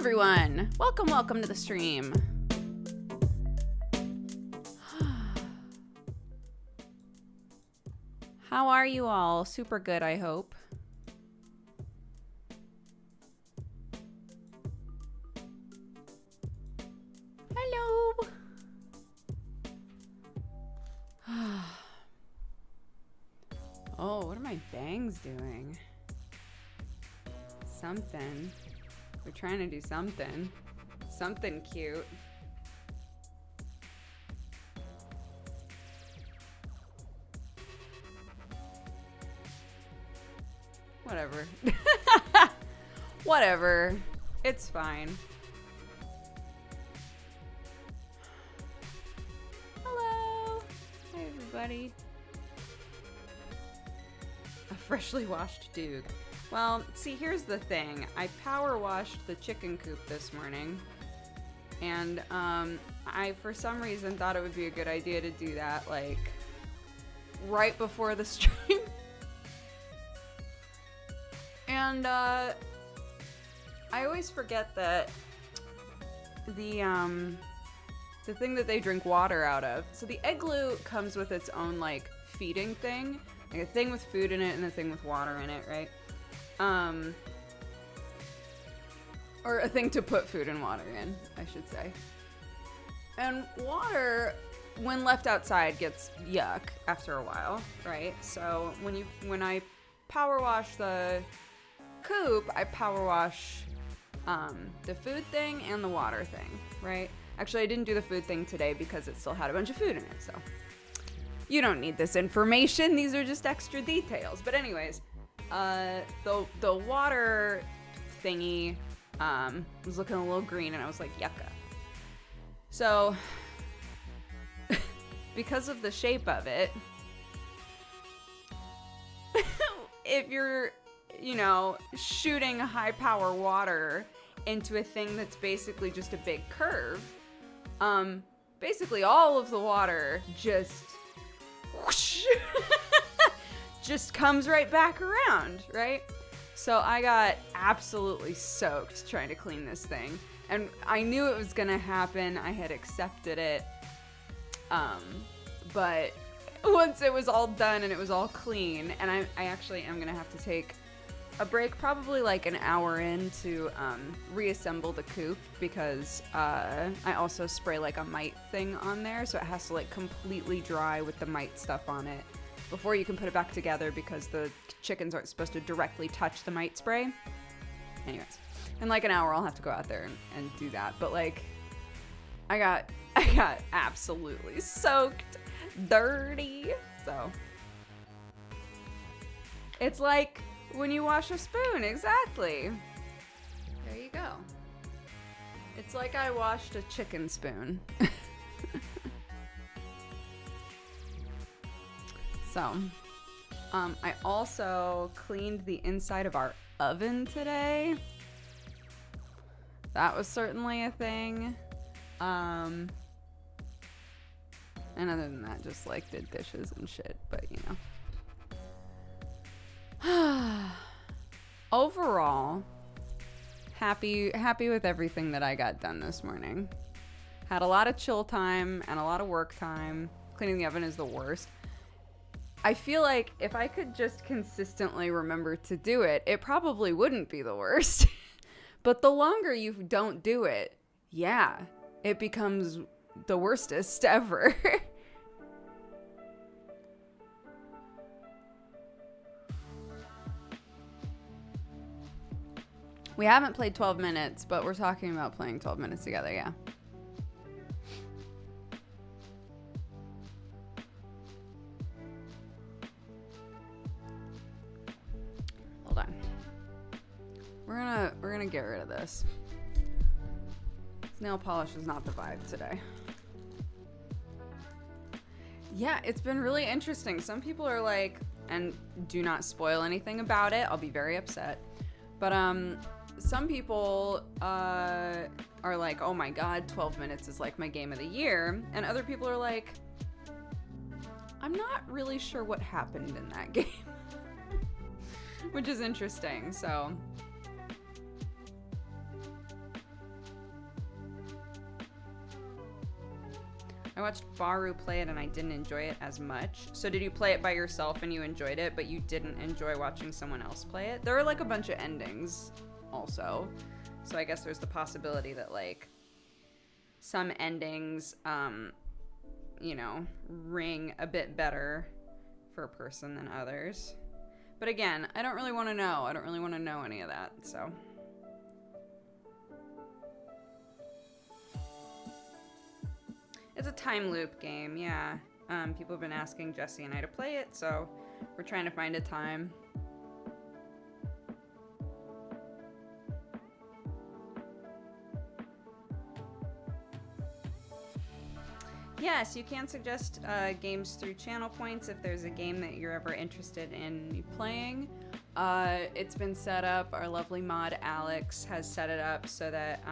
everyone. Welcome to the stream. How are you all? Super good, I hope. Hello. Oh, what are my bangs doing? Something. We're trying to do something. Something cute. Whatever. Whatever. It's fine. Hello. Hi, everybody. A freshly washed Duke. Well, see, here's the thing. I power washed the chicken coop this morning. And, I, for some reason, thought it would be a good idea to do that, like, right before the stream. And, I always forget that the thing that they drink water out of. So the egg glue comes with its own, like, feeding thing. Like a thing with food in it and a thing with water in it, right? Or a thing to put food and water in, I should say. And water, when left outside, gets yuck after a while, right? So when I power wash the coop, I power wash the food thing and the water thing, right? Actually, I didn't do the food thing today because it still had a bunch of food in it, so you don't need this information. These are just extra details. But anyways, the water thingy was looking a little green, and I was like, yucca. So because of the shape of it, if you're, you know, shooting high power water into a thing that's basically just a big curve, basically all of the water just whoosh, just comes right back around, right? So I got absolutely soaked trying to clean this thing. And I knew it was gonna happen. I had accepted it. But once it was all done and it was all clean, and I actually am gonna have to take a break, probably like an hour in, to reassemble the coop, because I also spray like a mite thing on there, so it has to like completely dry with the mite stuff on it before you can put it back together, because the chickens aren't supposed to directly touch the mite spray. Anyways, in like an hour I'll have to go out there and do that. But like, I got absolutely soaked, dirty. So it's like when you wash a spoon, exactly. There you go. It's like I washed a chicken spoon. So, I also cleaned the inside of our oven today. That was certainly a thing. And other than that, just like did dishes and shit, but you know. Overall, happy with everything that I got done this morning. Had a lot of chill time and a lot of work time. Cleaning the oven is the worst. I feel like if I could just consistently remember to do it, it probably wouldn't be the worst. But the longer you don't do it, yeah, it becomes the worstest ever. We haven't played 12 minutes, but we're talking about playing 12 minutes together, yeah. Hold on. We're gonna get rid of this. Nail polish is not the vibe today. Yeah, it's been really interesting. Some people are like, and do not spoil anything about it, I'll be very upset. But some people are like, oh my god, 12 minutes is like my game of the year. And other people are like, I'm not really sure what happened in that game. Which is interesting, so. I watched Baru play it and I didn't enjoy it as much. So did you play it by yourself and you enjoyed it, but you didn't enjoy watching someone else play it? There are like a bunch of endings also. So I guess there's the possibility that like some endings, you know, ring a bit better for a person than others. But again, I don't really want to know. I don't really want to know any of that, so. It's a time loop game, yeah. People have been asking Jesse and I to play it, so we're trying to find a time. Yes, you can suggest games through channel points if there's a game that you're ever interested in me playing. It's been set up, our lovely mod Alex has set it up so that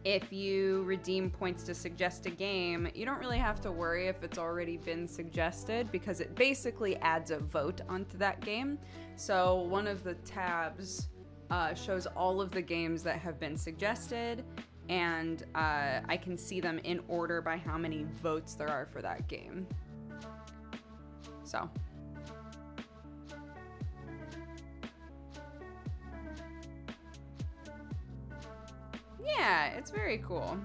if you redeem points to suggest a game, you don't really have to worry if it's already been suggested because it basically adds a vote onto that game. So one of the tabs shows all of the games that have been suggested, and I can see them in order by how many votes there are for that game. So. Yeah, it's very cool.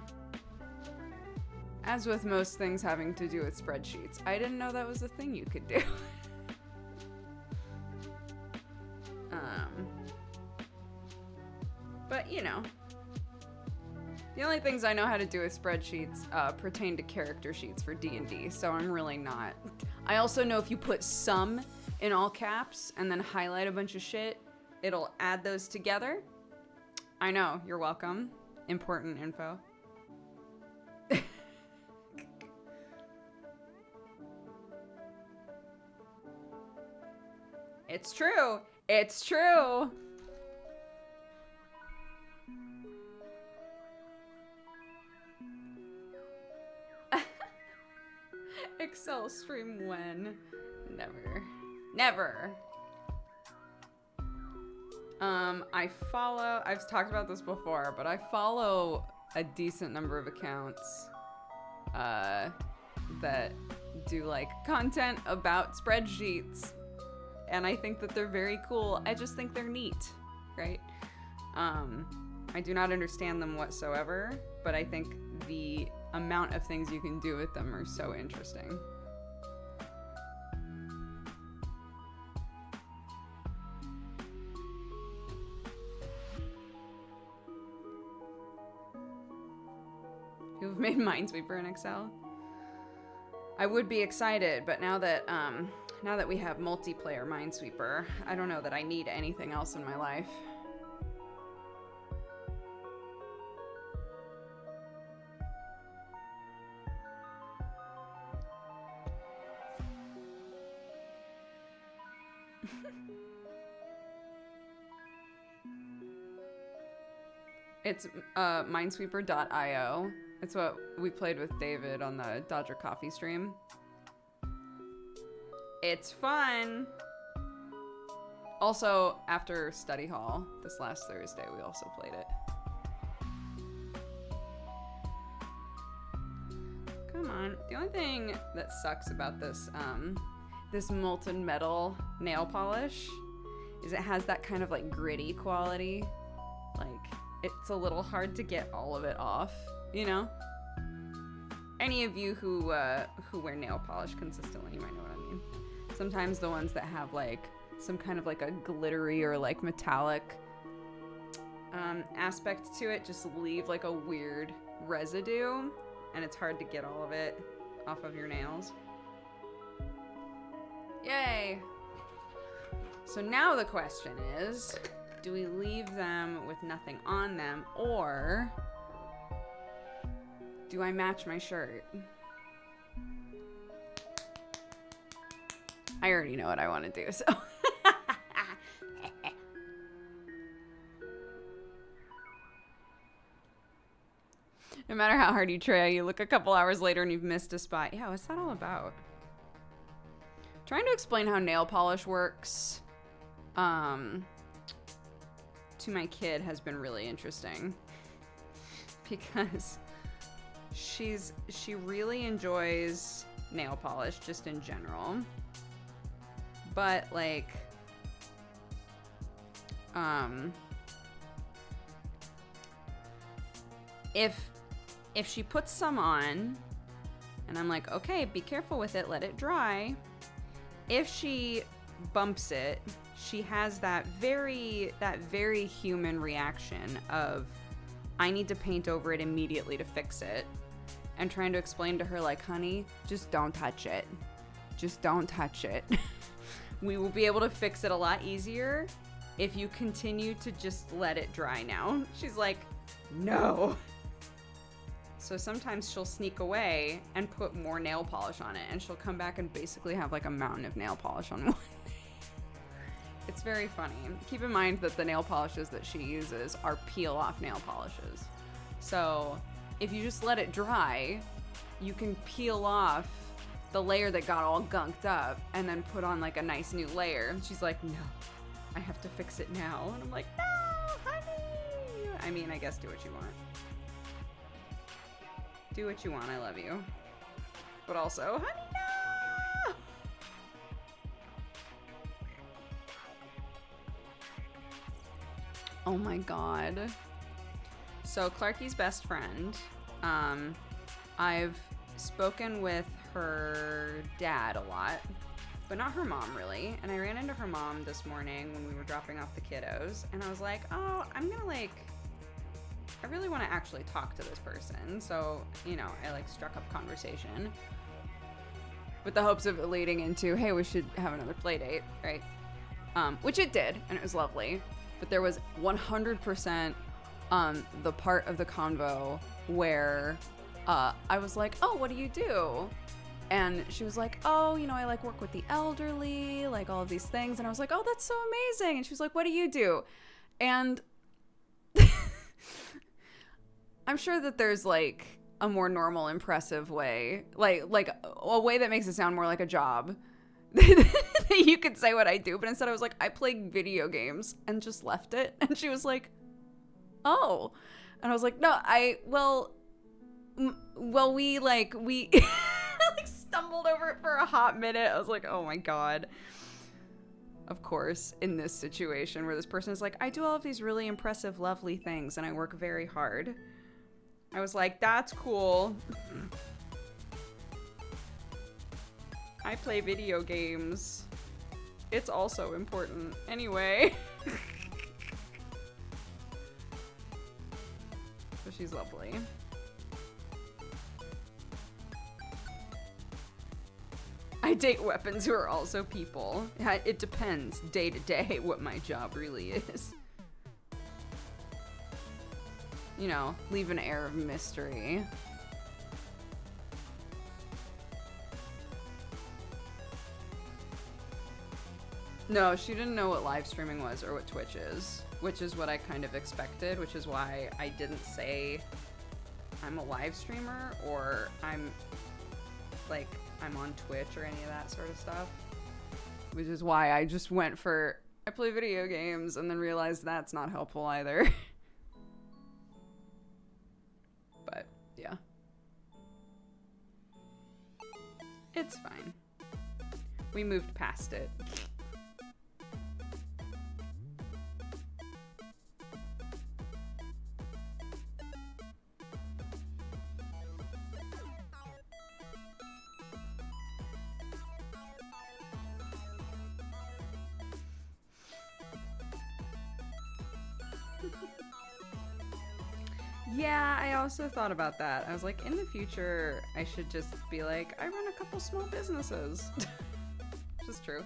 As with most things having to do with spreadsheets, I didn't know that was a thing you could do. But, you know. The only things I know how to do with spreadsheets pertain to character sheets for D&D, so I'm really not. I also know if you put sum in all caps and then highlight a bunch of shit, it'll add those together. I know, you're welcome. Important info. It's true. It's true. Excel stream when? Never. Never. I've talked about this before, but I follow a decent number of accounts that do like content about spreadsheets, and I think that they're very cool. I just think they're neat, right? I do not understand them whatsoever, but I think the amount of things you can do with them are so interesting. You've made Minesweeper in Excel? I would be excited, but now that we have multiplayer Minesweeper, I don't know that I need anything else in my life. It's minesweeper.io. It's what we played with David on the Dodger Coffee stream. It's fun. Also, after study hall this last Thursday, we also played it. Come on. The only thing that sucks about this this molten metal nail polish is it has that kind of like gritty quality. Like, it's a little hard to get all of it off, you know? Any of you who wear nail polish consistently, you might know what I mean. Sometimes the ones that have like some kind of like a glittery or like metallic aspect to it just leave like a weird residue, and it's hard to get all of it off of your nails. Yay! So now the question is, do we leave them with nothing on them, or do I match my shirt? I already know what I want to do, so. No matter how hard you try, you look a couple hours later and you've missed a spot. Yeah, what's that all about? Trying to explain how nail polish works to my kid has been really interesting, because She really enjoys nail polish just in general. But like if she puts some on and I'm like, okay, be careful with it, let it dry. If she bumps it, she has that very human reaction of, I need to paint over it immediately to fix it. And trying to explain to her, like, honey, just don't touch it. Just don't touch it. We will be able to fix it a lot easier if you continue to just let it dry now. She's like, no. So sometimes she'll sneak away and put more nail polish on it, and she'll come back and basically have like a mountain of nail polish on one. It's very funny. Keep in mind that the nail polishes that she uses are peel-off nail polishes. So if you just let it dry, you can peel off the layer that got all gunked up and then put on like a nice new layer. And she's like, no, I have to fix it now. And I'm like, no, honey. I mean, I guess do what you want. Do what you want, I love you. But also, honey, no! Oh my god. So Clarky's best friend, I've spoken with her dad a lot, but not her mom really. And I ran into her mom this morning when we were dropping off the kiddos, and I was like, oh, I'm gonna like, I really want to actually talk to this person. So, you know, I like struck up conversation with the hopes of it leading into, hey, we should have another play date, right? Which it did, and it was lovely. But there was 100% the part of the convo where I was like, oh, what do you do? And she was like, oh, you know, I like work with the elderly, like all of these things. And I was like, oh, that's so amazing. And she was like, what do you do? And I'm sure that there's like a more normal, impressive way, like a way that makes it sound more like a job that you could say what I do. But instead I was like, I play video games, and just left it. And she was like, oh. And I was like, no, we like stumbled over it for a hot minute. I was like, oh my God. Of course, in this situation where this person is like, I do all of these really impressive, lovely things, and I work very hard. I was like, that's cool. I play video games. It's also important. Anyway. So she's lovely. I date weapons who are also people. It depends day to day what my job really is. You know, leave an air of mystery. No, she didn't know what live streaming was or what Twitch is, which is what I kind of expected, which is why I didn't say I'm a live streamer or I'm on Twitch or any of that sort of stuff, which is why I just went for, I play video games, and then realized that's not helpful either. But yeah, it's fine. We moved past it. Yeah, I also thought about that. I was like, in the future, I should just be like, I run a couple small businesses. Which is true.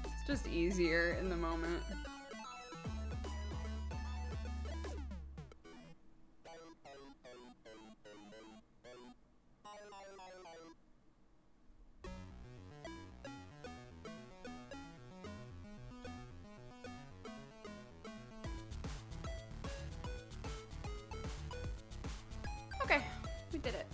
It's just easier in the moment. Okay, we did it.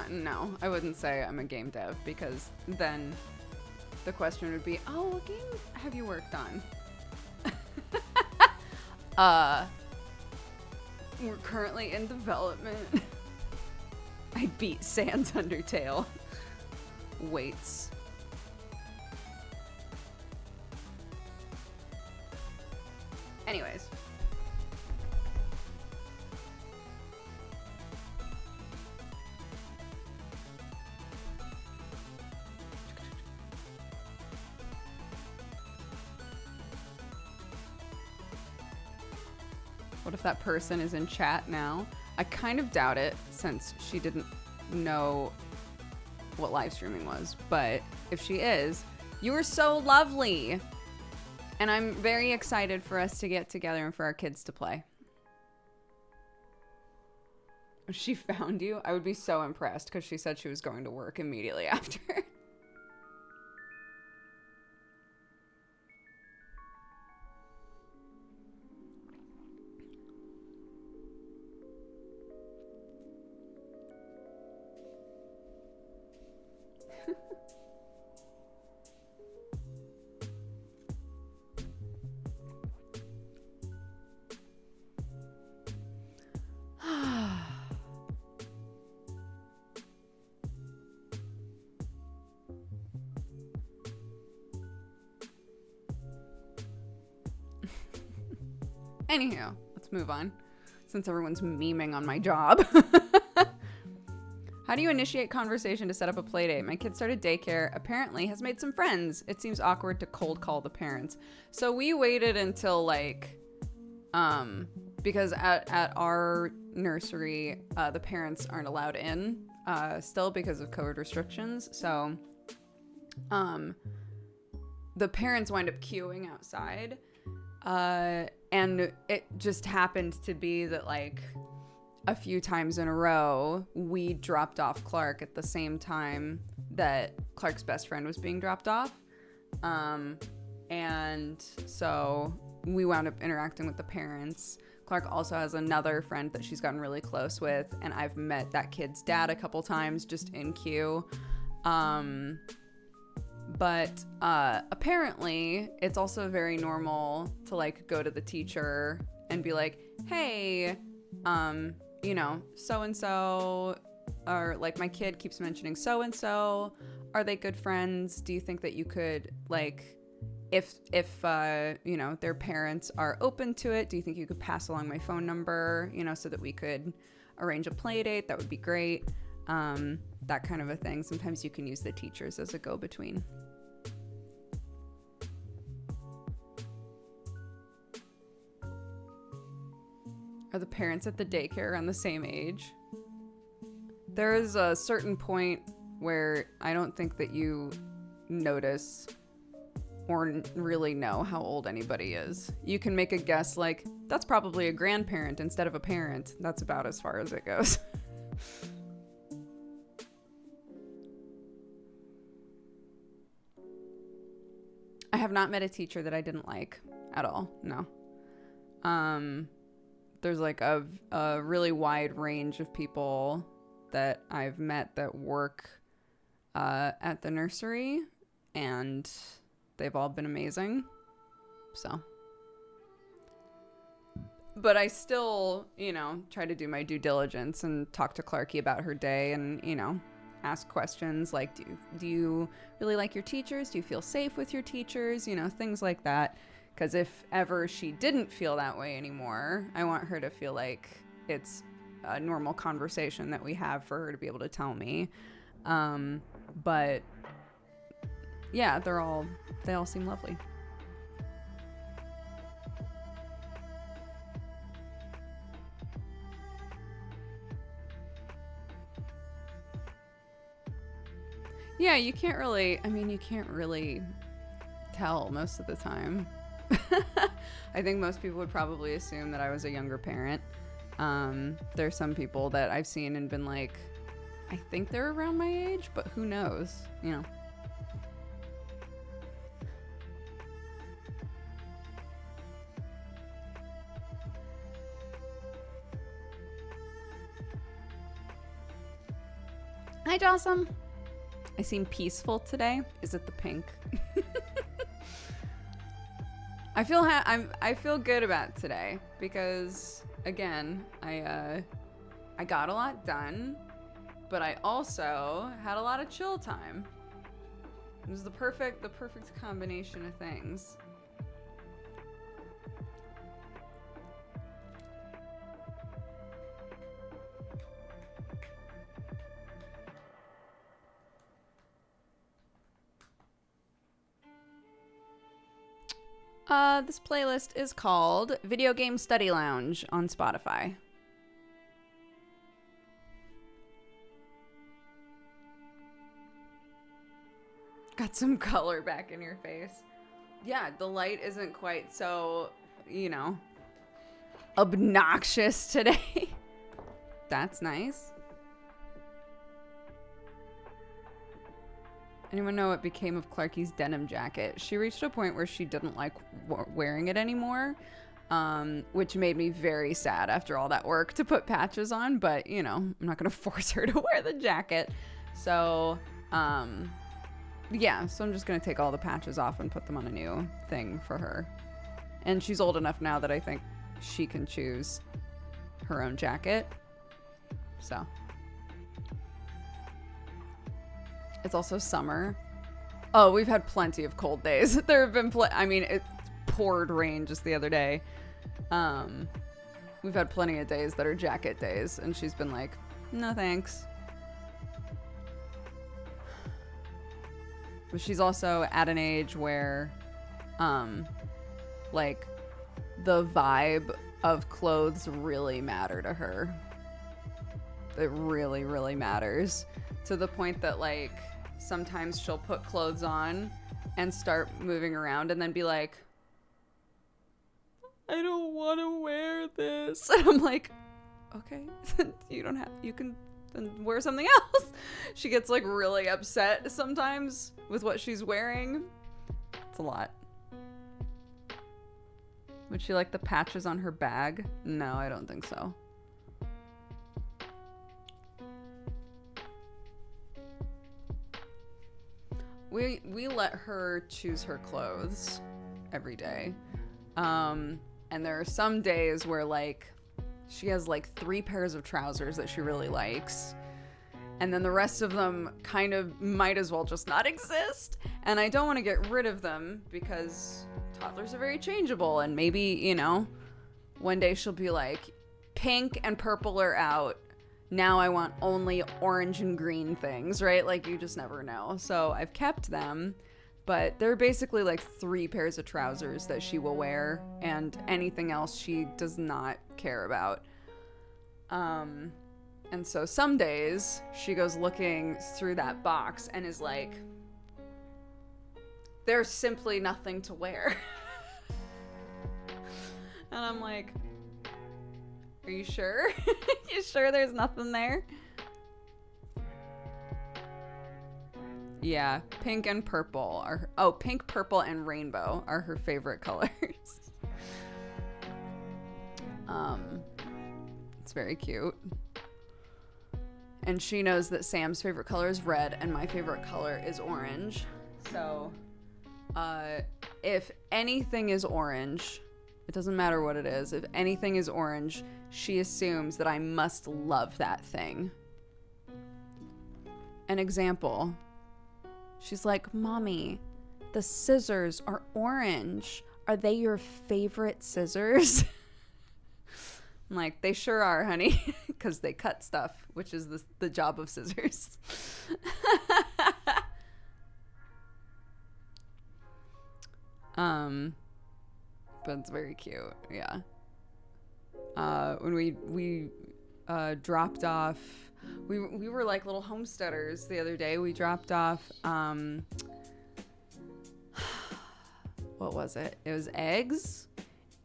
No, I wouldn't say I'm a game dev, because then the question would be, oh, what game have you worked on? We're currently in development. I beat Sans Undertale. Weights. Anyways. What if that person is in chat now? I kind of doubt it, since she didn't know what live streaming was. But if she is, you are so lovely. And I'm very excited for us to get together and for our kids to play. If she found you, I would be so impressed, because she said she was going to work immediately after. Anywho, let's move on, since everyone's memeing on my job. How do you initiate conversation to set up a play date? My kid started daycare, apparently has made some friends. It seems awkward to cold call the parents. So we waited until because at our nursery, the parents aren't allowed in still because of COVID restrictions. So the parents wind up queuing outside. And it just happened to be that a few times in a row, we dropped off Clark at the same time that Clark's best friend was being dropped off. And so we wound up interacting with the parents. Clark also has another friend that she's gotten really close with, and I've met that kid's dad a couple times just in queue. But apparently it's also very normal to go to the teacher and be like, hey, so-and-so, or my kid keeps mentioning so-and-so. Are they good friends? Do you think that you could if their parents are open to it, do you think you could pass along my phone number, so that we could arrange a play date? That would be great. That kind of a thing. Sometimes you can use the teachers as a go-between. Are the parents at the daycare around the same age? There is a certain point where I don't think that you notice or really know how old anybody is. You can make a guess that's probably a grandparent instead of a parent. That's about as far as it goes. I have not met a teacher that I didn't like at all. No. There's a really wide range of people that I've met that work at the nursery, and they've all been amazing. So, but I still, try to do my due diligence and talk to Clarky about her day and, ask questions like, do you really like your teachers? Do you feel safe with your teachers? Things like that. Because if ever she didn't feel that way anymore, I want her to feel like it's a normal conversation that we have for her to be able to tell me. But yeah, they all seem lovely. Yeah, you can't really tell most of the time. I think most people would probably assume that I was a younger parent. There's some people that I've seen and been like, I think they're around my age, but who knows, Hi, Jossum. I seem peaceful today. Is it the pink? I feel good about today because again, I got a lot done, but I also had a lot of chill time. It was the perfect combination of things. This playlist is called Video Game Study Lounge on Spotify. Got some color back in your face. Yeah, the light isn't quite so, obnoxious today. That's nice. Anyone know what became of Clarky's denim jacket? She reached a point where she didn't like wearing it anymore, which made me very sad after all that work to put patches on. But, I'm not going to force her to wear the jacket. So, yeah, so I'm just going to take all the patches off and put them on a new thing for her. And she's old enough now that I think she can choose her own jacket. So... It's also summer. Oh, we've had plenty of cold days. There have been it poured rain just the other day. We've had plenty of days that are jacket days, and she's been like, no thanks. But she's also at an age where, the vibe of clothes really matter to her. It really, really matters. To the point that, sometimes she'll put clothes on and start moving around and then be like, I don't want to wear this. And I'm like, okay, you can then wear something else. She gets, really upset sometimes with what she's wearing. It's a lot. Would she like the patches on her bag? No, I don't think so. We let her choose her clothes every day. And there are some days where she has 3 pairs of trousers that she really likes. And then the rest of them kind of might as well just not exist. And I don't want to get rid of them because toddlers are very changeable. And maybe, one day she'll be like, pink and purple are out. Now I want only orange and green things, right? You just never know. So I've kept them, but they're basically 3 pairs of trousers that she will wear, and anything else she does not care about. And so some days she goes looking through that box and is like, there's simply nothing to wear. And I'm like, are you sure? You sure there's nothing there? Yeah, pink and purple are pink, purple, and rainbow are her favorite colors. It's very cute. And she knows that Sam's favorite color is red and my favorite color is orange. So, if anything is orange, it doesn't matter what it is. If anything is orange, she assumes that I must love that thing. An example. She's like, Mommy, the scissors are orange. Are they your favorite scissors? I'm like, they sure are, honey, because they cut stuff, which is the job of scissors. But it's very cute, yeah. When we dropped off, we were like little homesteaders the other day. We dropped off, what was it? It was eggs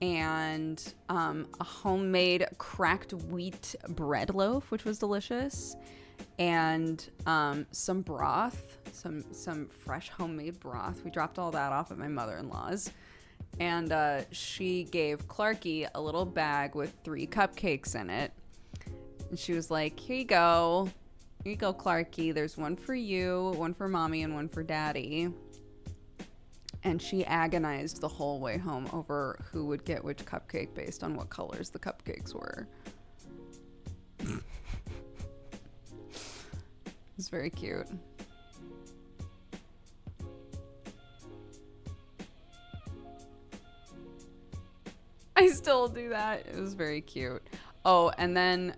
and a homemade cracked wheat bread loaf, which was delicious, and some broth, some fresh homemade broth. We dropped all that off at my mother-in-law's. And she gave Clarky a little bag with 3 cupcakes in it. And she was like, here you go, Clarky. There's one for you, one for Mommy, and one for Daddy. And she agonized the whole way home over who would get which cupcake based on what colors the cupcakes were. It's very cute. I still do that. It was very cute. Oh, and then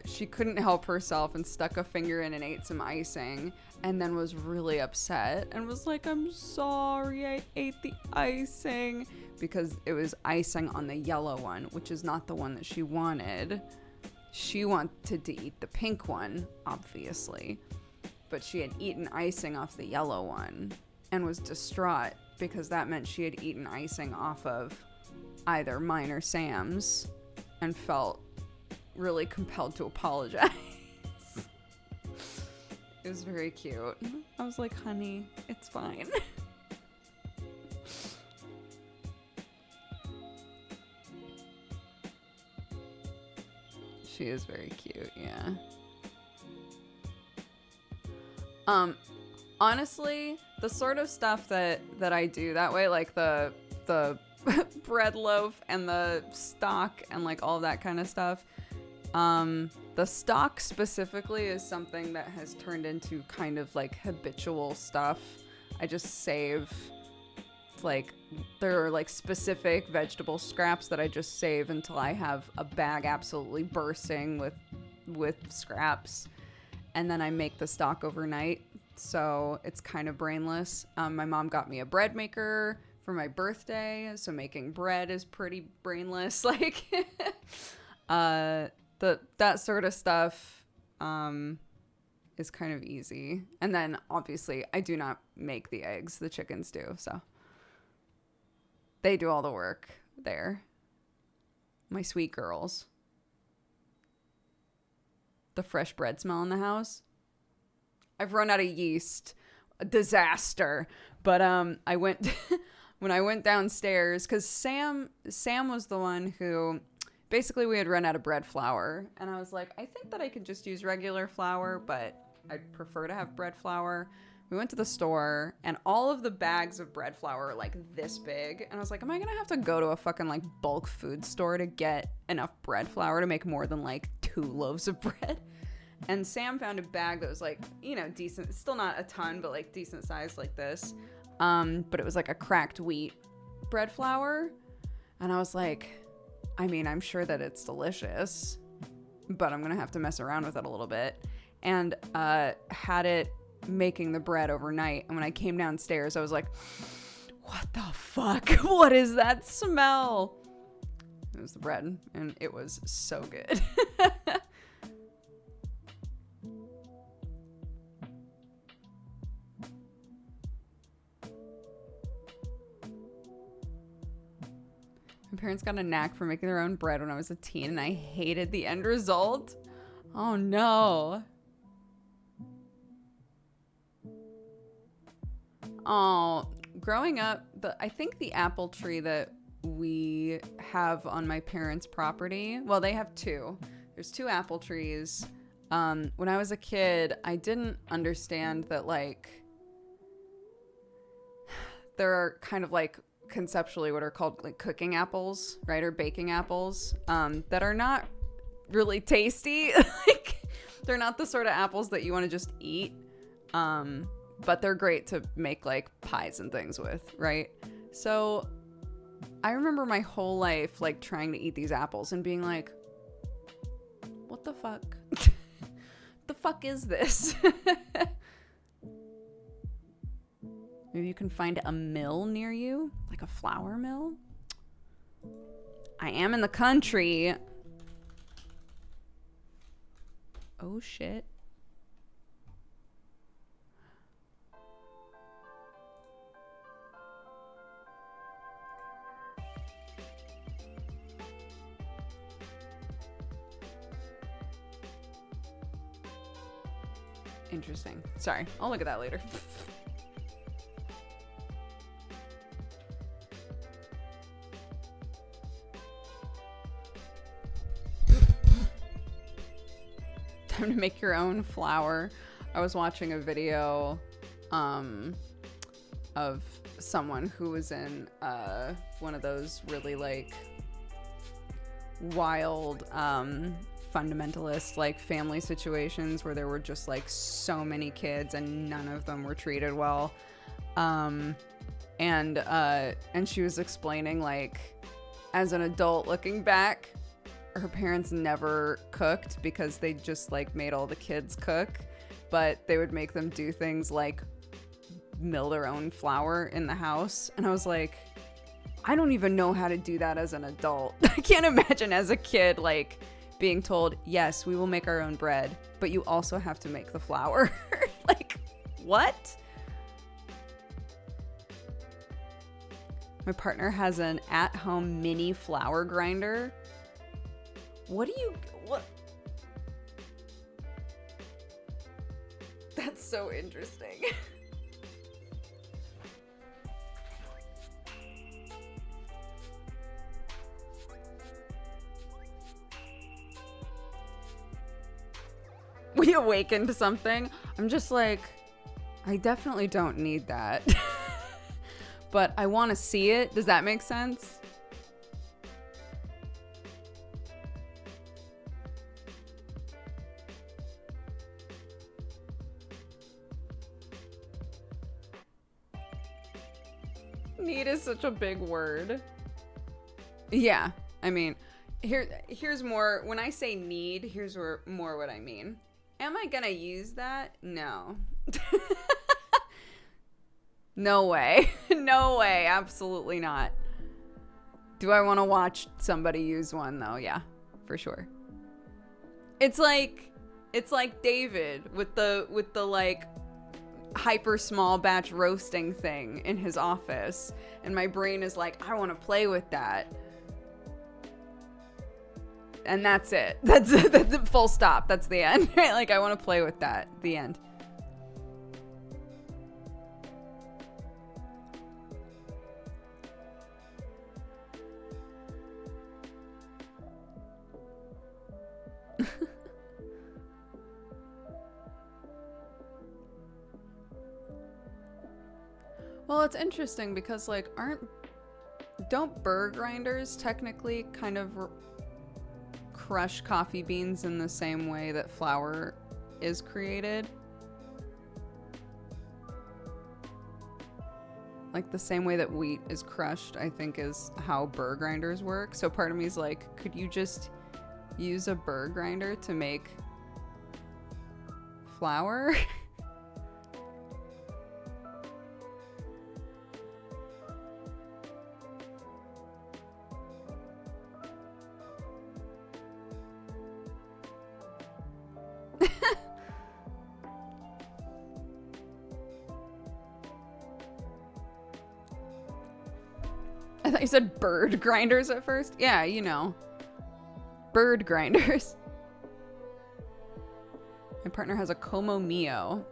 she couldn't help herself and stuck a finger in and ate some icing, and then was really upset and was like, I'm sorry, I ate the icing, because it was icing on the yellow one, which is not the one that she wanted. She wanted to eat the pink one, obviously, but she had eaten icing off the yellow one and was distraught because that meant she had eaten icing off of either mine or Sam's, and felt really compelled to apologize. It was very cute. I was like, honey, it's fine. She is very cute, yeah. Honestly, the sort of stuff that I do that way, like the bread loaf and the stock and like all that kind of stuff. The stock specifically is something that has turned into kind of like habitual stuff. I just save, like, there are like specific vegetable scraps that I just save until I have a bag absolutely bursting with scraps, and then I make the stock overnight. So it's kind of brainless. My mom got me a bread maker for my birthday, so making bread is pretty brainless. Like, that sort of stuff is kind of easy. And then obviously I do not make the eggs, the chickens do, so they do all the work there. My sweet girls. The fresh bread smell in the house. I've run out of yeast. A disaster. But I went when I went downstairs, because Sam was the one who, basically we had run out of bread flour, and I was like, I think that I could just use regular flour, but I'd prefer to have bread flour. We went to the store, and all of the bags of bread flour are like this big, and I was like, am I gonna have to go to a fucking like bulk food store to get enough bread flour to make more than like 2 loaves of bread? And Sam found a bag that was like, you know, decent, still not a ton, but like decent size, like this. But it was like a cracked wheat bread flour, and I was like, I mean, I'm sure that it's delicious, but I'm gonna have to mess around with it a little bit. And had it making the bread overnight, and when I came downstairs, I was like, what the fuck? What is that smell? It was the bread, and it was so good. My parents got a knack for making their own bread when I was a teen, and I hated the end result. Oh no. Oh, growing up, I think the apple tree that we have on my parents' property, well, they have 2. There's 2 apple trees. When I was a kid, I didn't understand that, like, there are kind of like conceptually what are called like cooking apples, right? Or baking apples, that are not really tasty. Like, they're not the sort of apples that you want to just eat. But they're great to make like pies and things with, right? So I remember my whole life like trying to eat these apples and being like, what the fuck? The fuck is this? Maybe you can find a mill near you, like a flour mill. I am in the country. Oh shit. Interesting. Sorry, I'll look at that later. Time to make your own flour. I was watching a video of someone who was in one of those really like wild fundamentalist like family situations where there were just like so many kids and none of them were treated well. And she was explaining, like, as an adult looking back, her parents never cooked because they just like made all the kids cook, but they would make them do things like mill their own flour in the house. And I was like, I don't even know how to do that as an adult. I can't imagine as a kid like being told, yes, we will make our own bread, but you also have to make the flour. Like, what? My partner has an at-home mini flour grinder. What? That's so interesting. We awakened something. I'm just like, I definitely don't need that. But I want to see it. Does that make sense? Need is such a big word. Yeah, I mean, here's more. When I say need, here's more what I mean. Am I gonna use that? No. No way. No way. Absolutely not. Do I want to watch somebody use one though? Yeah, for sure. It's like David with the like hyper small batch roasting thing in his office, and my brain is like, I want to play with that. And that's it. That's the full stop. That's the end. Right? Like, I want to play with that. The end. Well, it's interesting because, like, don't burr grinders technically kind of crush coffee beans in the same way that flour is created? Like, the same way that wheat is crushed, I think, is how burr grinders work. So part of me is like, could you just use a burr grinder to make flour? I thought you said bird grinders at first. Yeah, you know. Bird grinders. My partner has a Como Mio.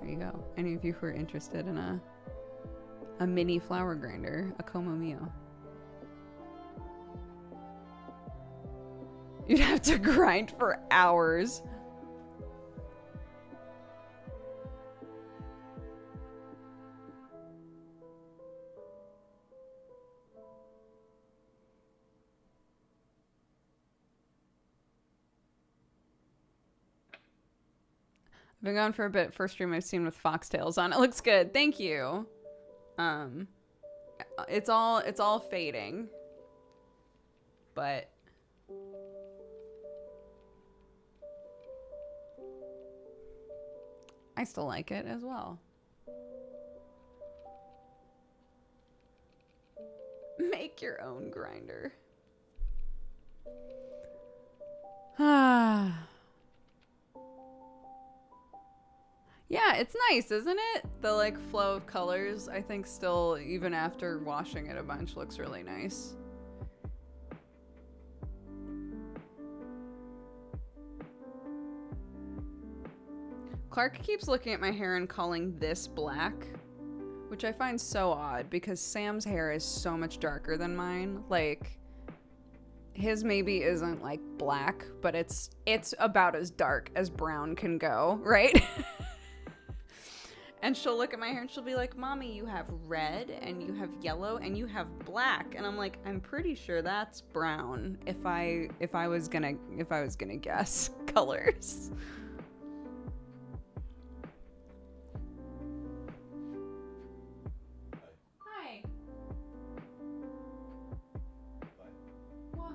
There you go. Any of you who are interested in a mini flour grinder, a Como Mio. You'd have to grind for hours. I've been gone for a bit. First stream I've seen with foxtails on. It looks good. Thank you. It's all fading. But I still like it as well. Make your own grinder. Ah. Yeah, it's nice, isn't it? The like flow of colors, I think still, even after washing it a bunch, looks really nice. Clark keeps looking at my hair and calling this black, which I find so odd because Sam's hair is so much darker than mine. Like, his maybe isn't like black, but it's about as dark as brown can go, right? And she'll look at my hair and she'll be like, Mommy, you have red and you have yellow and you have black. And I'm like, I'm pretty sure that's brown if I was gonna guess colors. Hi. What?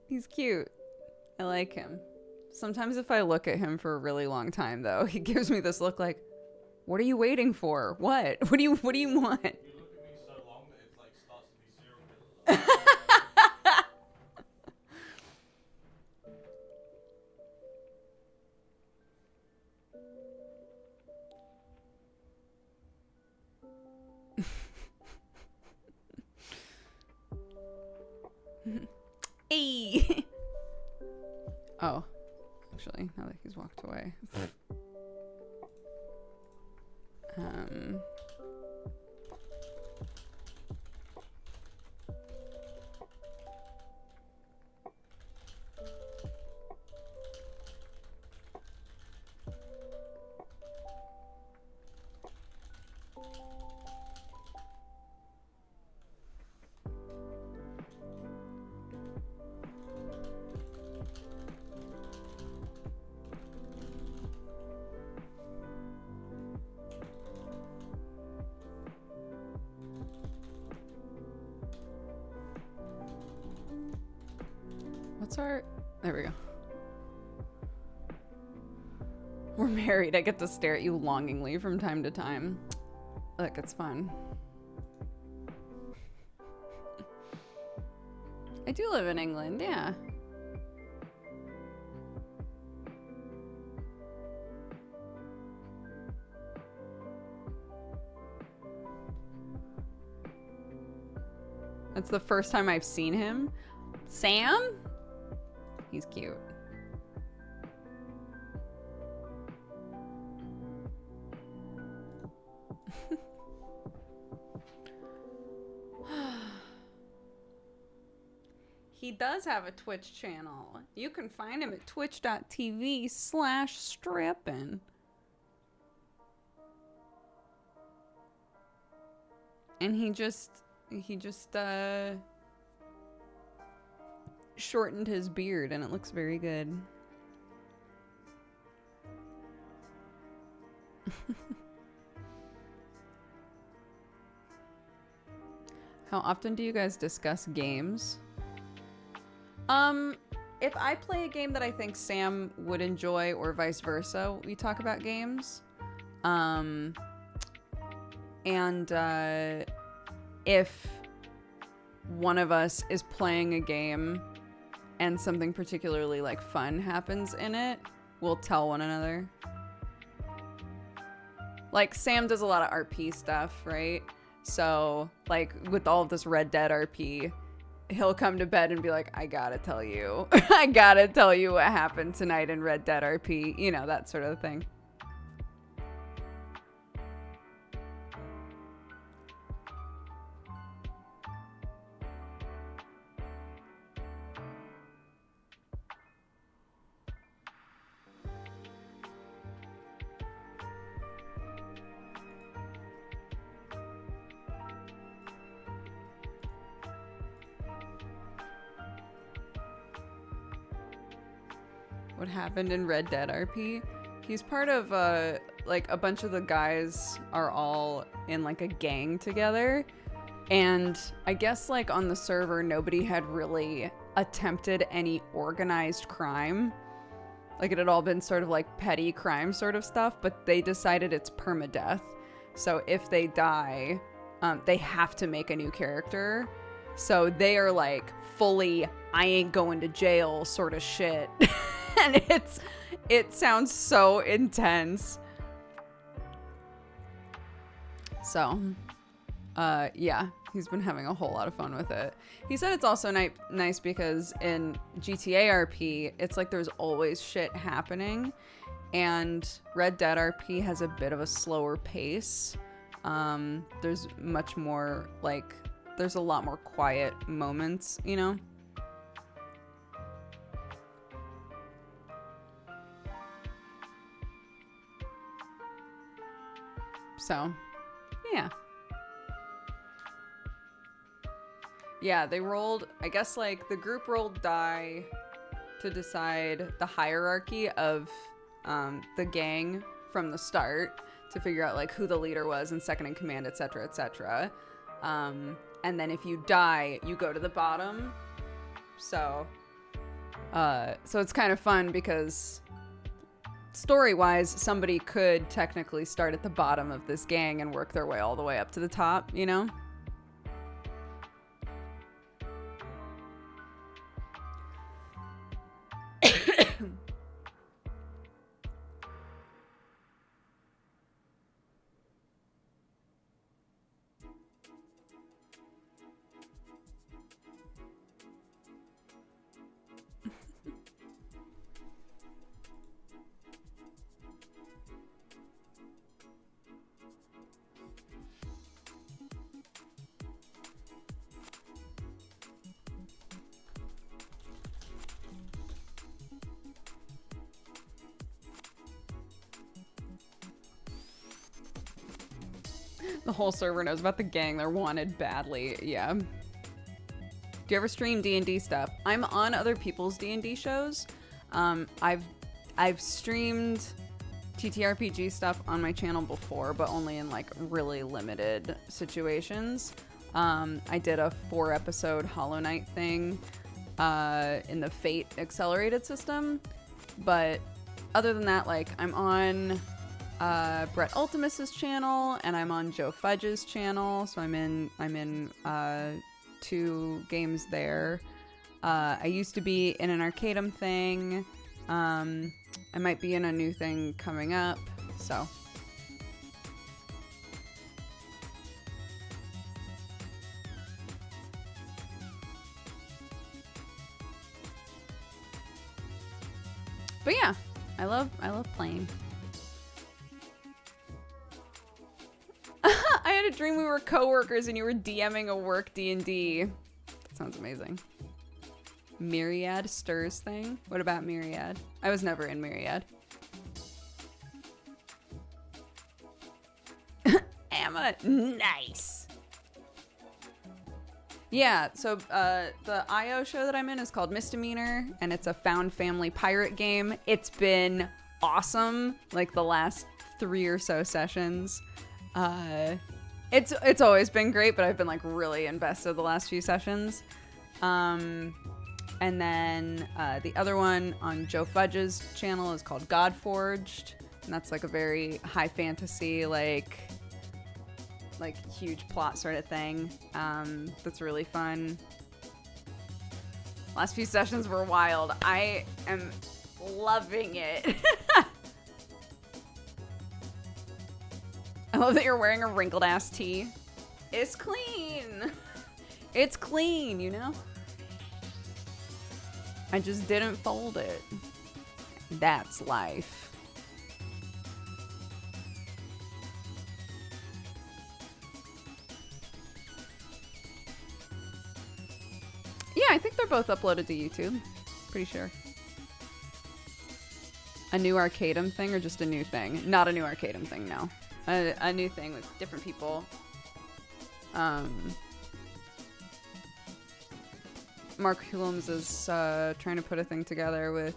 He's cute. I like him. Sometimes if I look at him for a really long time, though, he gives me this look like, what are you waiting for? What? What do you want? You look at me so long that it like starts to be serial killer. Hey. Oh, actually, now that he's walked away. What's our... There we go. We're married. I get to stare at you longingly from time to time. Look, it's fun. I do live in England, yeah. That's the first time I've seen him. Sam? He's cute. He does have a Twitch channel. You can find him at twitch.tv/strippin'. And he just shortened his beard and it looks very good. How often do you guys discuss games? If I play a game that I think Sam would enjoy or vice versa, we talk about games. If one of us is playing a game and something particularly like fun happens in it, we'll tell one another. Like Sam does a lot of RP stuff, right? So like with all of this Red Dead RP, he'll come to bed and be like, I gotta tell you. I gotta tell you what happened tonight in Red Dead RP. You know, that sort of thing. What happened in Red Dead RP? He's part of like a bunch of the guys are all in like a gang together, and I guess like on the server nobody had really attempted any organized crime. Like it had all been sort of like petty crime sort of stuff, but they decided it's permadeath. So if they die, they have to make a new character. So they are like fully I ain't going to jail sort of shit. And it sounds so intense. So, yeah, he's been having a whole lot of fun with it. He said it's also nice because in GTA RP, it's like there's always shit happening, and Red Dead RP has a bit of a slower pace. There's much more like there's a lot more quiet moments, you know? So, yeah. Yeah, they rolled, I guess, like, the group rolled die to decide the hierarchy of the gang from the start to figure out, like, who the leader was and second in command, etc., etc. And then if you die, you go to the bottom. So it's kind of fun because story-wise, somebody could technically start at the bottom of this gang and work their way all the way up to the top, you know? The whole server knows about the gang. They're wanted badly. Yeah. Do you ever stream D&D stuff? I'm on other people's D&D shows. I've streamed TTRPG stuff on my channel before, but only in like really limited situations. I did a 4-episode Hollow Knight thing in the Fate accelerated system, but other than that, like I'm on Brett Ultimus's channel and I'm on Joe Fudge's channel, so I'm in 2 games there. I used to be in an Arcadum thing. I might be in a new thing coming up, so. But yeah, I love playing. I had a dream we were co-workers and you were DMing a work D&D. That sounds amazing. Myriad Stirs thing? What about Myriad? I was never in Myriad. Emma, nice. Yeah, so the IO show that I'm in is called Misdemeanor, and it's a found family pirate game. It's been awesome, like the last 3 or so sessions. It's always been great, but I've been like really invested the last few sessions. And then the other one on Joe Fudge's channel is called Godforged, and that's like a very high fantasy, like huge plot sort of thing. That's really fun. Last few sessions were wild. I am loving it. I love that you're wearing a wrinkled ass tee. It's clean. It's clean, you know? I just didn't fold it. That's life. Yeah, I think they're both uploaded to YouTube. Pretty sure. A new Arcadum thing or just a new thing? Not a new Arcadum thing, no. A new thing with different people. Mark Hulums is trying to put a thing together with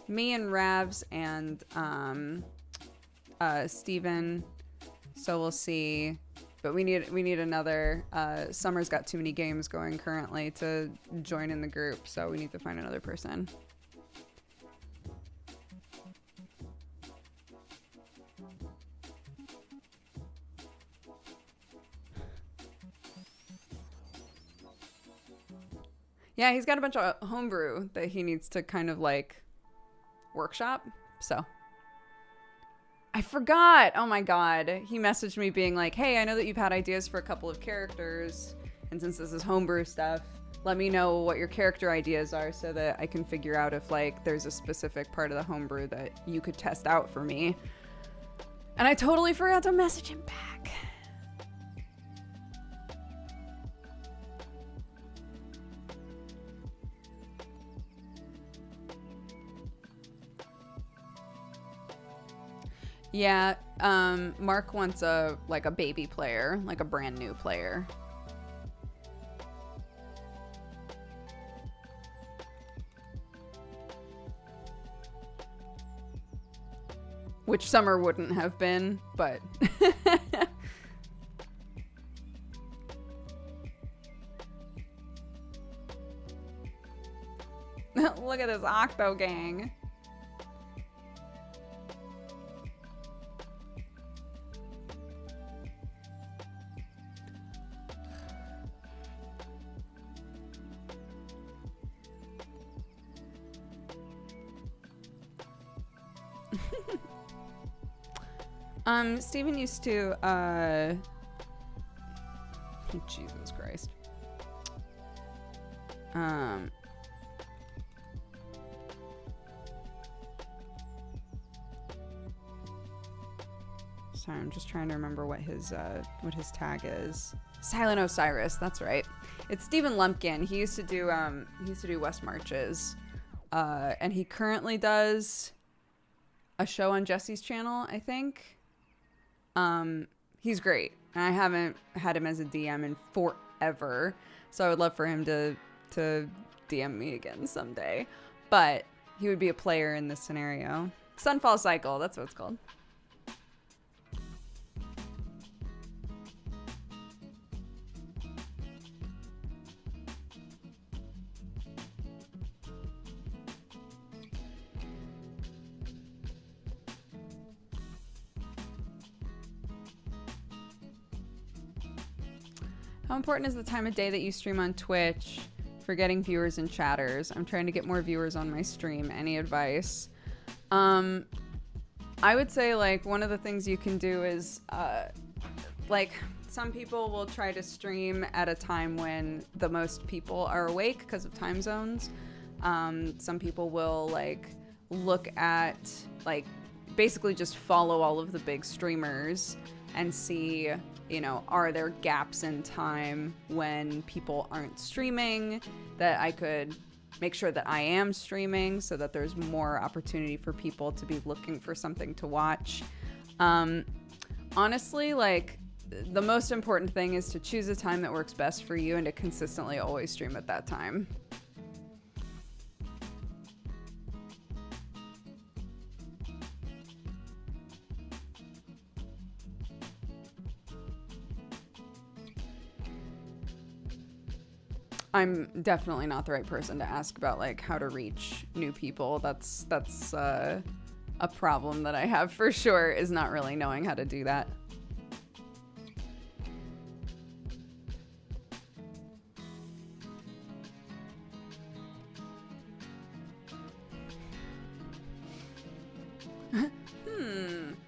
me and Ravs and Steven. So we'll see. But we need another. Summer's got too many games going currently to join in the group, so we need to find another person. Yeah, he's got a bunch of homebrew that he needs to kind of like workshop. So I forgot. Oh my God. He messaged me being like, hey, I know that you've had ideas for a couple of characters. And since this is homebrew stuff, let me know what your character ideas are so that I can figure out if like there's a specific part of the homebrew that you could test out for me. And I totally forgot to message him back. Yeah, Mark wants a baby player, like a brand new player. Which Summer wouldn't have been, but look at this Octo gang. Steven used to, Jesus Christ. Sorry, I'm just trying to remember what his tag is. Silent Osiris, that's right. It's Steven Lumpkin. He used to do West Marches. And he currently does a show on Jesse's channel, I think. He's great. And I haven't had him as a DM in forever. So I would love for him to DM me again someday. But he would be a player in this scenario. Sunfall Cycle, that's what it's called. How important is the time of day that you stream on Twitch for getting viewers and chatters? I'm trying to get more viewers on my stream. Any advice? I would say, like, one of the things you can do is, like, some people will try to stream at a time when the most people are awake because of time zones. Some people will, like, look at, like, basically just follow all of the big streamers and see, you know, are there gaps in time when people aren't streaming that I could make sure that I am streaming so that there's more opportunity for people to be looking for something to watch. Honestly, like, the most important thing is to choose a time that works best for you and to consistently always stream at that time. I'm definitely not the right person to ask about, like, how to reach new people. That's a problem that I have for sure, is not really knowing how to do that.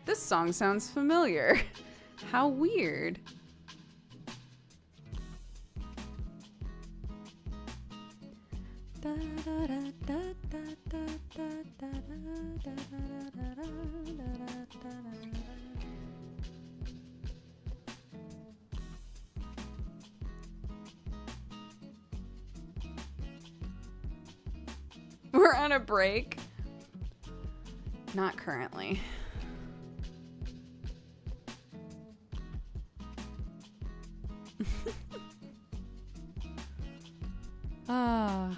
This song sounds familiar. How weird. We're on a break. Not currently. Ah.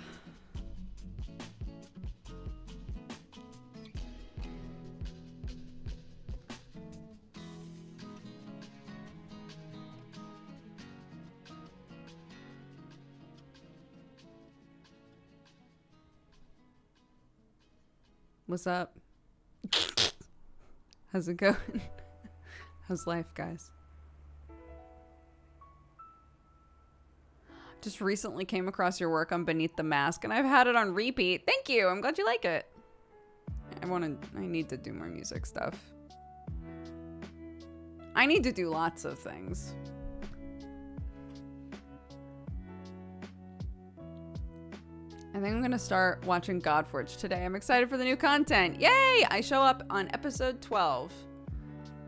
What's up? How's it going? How's life, guys? Just recently came across your work on Beneath the Mask, and I've had it on repeat. Thank you. I'm glad you like it. I need to do more music stuff. I need to do lots of things. I think I'm gonna start watching Godforge today. I'm excited for the new content. Yay! I show up on episode 12.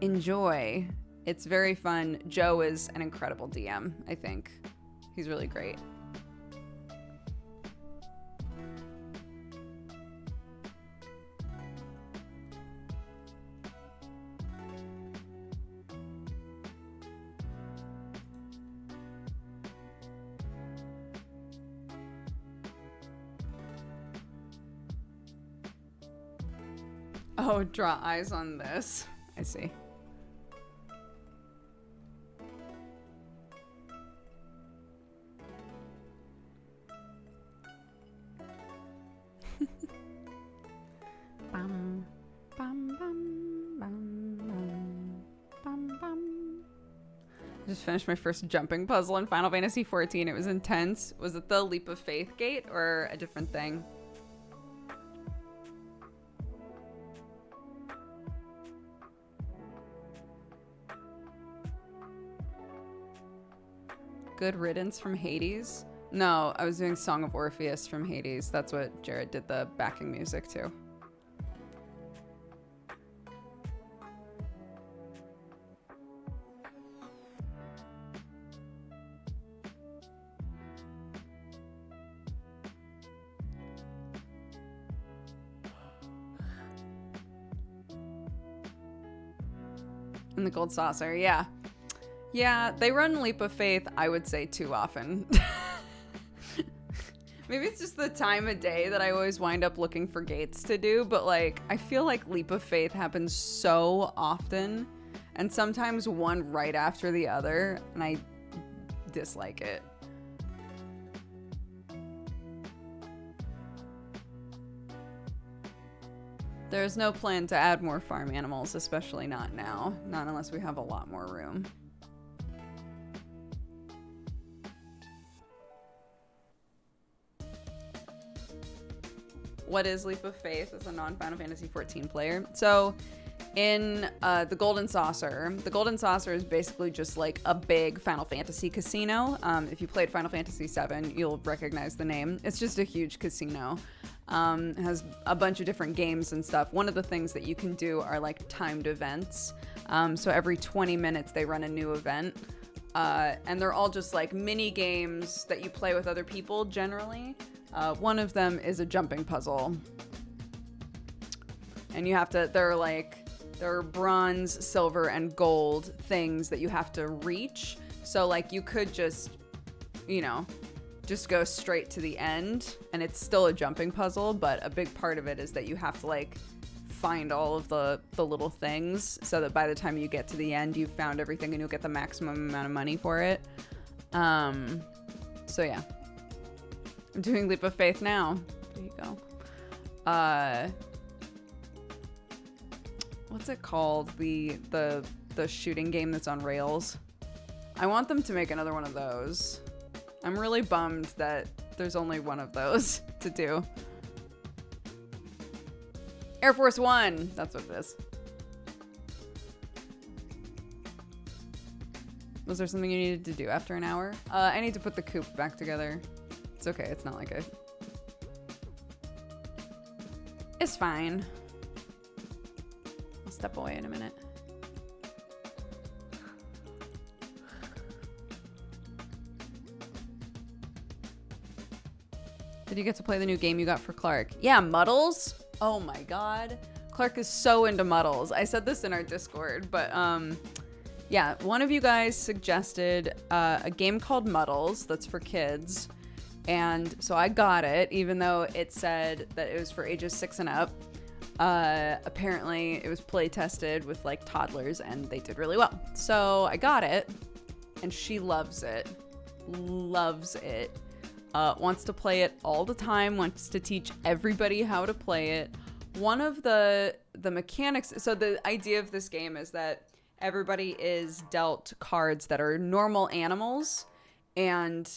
Enjoy. It's very fun. Joe is an incredible DM, I think. He's really great. Oh, draw eyes on this. I see. Bum, bum, bum, bum, bum, bum, bum. I just finished my first jumping puzzle in Final Fantasy XIV. It was intense. Was it the Leap of Faith gate or a different thing? Good Riddance from Hades? No, I was doing Song of Orpheus from Hades. That's what Jared did the backing music to. And the Gold Saucer, yeah. Yeah, they run Leap of Faith, I would say, too often. Maybe it's just the time of day that I always wind up looking for gates to do, but like, I feel like Leap of Faith happens so often, and sometimes one right after the other, and I dislike it. There's no plan to add more farm animals, especially not now. Not unless we have a lot more room. What is Leap of Faith as a non-Final Fantasy XIV player? So in the Golden Saucer is basically just like a big Final Fantasy casino. If you played Final Fantasy VII, you'll recognize the name. It's just a huge casino. It has a bunch of different games and stuff. One of the things that you can do are like timed events. So every 20 minutes they run a new event. And they're all just like mini games that you play with other people generally. One of them is a jumping puzzle. And you have to, there are bronze, silver, and gold things that you have to reach. So like you could just, just go straight to the end, and it's still a jumping puzzle, but a big part of it is that you have to like find all of the little things so that by the time you get to the end, you've found everything and you'll get the maximum amount of money for it. So yeah. I'm doing Leap of Faith now. There you go. What's it called? The shooting game that's on rails. I want them to make another one of those. I'm really bummed that there's only one of those to do. Air Force One! That's what it is. Was there something you needed to do after an hour? I need to put the coop back together. It's okay, it's not like It's fine. I'll step away in a minute. Did you get to play the new game you got for Clark? Yeah, Muddles? Oh my god. Clark is so into Muddles. I said this in our Discord, but yeah, one of you guys suggested a game called Muddles that's for kids. And so I got it, even though it said that it was for ages 6 and up. Apparently it was play tested with like toddlers and they did really well. So I got it and she loves it. Loves it. Wants to play it all the time, wants to teach everybody how to play it. One of the mechanics, so the idea of this game is that everybody is dealt cards that are normal animals, and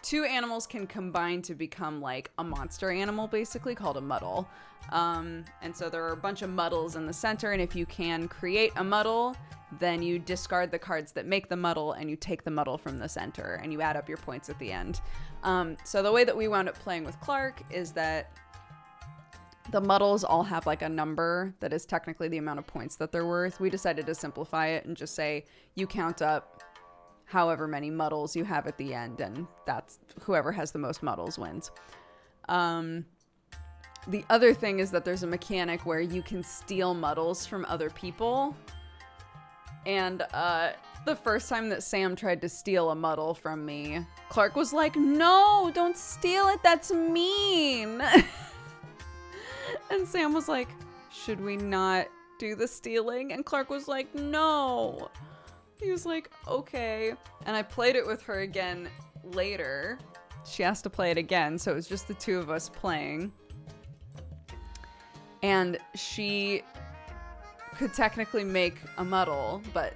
2 animals can combine to become like a monster animal, basically called a muddle. And so there are a bunch of muddles in the center, and if you can create a muddle, then you discard the cards that make the muddle and you take the muddle from the center and you add up your points at the end. So the way that we wound up playing with Clark is that the muddles all have like a number that is technically the amount of points that they're worth. We decided to simplify it and just say you count up however many muddles you have at the end, and that's whoever has the most muddles wins. The other thing is that there's a mechanic where you can steal muddles from other people. And the first time that Sam tried to steal a muddle from me, Clark was like, "No, don't steal it. That's mean." And Sam was like, should we not do the stealing? And Clark was like, no. He was like, okay. And I played it with her again later. She asked to play it again, so it was just the two of us playing. And she could technically make a muddle, but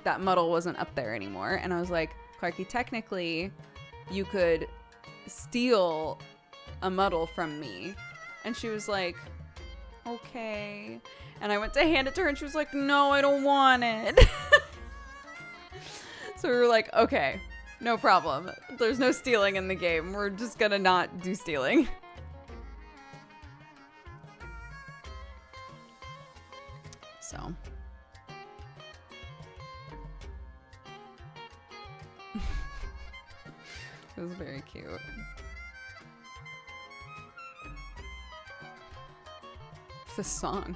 that muddle wasn't up there anymore. And I was like, Clarky, technically, you could steal a muddle from me. And she was like, okay. And I went to hand it to her, and she was like, no, I don't want it. So we were like, okay, no problem. There's no stealing in the game. We're just gonna not do stealing. So. It was very cute. It's a song.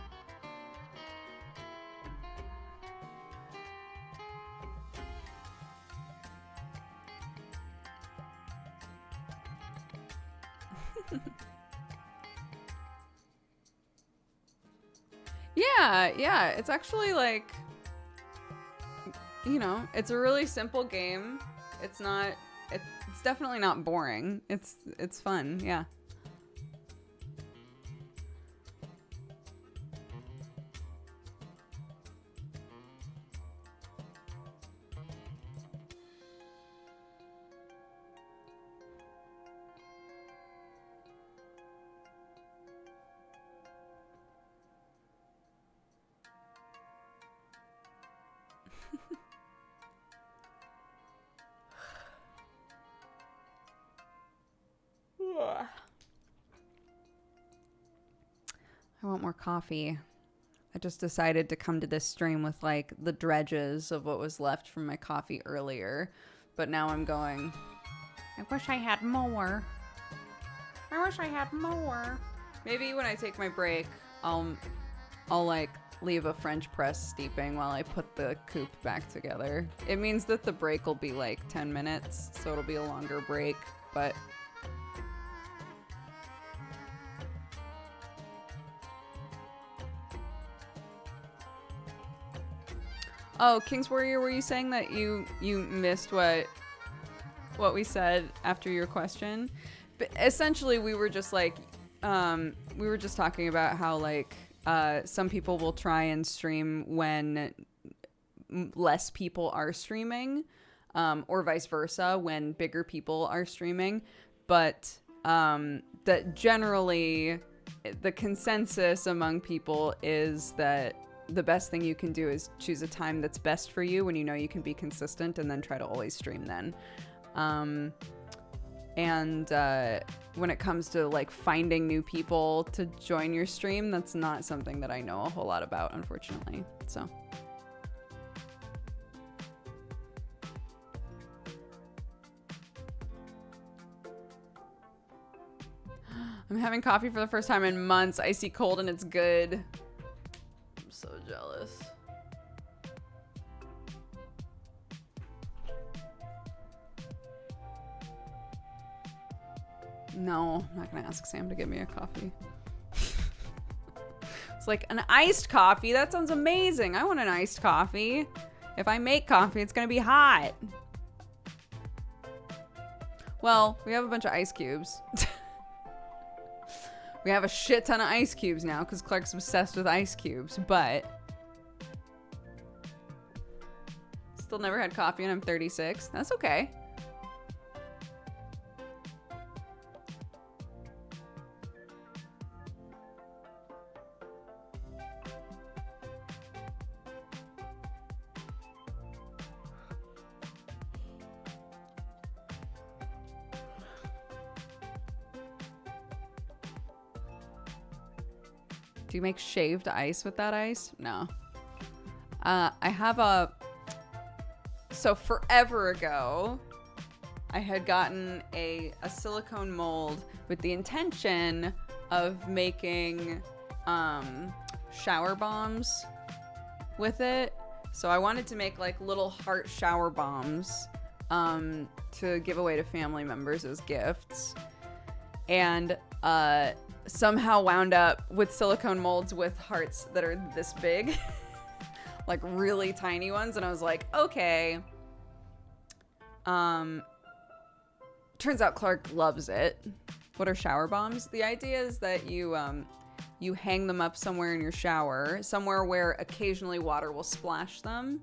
Yeah, it's actually like, you know, it's a really simple game. It's definitely not boring. It's fun, yeah. I want more coffee. I just decided to come to this stream with like the dredges of what was left from my coffee earlier. But now I'm going, I wish I had more. I wish I had more. Maybe when I take my break, I'll like leave a French press steeping while I put the coupe back together. It means that the break will be like 10 minutes, so it'll be a longer break, but oh, King's Warrior, were you saying that you missed what we said after your question? But essentially, we were just like, we were just talking about how like some people will try and stream when less people are streaming, or vice versa when bigger people are streaming, but that generally the consensus among people is that the best thing you can do is choose a time that's best for you when you know you can be consistent, and then try to always stream then. And when it comes to like finding new people to join your stream, that's not something that I know a whole lot about, unfortunately. So. I'm having coffee for the first time in months. Icy cold and it's good. I'm so jealous. No, I'm not gonna ask Sam to get me a coffee. It's like an iced coffee. That sounds amazing. I want an iced coffee. If I make coffee, it's gonna be hot. Well, we have a bunch of ice cubes. We have a shit ton of ice cubes now because Clark's obsessed with ice cubes, but still never had coffee and I'm 36. That's okay. Do you make shaved ice with that ice? No. I have so forever ago, I had gotten a silicone mold with the intention of making shower bombs with it. So I wanted to make like little heart shower bombs to give away to family members as gifts. and somehow wound up with silicone molds with hearts that are this big, like really tiny ones. And I was like, okay. Turns out Clark loves it. What are shower bombs? The idea is that you hang them up somewhere in your shower, somewhere where occasionally water will splash them,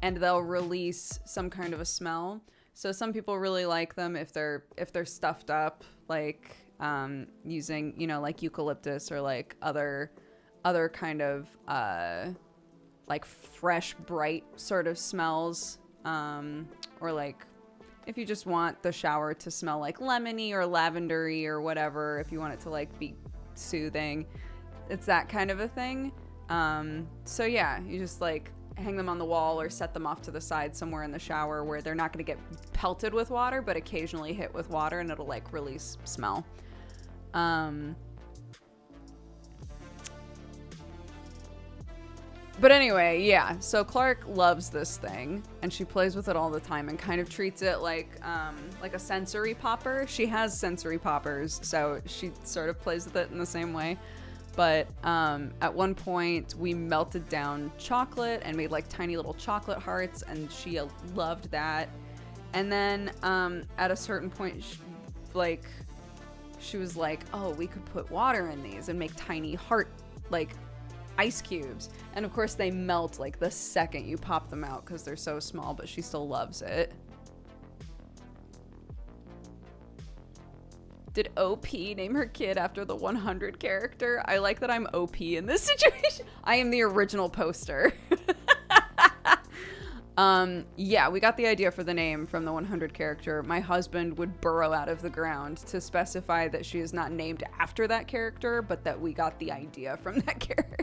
and they'll release some kind of a smell. So some people really like them if they're stuffed up, like using, you know, like eucalyptus or like other kind of like fresh, bright sort of smells, or like if you just want the shower to smell like lemony or lavendery or whatever, if you want it to like be soothing, it's that kind of a thing. So yeah, you just like hang them on the wall or set them off to the side somewhere in the shower where they're not going to get pelted with water, but occasionally hit with water, and it'll like release smell. But anyway, yeah, so Clark loves this thing, and she plays with it all the time and kind of treats it like a sensory popper. She has sensory poppers, so she sort of plays with it in the same way. But at one point, we melted down chocolate and made like tiny little chocolate hearts, and she loved that. And then at a certain point, she was like, oh, we could put water in these and make tiny heart, like, ice cubes. And of course they melt like the second you pop them out because they're so small, but she still loves it. Did OP name her kid after the 100 character? I like that I'm OP in this situation. I am the original poster. Yeah, we got the idea for the name from the 100 character. My husband would burrow out of the ground to specify that she is not named after that character, but that we got the idea from that character.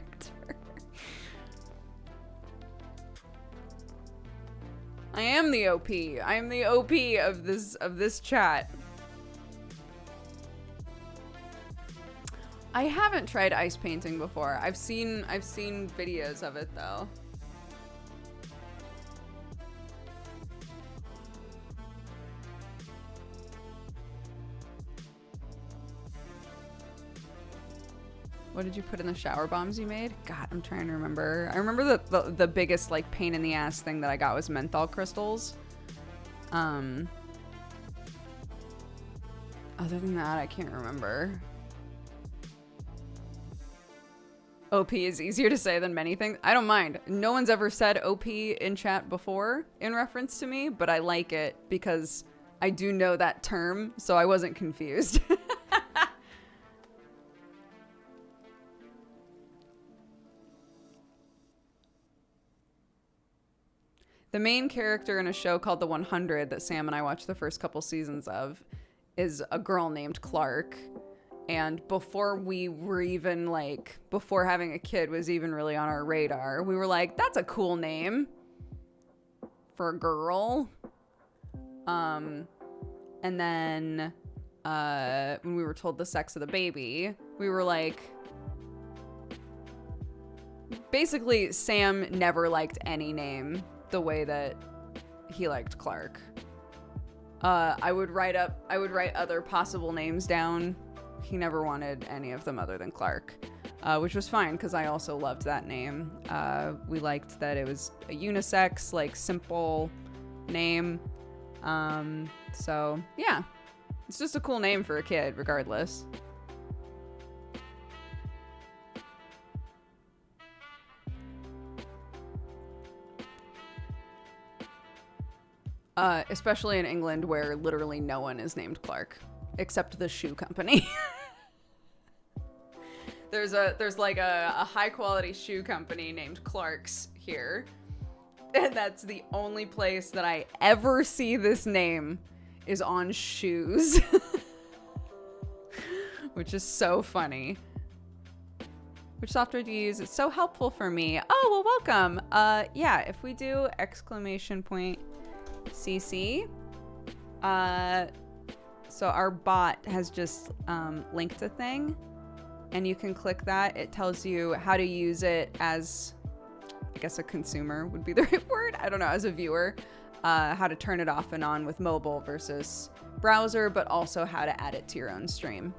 I am the OP. I am the OP of this chat. I haven't tried ice painting before. I've seen videos of it though. What did you put in the shower bombs you made? God, I'm trying to remember. I remember the biggest like pain in the ass thing that I got was menthol crystals. Other than that, I can't remember. OP is easier to say than many things. I don't mind. No one's ever said OP in chat before in reference to me, but I like it because I do know that term, so I wasn't confused. The main character in a show called The 100 that Sam and I watched the first couple seasons of is a girl named Clark. And before we were even like, before having a kid was even really on our radar, we were like, that's a cool name for a girl. And then when we were told the sex of the baby, we were like, basically Sam never liked any name the way that he liked Clark. I would write other possible names down. He never wanted any of them other than Clark, which was fine because I also loved that name. We liked that it was a unisex, like simple name. So yeah, it's just a cool name for a kid regardless. Especially in England where literally no one is named Clark except the shoe company. There's like a high quality shoe company named Clark's here. And that's the only place that I ever see this name is on shoes. Which is so funny. Which software do you use? It's so helpful for me. Oh, well, welcome. Yeah, if we do !CC. So our bot has just linked a thing, and you can click that. It tells you how to use it as, I guess a consumer would be the right word. I don't know, as a viewer, how to turn it off and on with mobile versus browser, but also how to add it to your own stream.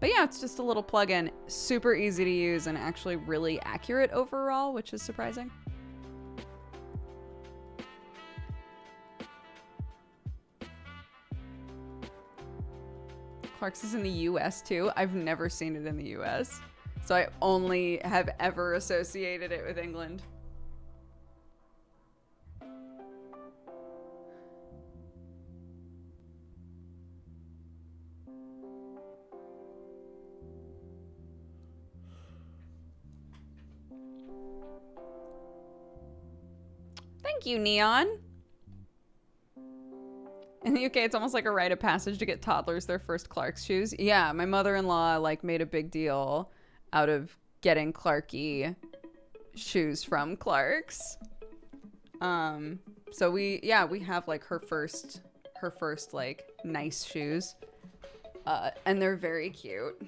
But yeah, it's just a little plugin, super easy to use and actually really accurate overall, which is surprising. Clark's is in the US too. I've never seen it in the US. So I only have ever associated it with England. Thank you, Neon. In the UK, it's almost like a rite of passage to get toddlers their first Clark's shoes. Yeah, my mother-in-law like made a big deal out of getting Clarky shoes from Clark's. So we have like her first like nice shoes. And they're very cute.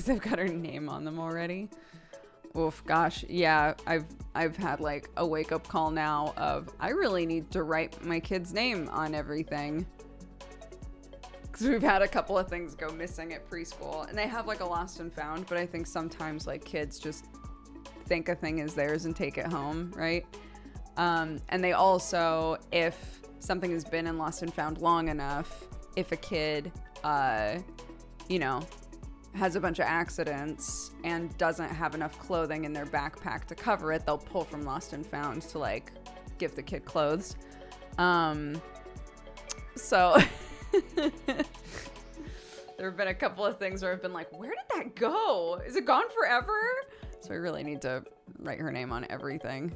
I've got her name on them already. Oof, gosh, yeah, I've had like a wake-up call now of I really need to write my kid's name on everything. Because we've had a couple of things go missing at preschool, and they have like a lost and found, but I think sometimes like kids just think a thing is theirs and take it home, right? And they also, if something has been in lost and found long enough, if a kid, has a bunch of accidents and doesn't have enough clothing in their backpack to cover it, they'll pull from lost and found to like give the kid clothes. So there have been a couple of things where I've been like, where did that go? Is it gone forever? So I really need to write her name on everything.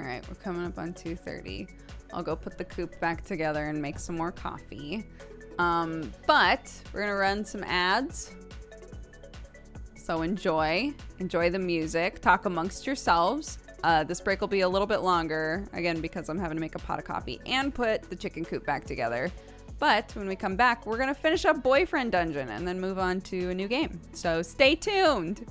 All right, we're coming up on 2:30. I'll go put the coop back together and make some more coffee. But we're gonna run some ads. So enjoy the music, talk amongst yourselves. This break will be a little bit longer, again, because I'm having to make a pot of coffee and put the chicken coop back together. But when we come back, we're gonna finish up Boyfriend Dungeon and then move on to a new game. So stay tuned.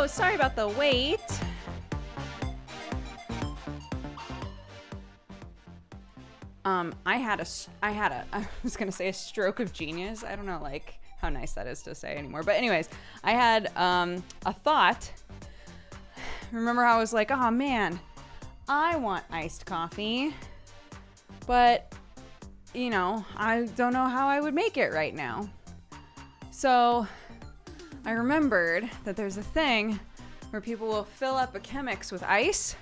Hello, sorry about the wait. I was gonna say a stroke of genius. I don't know, like, how nice that is to say anymore. But anyways, I had a thought. Remember how I was like, oh man, I want iced coffee, but, you know, I don't know how I would make it right now. So I remembered that there's a thing where people will fill up a Chemex with ice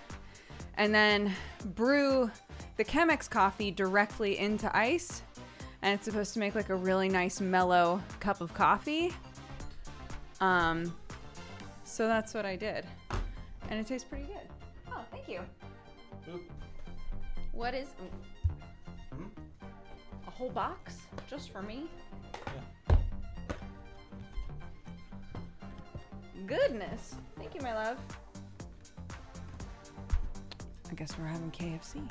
and then brew the Chemex coffee directly into ice, and it's supposed to make like a really nice mellow cup of coffee. So that's what I did, and it tastes pretty good. Oh, thank you. Oop. What is a whole box just for me? Yeah. Goodness, thank you, my love. I guess we're having KFC.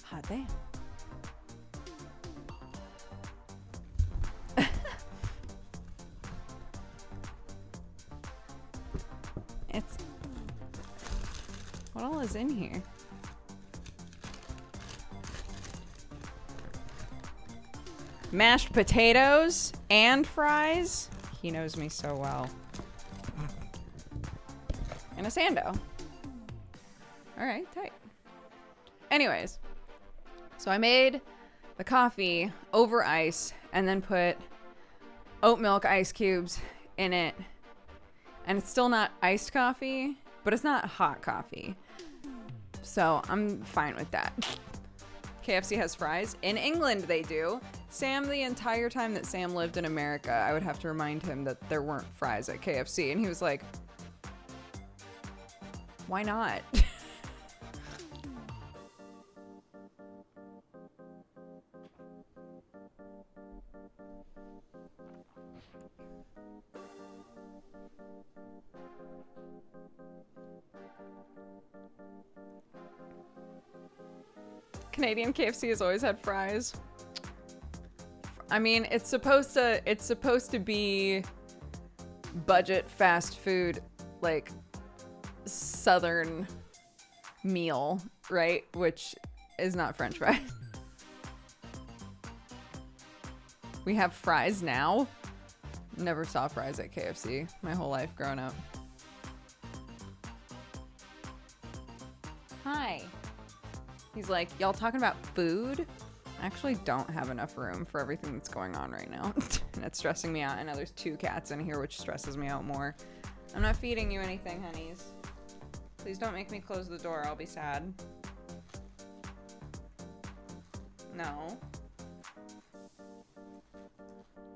Hot damn. It's... What all is in here? Mashed potatoes and fries. He knows me so well. And a sando. All right, tight. Anyways, so I made the coffee over ice and then put oat milk ice cubes in it. And it's still not iced coffee, but it's not hot coffee. So I'm fine with that. KFC has fries. In England, they do. Sam, the entire time that Sam lived in America, I would have to remind him that there weren't fries at KFC. And he was like, why not? Canadian KFC has always had fries. I mean, it's supposed to be budget fast food, like southern meal, right? Which is not French fries. We have fries now. Never saw fries at KFC my whole life growing up. Hi. He's like, y'all talking about food? I actually don't have enough room for everything that's going on right now. And it's stressing me out. And now there's 2 cats in here, which stresses me out more. I'm not feeding you anything, honeys. Please don't make me close the door. I'll be sad. No.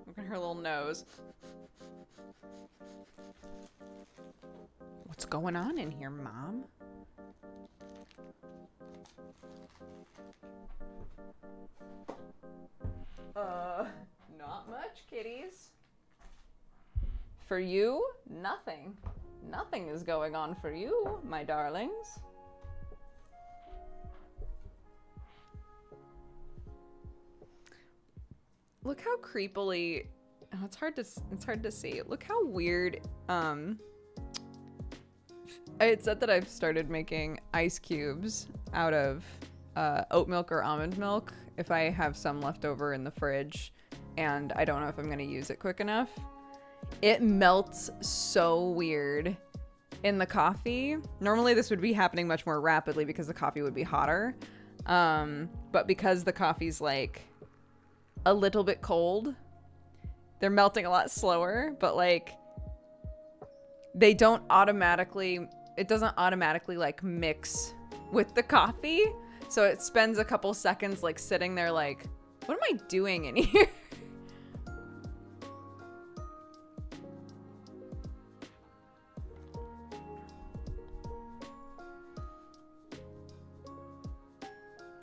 Look at her little nose. What's going on in here, Mom? Not much, kitties. For you, nothing. Nothing is going on for you, my darlings. Look how creepily... Oh, it's hard to see. Look how weird... I had said that I've started making ice cubes out of oat milk or almond milk if I have some left over in the fridge and I don't know if I'm going to use it quick enough. It melts so weird in the coffee. Normally this would be happening much more rapidly because the coffee would be hotter. But because the coffee's like a little bit cold, they're melting a lot slower, but like they don't automatically, it doesn't automatically like mix with the coffee. So it spends a couple seconds like sitting there like, what am I doing in here?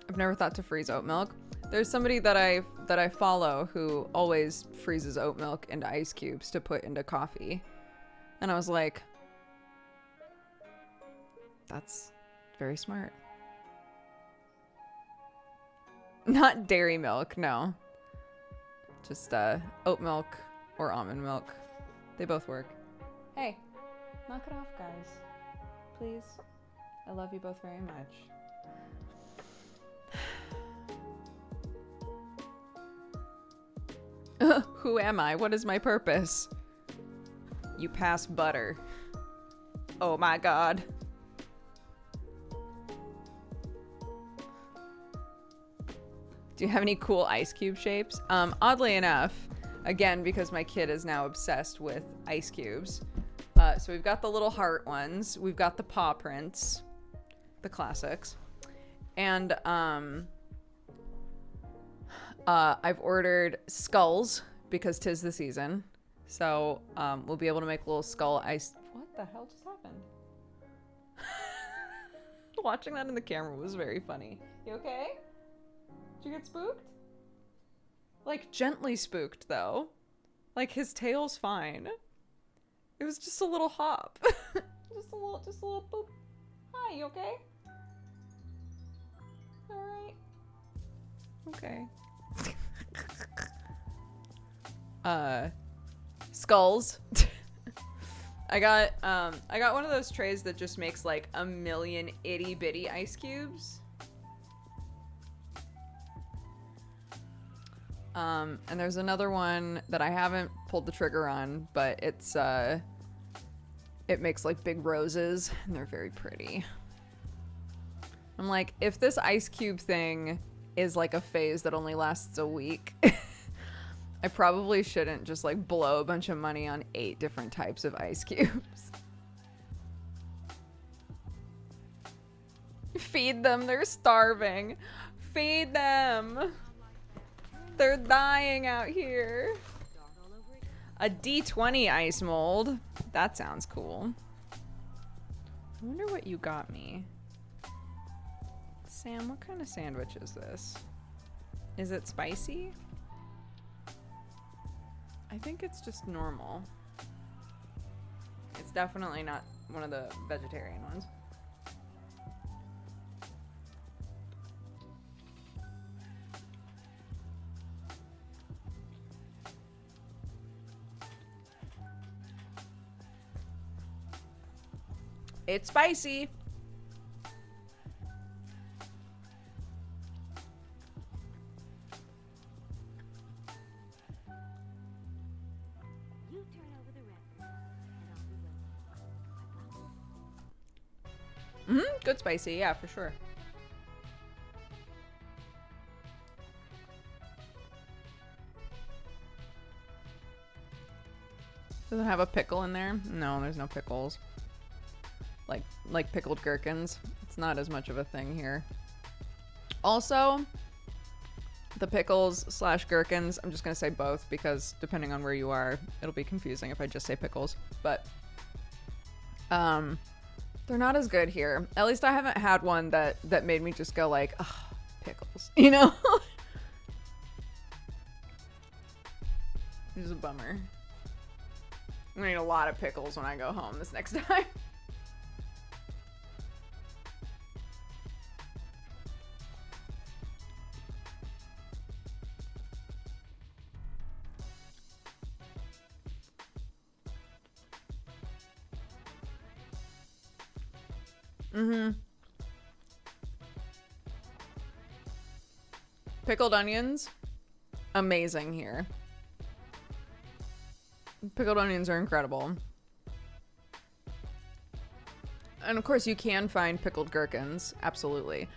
I've never thought to freeze oat milk. There's somebody that I follow who always freezes oat milk into ice cubes to put into coffee. And I was like, that's very smart. Not dairy milk, no. Just oat milk or almond milk. They both work. Hey, Knock it off, guys. Please. I love you both very much. Who am I? What is my purpose? You pass butter. Oh my god. Do you have any cool ice cube shapes? Oddly enough, again, because my kid is now obsessed with ice cubes. So we've got the little heart ones. We've got the paw prints, the classics. And I've ordered skulls because 'tis the season. So we'll be able to make little skull ice. What the hell just happened? Watching that in the camera was very funny. You okay? Did you get spooked? Like gently spooked though. Like his tail's fine. It was just a little hop. just a little boop. Hi, you okay? Alright. Okay. Skulls. I got one of those trays that just makes like a million itty bitty ice cubes. And there's another one that I haven't pulled the trigger on, but it's it makes like big roses and they're very pretty. I'm like, if this ice cube thing is like a phase that only lasts a week, I probably shouldn't just like blow a bunch of money on 8 different types of ice cubes. Feed them, they're starving. Feed them. They're dying out here. A D20 ice mold. That sounds cool. I wonder what you got me. Sam, what kind of sandwich is this? Is it spicy? I think it's just normal. It's definitely not one of the vegetarian ones. It's spicy. You turn over the record, and I'll be waiting. Good spicy, yeah, for sure. Does it have a pickle in there? No, there's no pickles. Like pickled gherkins. It's not as much of a thing here. Also, the pickles / gherkins, I'm just gonna say both because depending on where you are, it'll be confusing if I just say pickles. But they're not as good here. At least I haven't had one that made me just go like, ugh, pickles, you know? It's a bummer. I'm gonna need a lot of pickles when I go home this next time. Pickled onions, amazing here. Pickled onions are incredible. And of course you can find pickled gherkins, absolutely.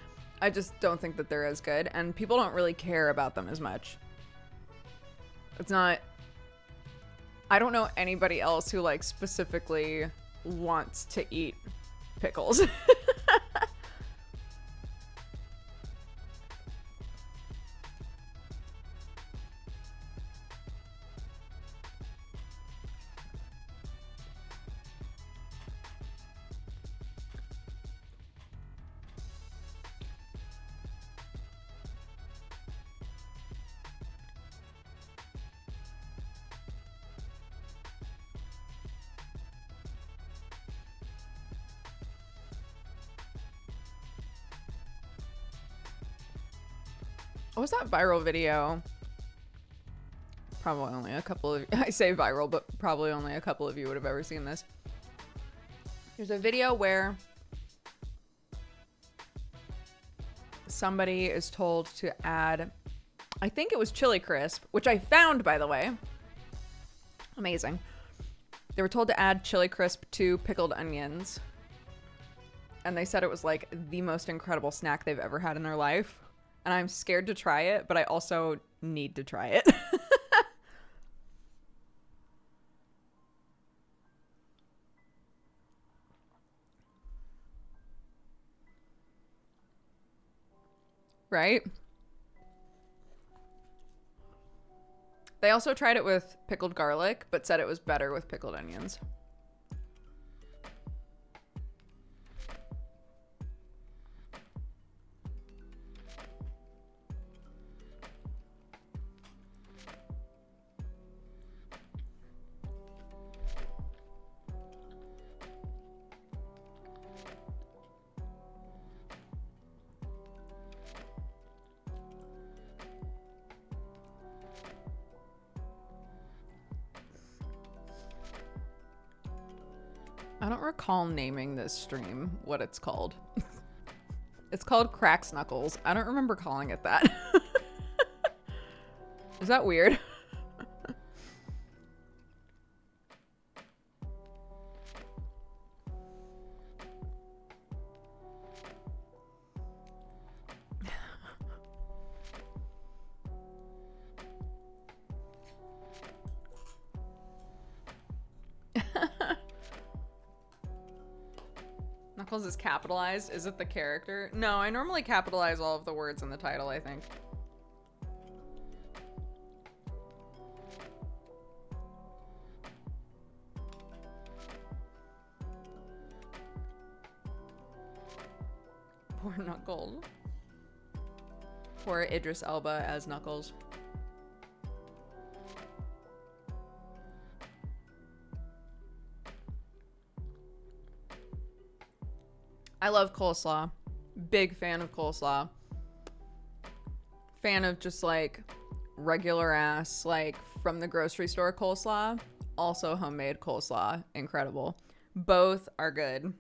I just don't think that they're as good, and people don't really care about them as much. It's not... I don't know anybody else who like specifically wants to eat pickles. What was that viral video? Probably only a couple of... I say viral, but probably only a couple of you would have ever seen this. There's a video where somebody is told to add, I think it was chili crisp, which I found, by the way. Amazing. They were told to add chili crisp to pickled onions. And they said it was like the most incredible snack they've ever had in their life. And I'm scared to try it, but I also need to try it. Right? They also tried it with pickled garlic, but said it was better with pickled onions. I don't recall naming this stream what it's called. It's called Cracks Knuckles. I don't remember calling it that. Is that weird? Knuckles is capitalized. Is it the character? No, I normally capitalize all of the words in the title, I think. Poor Knuckles. Poor Idris Elba as Knuckles. I love coleslaw. Big fan of coleslaw. Fan of just like regular ass, like from the grocery store coleslaw. Also homemade coleslaw. Incredible. Both are good.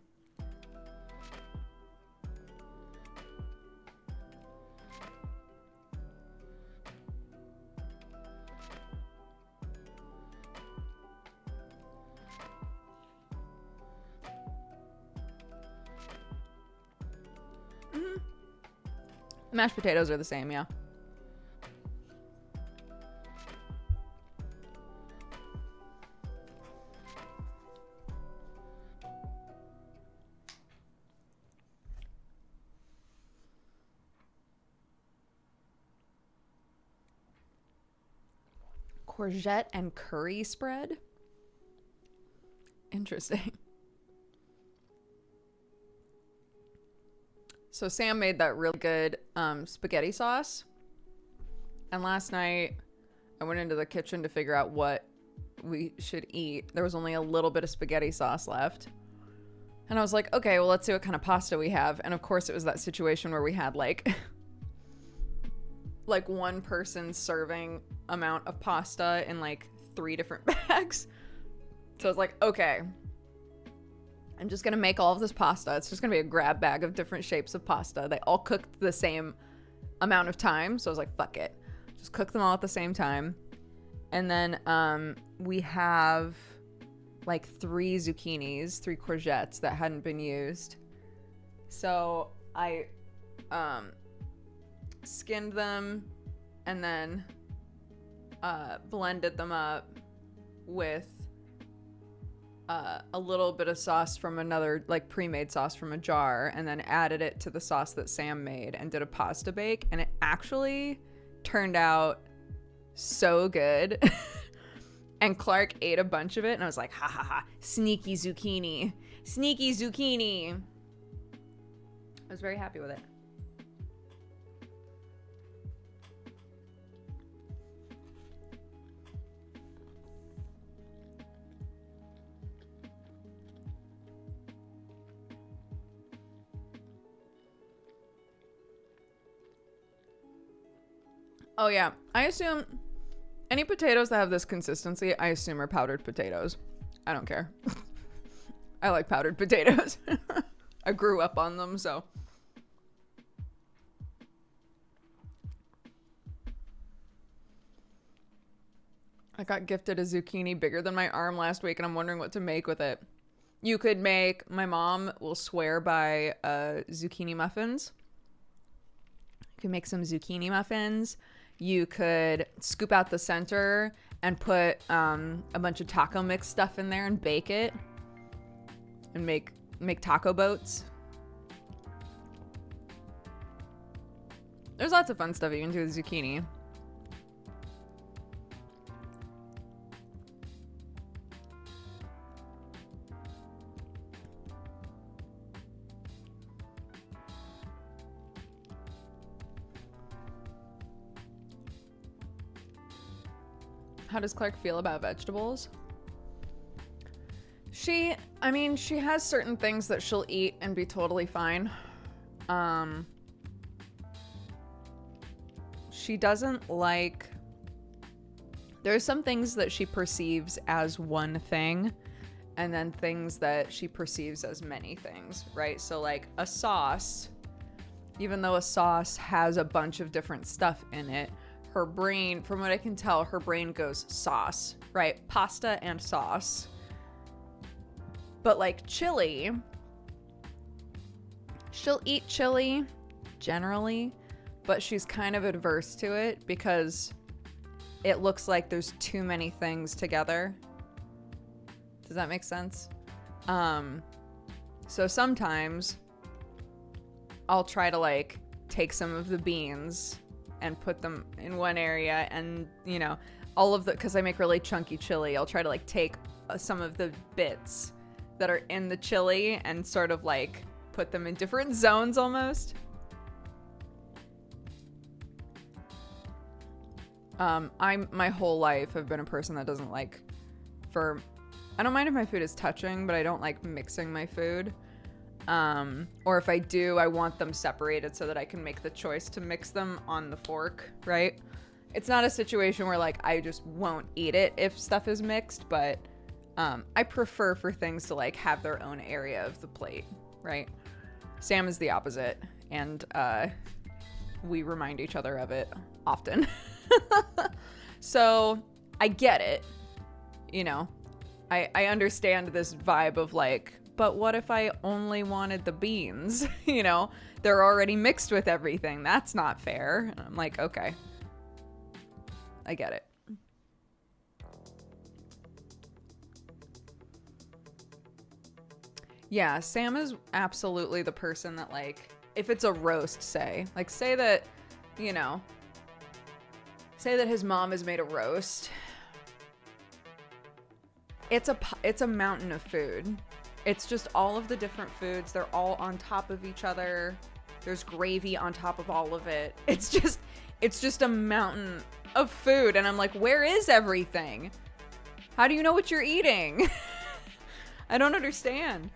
Mashed potatoes are the same, yeah. Courgette and curry spread? Interesting. So Sam made that really good spaghetti sauce. And last night I went into the kitchen to figure out what we should eat. There was only a little bit of spaghetti sauce left. And I was like, okay, well, let's see what kind of pasta we have. And of course it was that situation where we had like one person serving amount of pasta in like 3 different bags. So I was like, okay, I'm just going to make all of this pasta. It's just going to be a grab bag of different shapes of pasta. They all cooked the same amount of time. So I was like, fuck it. Just cook them all at the same time. And then we have like 3 zucchinis, 3 courgettes that hadn't been used. So I skinned them and then blended them up with a little bit of sauce from another, like pre-made sauce from a jar, and then added it to the sauce that Sam made and did a pasta bake, and it actually turned out so good. And Clark ate a bunch of it, and I was like, ha ha ha, sneaky zucchini. Sneaky zucchini. I was very happy with it. Oh yeah, I assume any potatoes that have this consistency, I assume are powdered potatoes. I don't care. I like powdered potatoes. I grew up on them, so. I got gifted a zucchini bigger than my arm last week, and I'm wondering what to make with it. You could make, my mom will swear by zucchini muffins. You can make some zucchini muffins. You could scoop out the center and put a bunch of taco mix stuff in there and bake it. And make taco boats. There's lots of fun stuff you can do with zucchini. How does Clark feel about vegetables? She has certain things that she'll eat and be totally fine. She doesn't like... There's some things that she perceives as one thing, and then things that she perceives as many things, right? So like a sauce, even though a sauce has a bunch of different stuff in it, her brain, from what I can tell, her brain goes sauce, right? Pasta and sauce. But like chili, she'll eat chili generally, but she's kind of adverse to it because it looks like there's too many things together. Does that make sense? So sometimes I'll try to like take some of the beans and put them in one area, and you know, all of the, because I make really chunky chili, I'll try to like take some of the bits that are in the chili and sort of like put them in different zones almost. I'm my whole life have been a person that doesn't like, I don't mind if my food is touching, but I don't like mixing my food. Or if I do, I want them separated so that I can make the choice to mix them on the fork, right? It's not a situation where like I just won't eat it if stuff is mixed, but I prefer for things to like have their own area of the plate, right? Sam is the opposite, and we remind each other of it often. So I get it, you know, I understand this vibe of like, but what if I only wanted the beans? You know, they're already mixed with everything. That's not fair. And I'm like, okay, I get it. Yeah, Sam is absolutely the person that like, if it's a roast, say that, you know, say that his mom has made a roast. It's a mountain of food. It's just all of the different foods. They're all on top of each other. There's gravy on top of all of it. It's just a mountain of food. And I'm like, where is everything? How do you know what you're eating? I don't understand.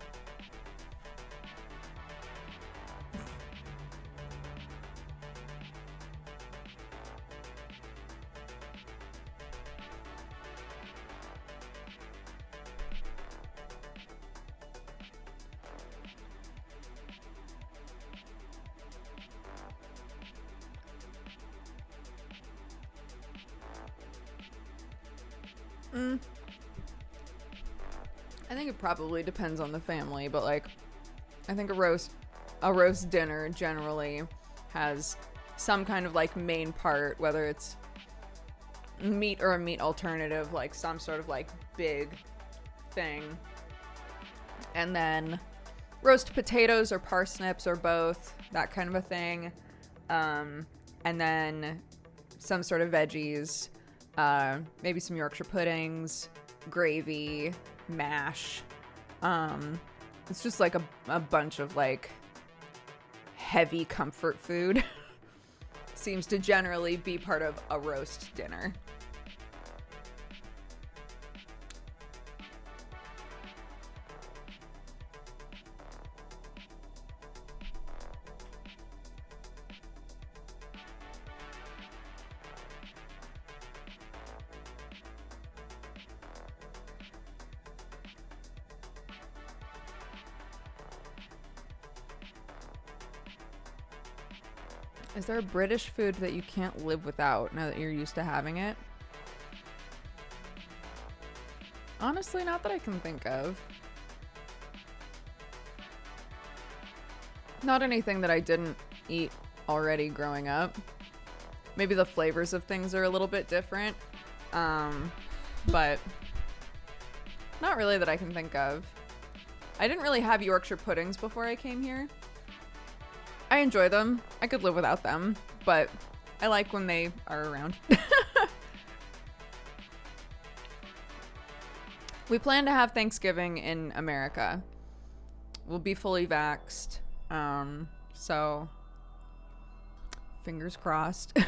I think it probably depends on the family, but like, I think a roast dinner generally has some kind of like main part, whether it's meat or a meat alternative, like some sort of like big thing. And then roast potatoes or parsnips or both, that kind of a thing. And then some sort of veggies, maybe some Yorkshire puddings, gravy, mash. It's just like a bunch of like heavy comfort food. Seems to generally be part of a roast dinner. Is there a British food that you can't live without now that you're used to having it? Honestly, not that I can think of. Not anything that I didn't eat already growing up. Maybe the flavors of things are a little bit different. But not really that I can think of. I didn't really have Yorkshire puddings before I came here. I enjoy them. I could live without them, but I like when they are around. We plan to have Thanksgiving in America. We'll be fully vaxxed. So fingers crossed.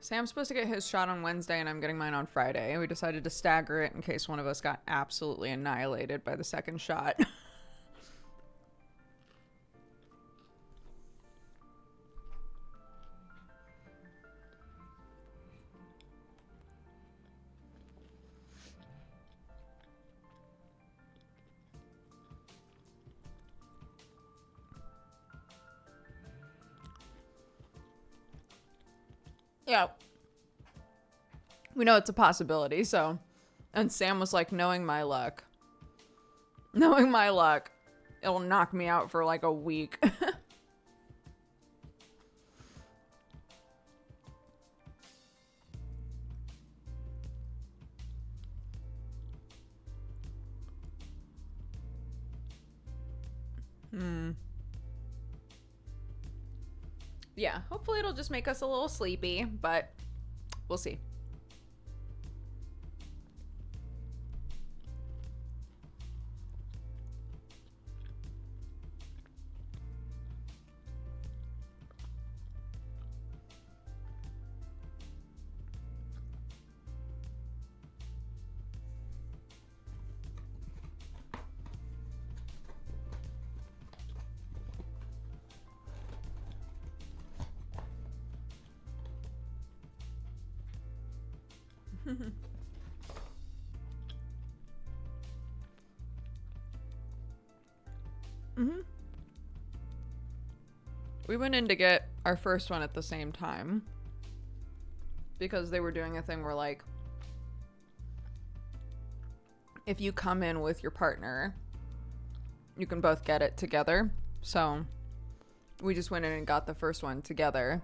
Sam's supposed to get his shot on Wednesday and I'm getting mine on Friday. We decided to stagger it in case one of us got absolutely annihilated by the second shot. Yeah. We know it's a possibility, so. And Sam was like, knowing my luck, it'll knock me out for like a week. Yeah, hopefully it'll just make us a little sleepy, but we'll see. We went in to get our first one at the same time because they were doing a thing where, like, if you come in with your partner, you can both get it together. So we just went in and got the first one together.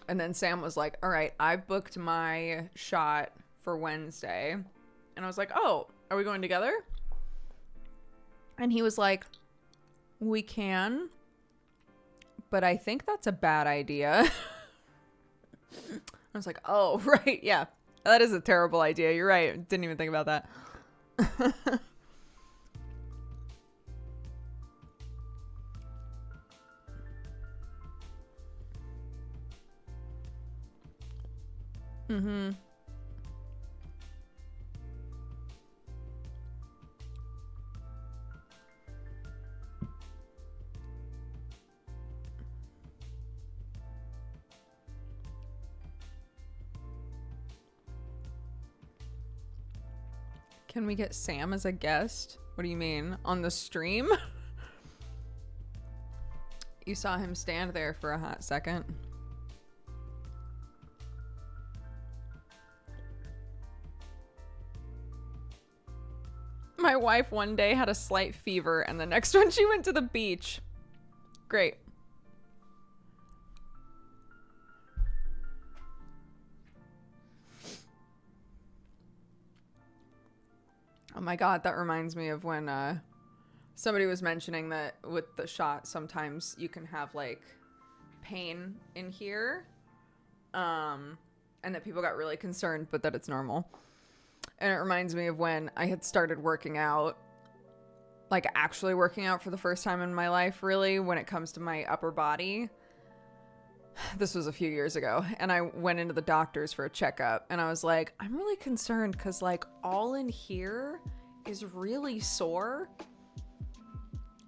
And then Sam was like, all right, I've booked my shot for Wednesday. And I was like, oh, are we going together? And he was like, we can, but I think that's a bad idea. I was like, oh, right. Yeah, that is a terrible idea. You're right. Didn't even think about that. Can we get Sam as a guest? What do you mean? On the stream? You saw him stand there for a hot second. My wife one day had a slight fever, and the next one she went to the beach. Great. Oh my god, that reminds me of when somebody was mentioning that with the shot, sometimes you can have like pain in here, and that people got really concerned, but that it's normal. And it reminds me of when I had started working out, like actually working out for the first time in my life, really, when it comes to my upper body. This was a few years ago, and I went into the doctor's for a checkup, and I was like, I'm really concerned because, like, all in here is really sore.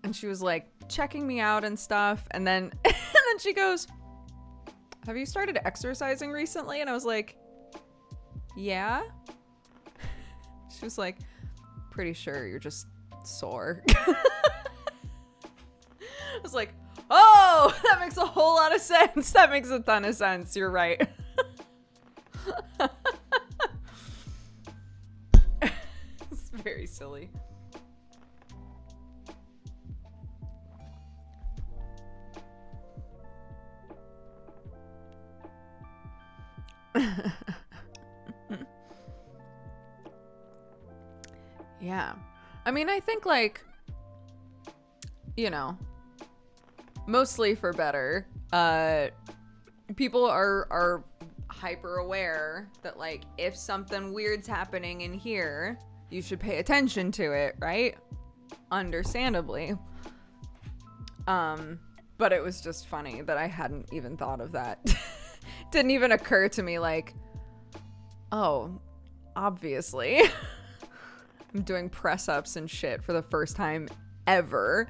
And she was like checking me out and stuff, and then and then she goes, have you started exercising recently? And I was like, yeah. She was like, pretty sure you're just sore. I was like, oh, that makes a whole lot of sense. That makes a ton of sense. You're right. It's very silly. Yeah. I mean, I think, like, you know, mostly for better, people are hyper aware that, like, if something weird's happening in here, you should pay attention to it, right? Understandably. But it was just funny that I hadn't even thought of that. Didn't even occur to me, like, oh, obviously. I'm doing press-ups and shit for the first time ever.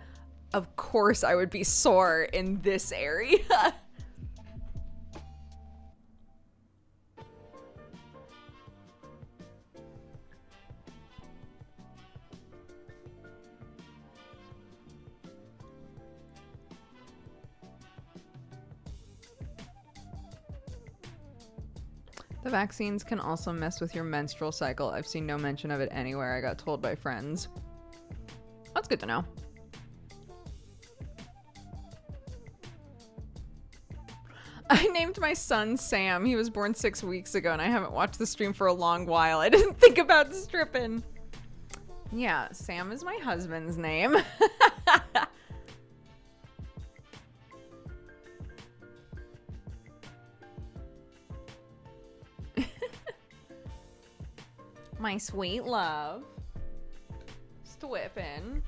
Of course I would be sore in this area. The vaccines can also mess with your menstrual cycle. I've seen no mention of it anywhere. I got told by friends. That's good to know. I named my son Sam. He was born 6 weeks ago, and I haven't watched the stream for a long while. I didn't think about stripping. Yeah, Sam is my husband's name. My sweet love. Stwippin'.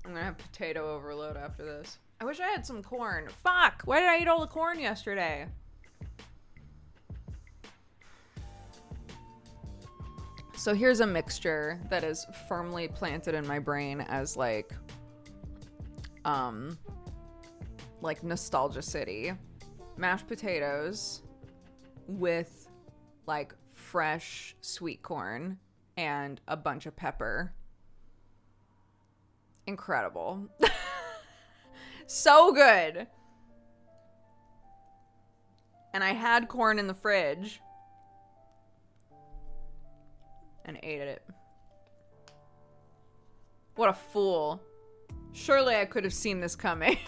I'm gonna have potato overload after this. I wish I had some corn. Fuck! Why did I eat all the corn yesterday? So here's a mixture that is firmly planted in my brain as like Nostalgia City. Mashed potatoes with like fresh sweet corn and a bunch of pepper. Incredible. So good. And I had corn in the fridge and ate it. What a fool. Surely I could have seen this coming.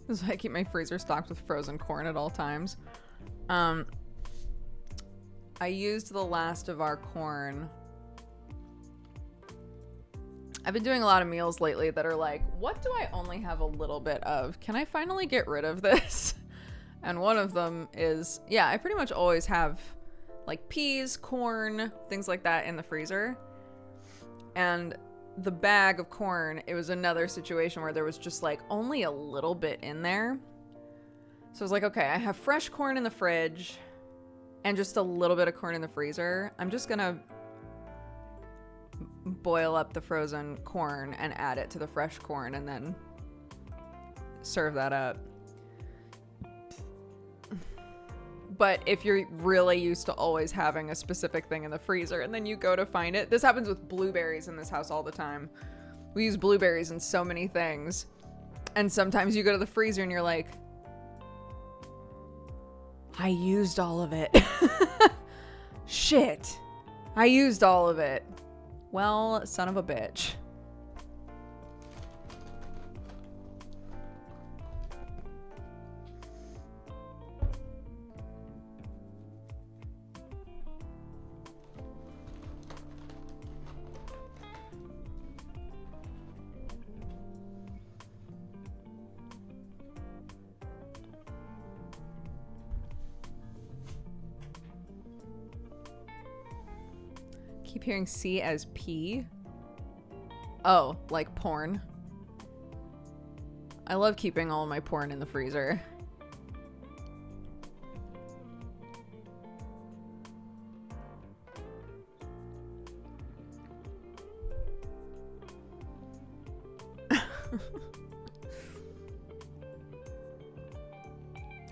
This is why I keep my freezer stocked with frozen corn at all times. I used the last of our corn. I've been doing a lot of meals lately that are like, what do I only have a little bit of? Can I finally get rid of this? And one of them is, yeah, I pretty much always have like peas, corn, things like that in the freezer. And the bag of corn, it was another situation where there was just like only a little bit in there. So I was like, okay, I have fresh corn in the fridge and just a little bit of corn in the freezer. I'm just gonna boil up the frozen corn and add it to the fresh corn and then serve that up. But if you're really used to always having a specific thing in the freezer and then you go to find it, this happens with blueberries in this house all the time. We use blueberries in so many things. And sometimes you go to the freezer and you're like, I used all of it. Shit. I used all of it. Well, son of a bitch. Keep hearing C as P. Oh, like porn. I love keeping all my porn in the freezer.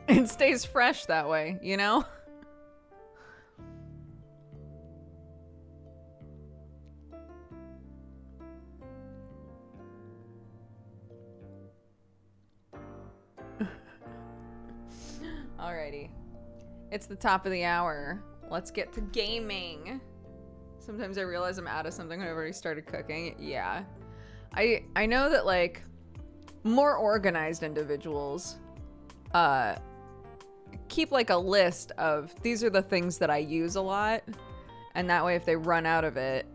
It stays fresh that way, you know? Alrighty. It's the top of the hour. Let's get to gaming. Sometimes I realize I'm out of something when I've already started cooking. Yeah. I know that, like, more organized individuals keep, like, a list of these are the things that I use a lot. And that way, if they run out of it,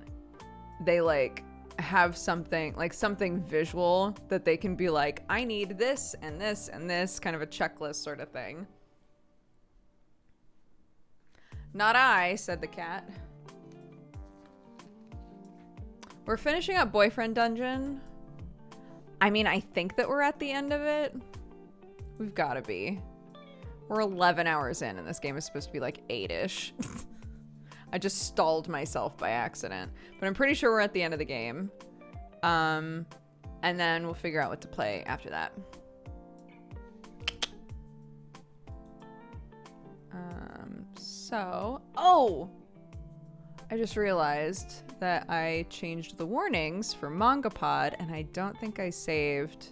they, like, have something, like, something visual that they can be like, I need this and this and this, kind of a checklist sort of thing. Not I, said the cat. We're finishing up Boyfriend Dungeon. I mean, I think that we're at the end of it. We've got to be. We're 11 hours in, and this game is supposed to be like 8-ish. I just stalled myself by accident. But I'm pretty sure we're at the end of the game. And then we'll figure out what to play after that. Oh! I just realized that I changed the warnings for MangaPod, and I don't think I saved...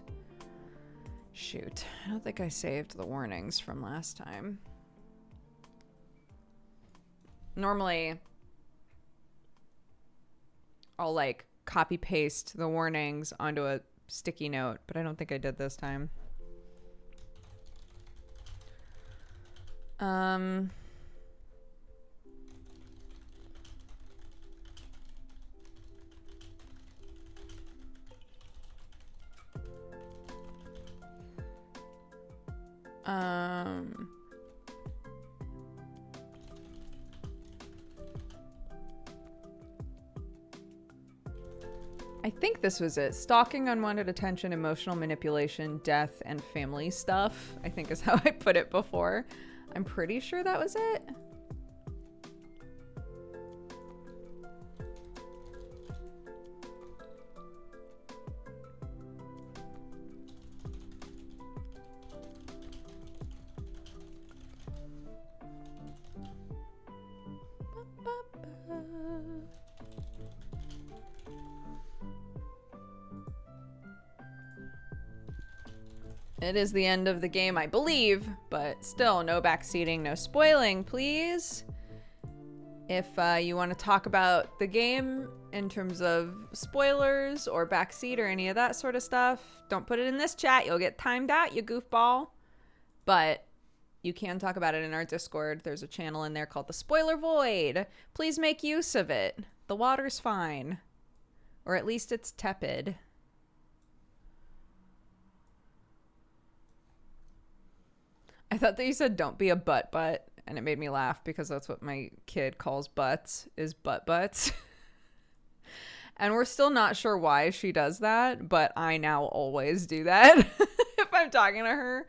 Shoot. I don't think I saved the warnings from last time. Normally, I'll, like, copy-paste the warnings onto a sticky note, but I don't think I did this time. I think this was it. Stalking, unwanted attention, emotional manipulation, death, and family stuff, I think is how I put it before. I'm pretty sure that was it. It is the end of the game, I believe, but still, no backseating, no spoiling, please. If you want to talk about the game in terms of spoilers or backseat or any of that sort of stuff, don't put it in this chat. You'll get timed out, you goofball. But you can talk about it in our Discord. There's a channel in there called the Spoiler Void. Please make use of it. The water's fine. Or at least it's tepid. I thought that you said don't be a butt. and it made me laugh because that's what my kid calls butts, is butts. And we're still not sure why she does that, but I now always do that if I'm talking to her.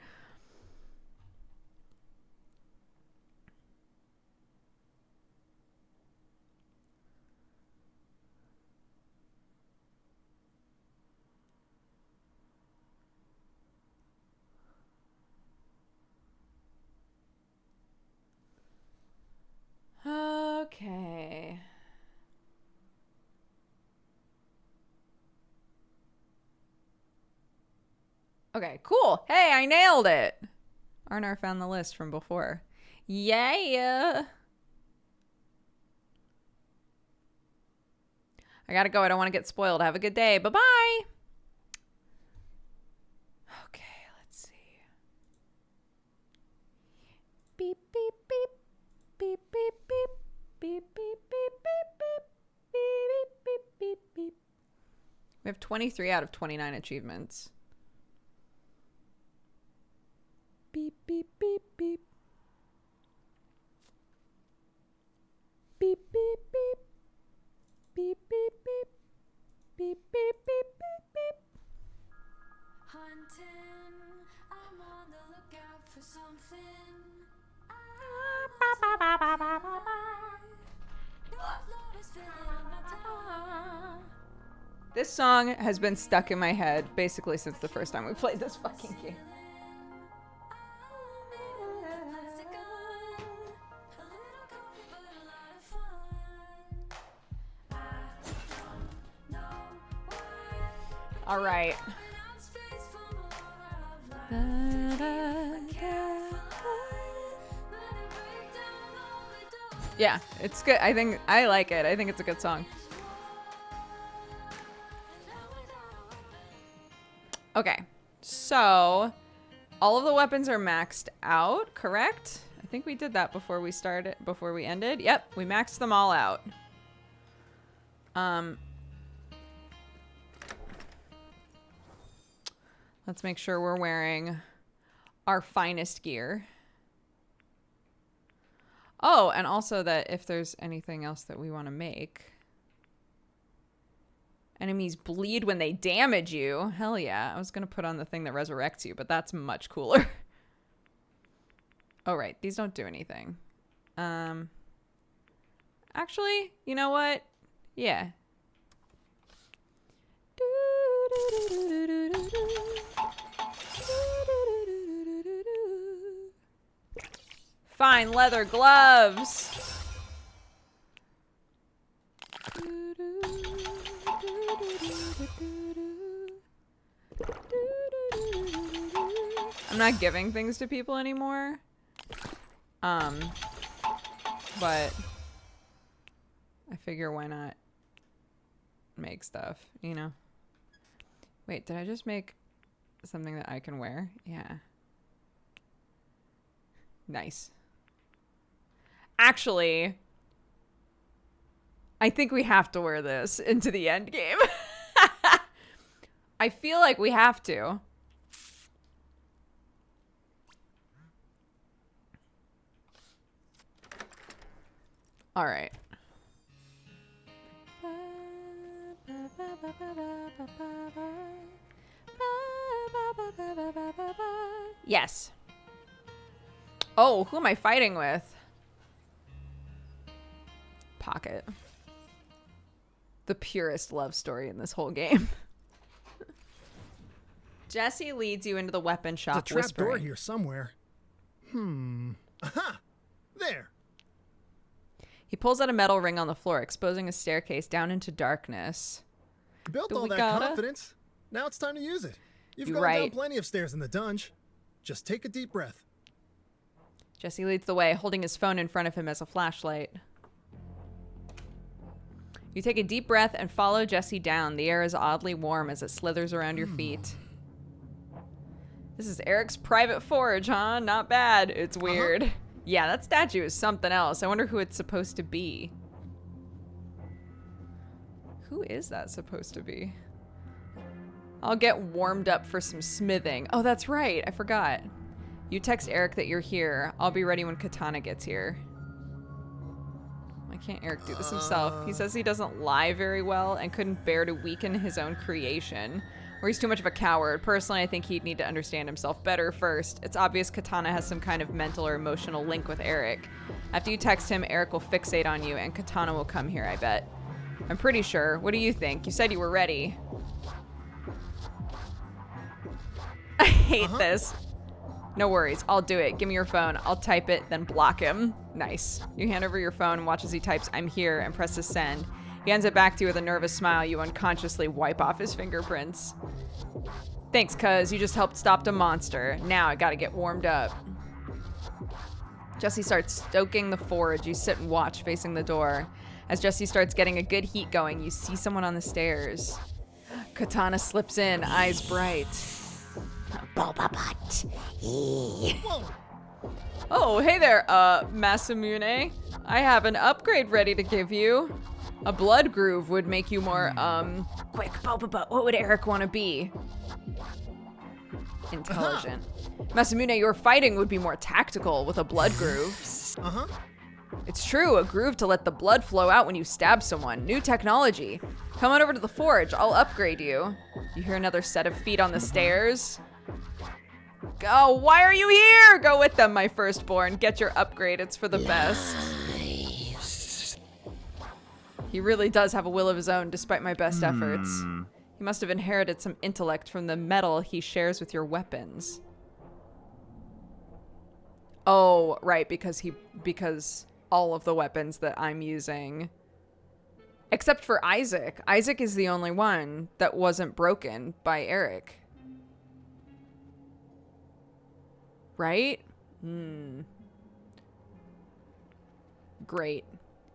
Okay. Okay, cool. Hey, I nailed it. Arnar found the list from before. Yeah. I gotta go. I don't want to get spoiled. Have a good day. Bye-bye. Okay, let's see. Beep, beep, beep. Beep, beep, beep. Beep, beep, beep, beep, beep. Beep, beep, beep, beep. We have 23 out of 29 achievements. Beep, beep, beep, beep. Beep, beep, beep. Beep, beep, beep. Beep, beep, beep, beep, beep. Hunting, I'm on the lookout for something. This song has been stuck in my head basically since the first time we played this fucking game. All right. Yeah, it's good. I think I like it. I think it's a good song. Okay, so all of the weapons are maxed out, correct? I think we did that before we started, before we ended. Yep, we maxed them all out. Let's make sure we're wearing our finest gear. Oh, and also that if there's anything else that we want to make. Enemies bleed when they damage you. Hell yeah. I was going to put on the thing that resurrects you, but that's much cooler. Oh, right. These don't do anything. Actually, you know what? Yeah. Fine leather gloves. I'm not giving things to people anymore. But I figure why not make stuff, you know? Wait, did I just make something that I can wear? Yeah. Nice. Actually, I think we have to wear this into the end game. I feel like we have to. All right. Yes. Oh, who am I fighting with? Pocket. The purest love story in this whole game. Jesse leads you into the weapon shop, There's a trap whispering. door here somewhere. Aha! There. He pulls out a metal ring on the floor, exposing a staircase down into darkness. You built Do all we that gotta? confidence. Now it's time to use it. You've You gone down right. plenty of stairs in the dungeon. Just take a deep breath. Jesse leads the way, holding his phone in front of him as a flashlight. You take a deep breath and follow Jesse down. The air is oddly warm as it slithers around your feet. This is Eric's private forge, huh? Not bad. It's weird. Yeah, that statue is something else. I wonder who it's supposed to be. Who is that supposed to be? I'll get warmed up for some smithing. Oh, that's right. I forgot. You text Eric that you're here. I'll be ready when Katana gets here. Why can't Eric do this himself? He says he doesn't lie very well and couldn't bear to weaken his own creation. Or he's too much of a coward. Personally, I think he'd need to understand himself better first. It's obvious Katana has some kind of mental or emotional link with Eric. After you text him, Eric will fixate on you and Katana will come here, I bet. I'm pretty sure. What do you think? You said you were ready. I hate this. No worries. I'll do it. Give me your phone. I'll type it, then block him. Nice. You hand over your phone and watch as he types, I'm here, and presses send. He hands it back to you with a nervous smile. You unconsciously wipe off his fingerprints. Thanks, cuz. You just helped stop a monster. Now I gotta get warmed up. Jesse starts stoking the forge. You sit and watch, facing the door. As Jesse starts getting a good heat going, you see someone on the stairs. Katana slips in, eyes bright. Boba Butt. Whoa! Oh, hey there, Masamune. I have an upgrade ready to give you. A blood groove would make you more, quick, Boba Butt. What would Eric want to be? Intelligent. Masamune, your fighting would be more tactical with a blood groove. Uh-huh. It's true, a groove to let the blood flow out when you stab someone. New technology. Come on over to the forge. I'll upgrade you. You hear another set of feet on the stairs. Go, why are you here? Go with them, my firstborn. Get your upgrade. It's for the best. He really does have a will of his own, despite my best efforts. He must have inherited some intellect from the metal he shares with your weapons. Oh, right, because all of the weapons that I'm using, except for Isaac. Isaac is the only one that wasn't broken by Eric. Right? Great.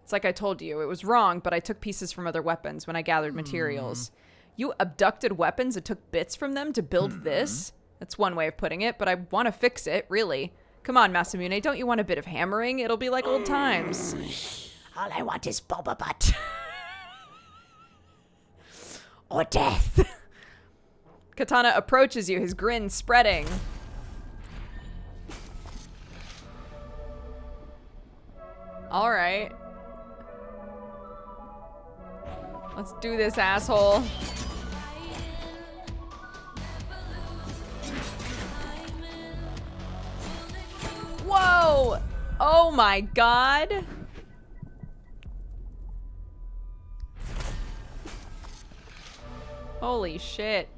It's like I told you, it was wrong, but I took pieces from other weapons when I gathered materials. You abducted weapons and took bits from them to build this? That's one way of putting it, but I want to fix it, really. Come on, Masamune, don't you want a bit of hammering? It'll be like old times. All I want is Boba Butt. Or death. Katana approaches you, his grin spreading. All right. Let's do this, asshole. Whoa! Oh my god. Holy shit.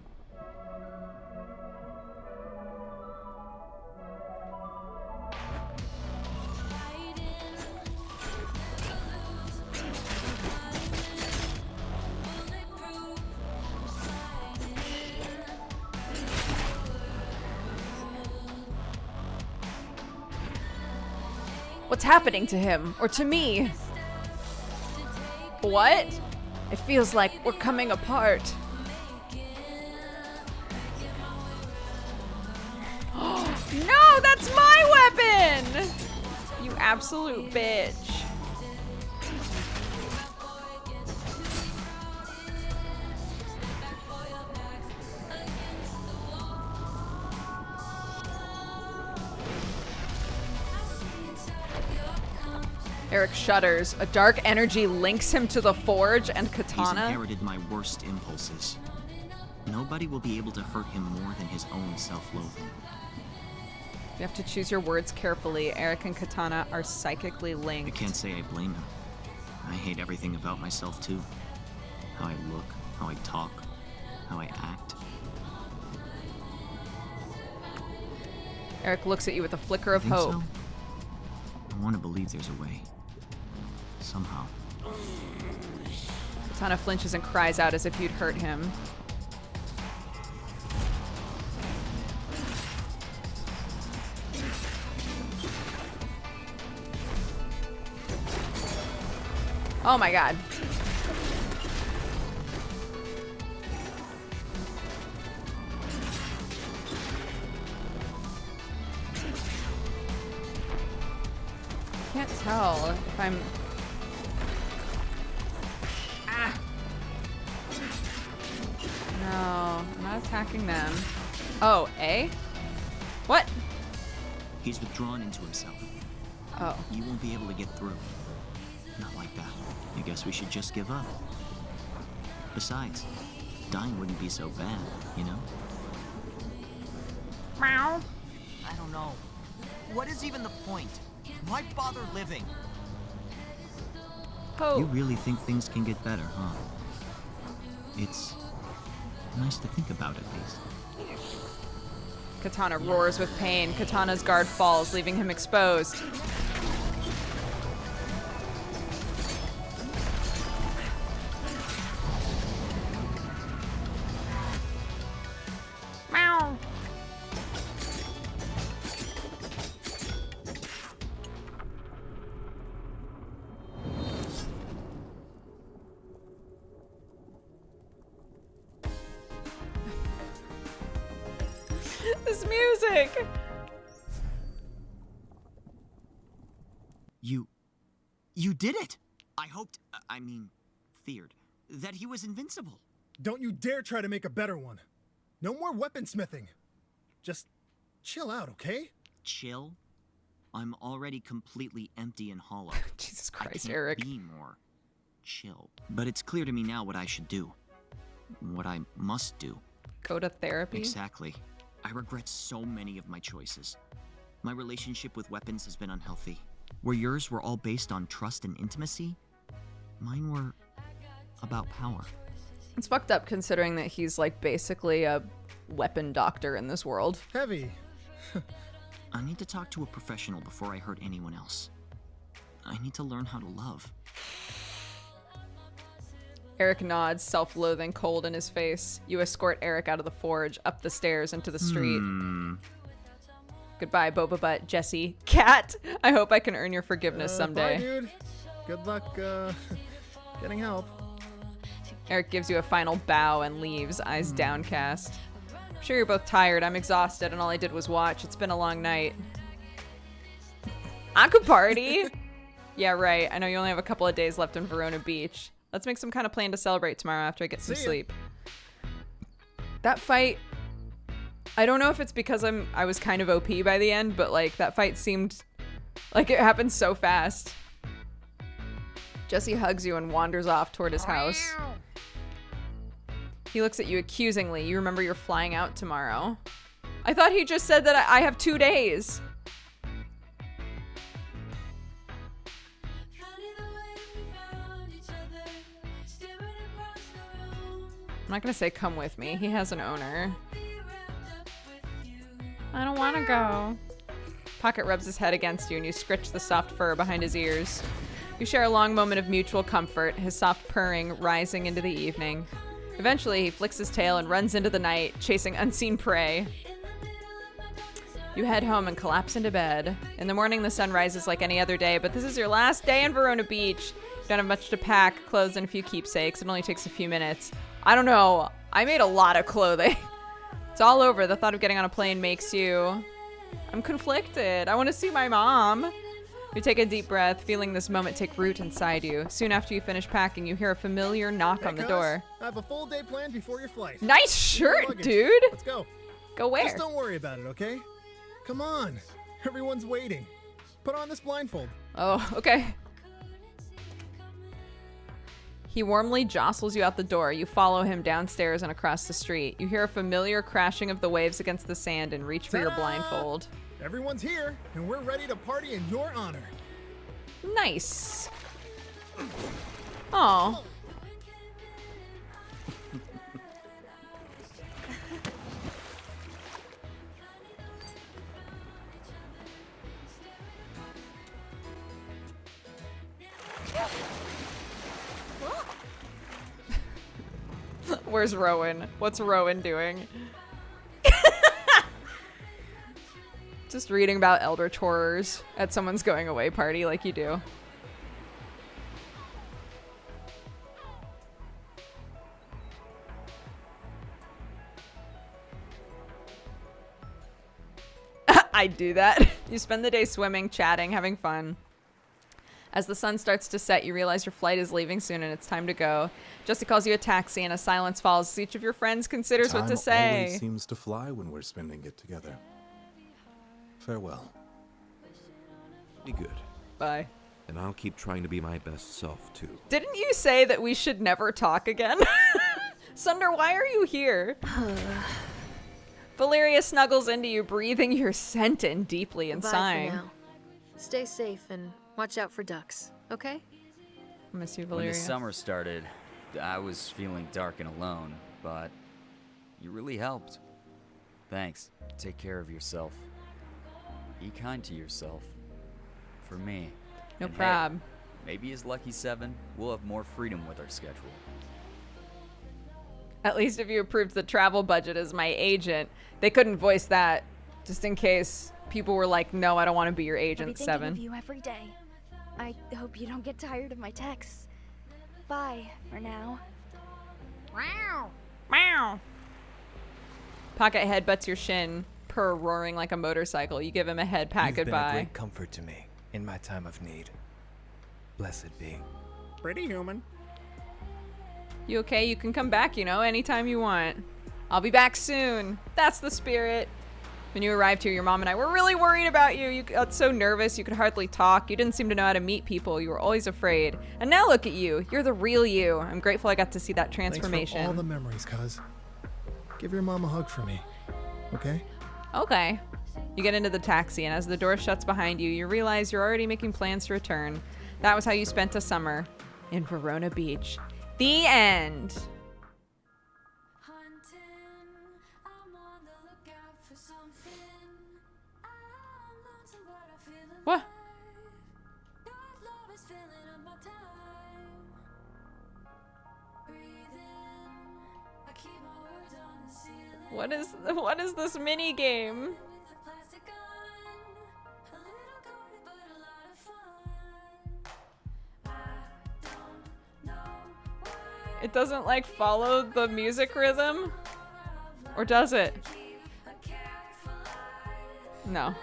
What's happening to him? Or to me? What? It feels like we're coming apart. No, that's my weapon! You absolute bitch. Eric shudders. A dark energy links him to the forge and He's Katana. inherited my worst impulses. Nobody will be able to hurt him more than his own self-loathing. You have to choose your words carefully. Eric and Katana are psychically I linked. can't say I blame him. I hate everything about myself too. How I look, how I talk, how I act. Eric looks at you with a flicker of Think hope. so? I want to believe there's a way. Somehow. Katana flinches and cries out as if you'd hurt him. Oh my god. Can't tell if I'm... Ah! No, I'm not attacking them. Oh, A? What? He's withdrawn into himself. Oh. You won't be able to get through. Not like that. I guess we should just give up. Besides, dying wouldn't be so bad, you know? Meow. I don't know. What is even the point? Why bother living? Oh. You really think things can get better, huh? It's nice to think about, at least. Katana roars with pain. Katana's guard falls, leaving him exposed. Meow. This music. You did it! I hoped, feared, that he was invincible. Don't you dare try to make a better one. No more weaponsmithing. Just chill out, okay? Chill? I'm already completely empty and hollow. Jesus I Christ, can't Eric. be more chill. But it's clear to me now what I should do. What I must do. Go to therapy. Exactly. I regret so many of my choices. My relationship with weapons has been unhealthy. Where yours were all based on trust and intimacy, mine were about power. It's fucked up considering that he's like basically a weapon doctor in this world. Heavy. I need to talk to a professional before I hurt anyone else. I need to learn how to love. Eric nods, self-loathing cold in his face. You escort Eric out of the forge, up the stairs, into the street. Goodbye, Boba Butt, Jesse, Cat. I hope I can earn your forgiveness someday. Bye, dude. Good luck, getting help. Eric gives you a final bow and leaves, eyes downcast. I'm sure you're both tired. I'm exhausted, and all I did was watch. It's been a long night. I could party. Yeah, right. I know you only have a couple of days left in Verona Beach. Let's make some kind of plan to celebrate tomorrow after I get some See ya. sleep. That fight, I don't know if it's because I was kind of OP by the end, but like that fight seemed like it happened so fast. Jesse hugs you and wanders off toward his house. He looks at you accusingly. You remember you're flying out tomorrow. I thought he just said that I have 2 days. I'm not gonna say come with me. He has an owner. I don't want to go. Pocket rubs his head against you and you scritch the soft fur behind his ears. You share a long moment of mutual comfort, his soft purring rising into the evening. Eventually, he flicks his tail and runs into the night, chasing unseen prey. You head home and collapse into bed. In the morning, the sun rises like any other day, but this is your last day in Verona Beach. You don't have much to pack, clothes and a few keepsakes. It only takes a few minutes. I don't know. I made a lot of clothing. It's all over. The thought of getting on a plane makes you... I'm conflicted. I want to see my mom. You take a deep breath, feeling this moment take root inside you. Soon after you finish packing, you hear a familiar knock on the cuz, door. I have a full day planned before your flight. Nice Here's your shirt, luggage. dude. Let's go. Go where? Just don't worry about it, okay? Come on. Everyone's waiting. Put on this blindfold. Oh, okay. He warmly jostles you out the door. You follow him downstairs and across the street. You hear a familiar crashing of the waves against the sand and reach for your Ta-da! blindfold. Everyone's here, and we're ready to party in your honor. Nice. Oh. Where's Rowan? What's Rowan doing? Just reading about eldritch horrors at someone's going away party like you do. I do that. You spend the day swimming, chatting, having fun. As the sun starts to set, you realize your flight is leaving soon and it's time to go. Jesse calls you a taxi and a silence falls as each of your friends considers what to Time say. always seems to fly when we're spending it together. Farewell. Be good. Bye. And I'll keep trying to be my best self, too. Didn't you say that we should never talk again? Sunder, why are you here? Valeria snuggles into you, breathing your scent in deeply and Bye sighing. for now. Stay safe and watch out for ducks, okay? I miss you, When Valeria. the summer started, I was feeling dark and alone, but you really helped. Thanks. Take care of yourself. Be kind to yourself. For me. No And prob. hey, maybe as Lucky 7, we'll have more freedom with our schedule. At least if you approved the travel budget as my agent. They couldn't voice that, just in case people were like, no, I don't want to be your I'll be agent, thinking 7. of you every day. I hope you don't get tired of my texts. Bye for now. Meow. Meow. Pocket headbutts your shin, purr roaring like a motorcycle. You give him a head pat You've goodbye. been a great comfort to me in my time of need. Blessed be. Pretty human. You okay? You can come back, you know, anytime you want. I'll be back soon. That's the spirit. When you arrived here, your mom and I were really worried about you. You got so nervous, you could hardly talk. You didn't seem to know how to meet people. You were always afraid. And now look at you. You're the real you. I'm grateful I got to see that transformation. Thanks for all the memories, cuz. Give your mom a hug for me, okay? Okay. You get into the taxi, and as the door shuts behind you, you realize you're already making plans to return. That was how you spent a summer in Verona Beach. The end. What? What is this mini game? It doesn't like follow the music rhythm? Or does it? No.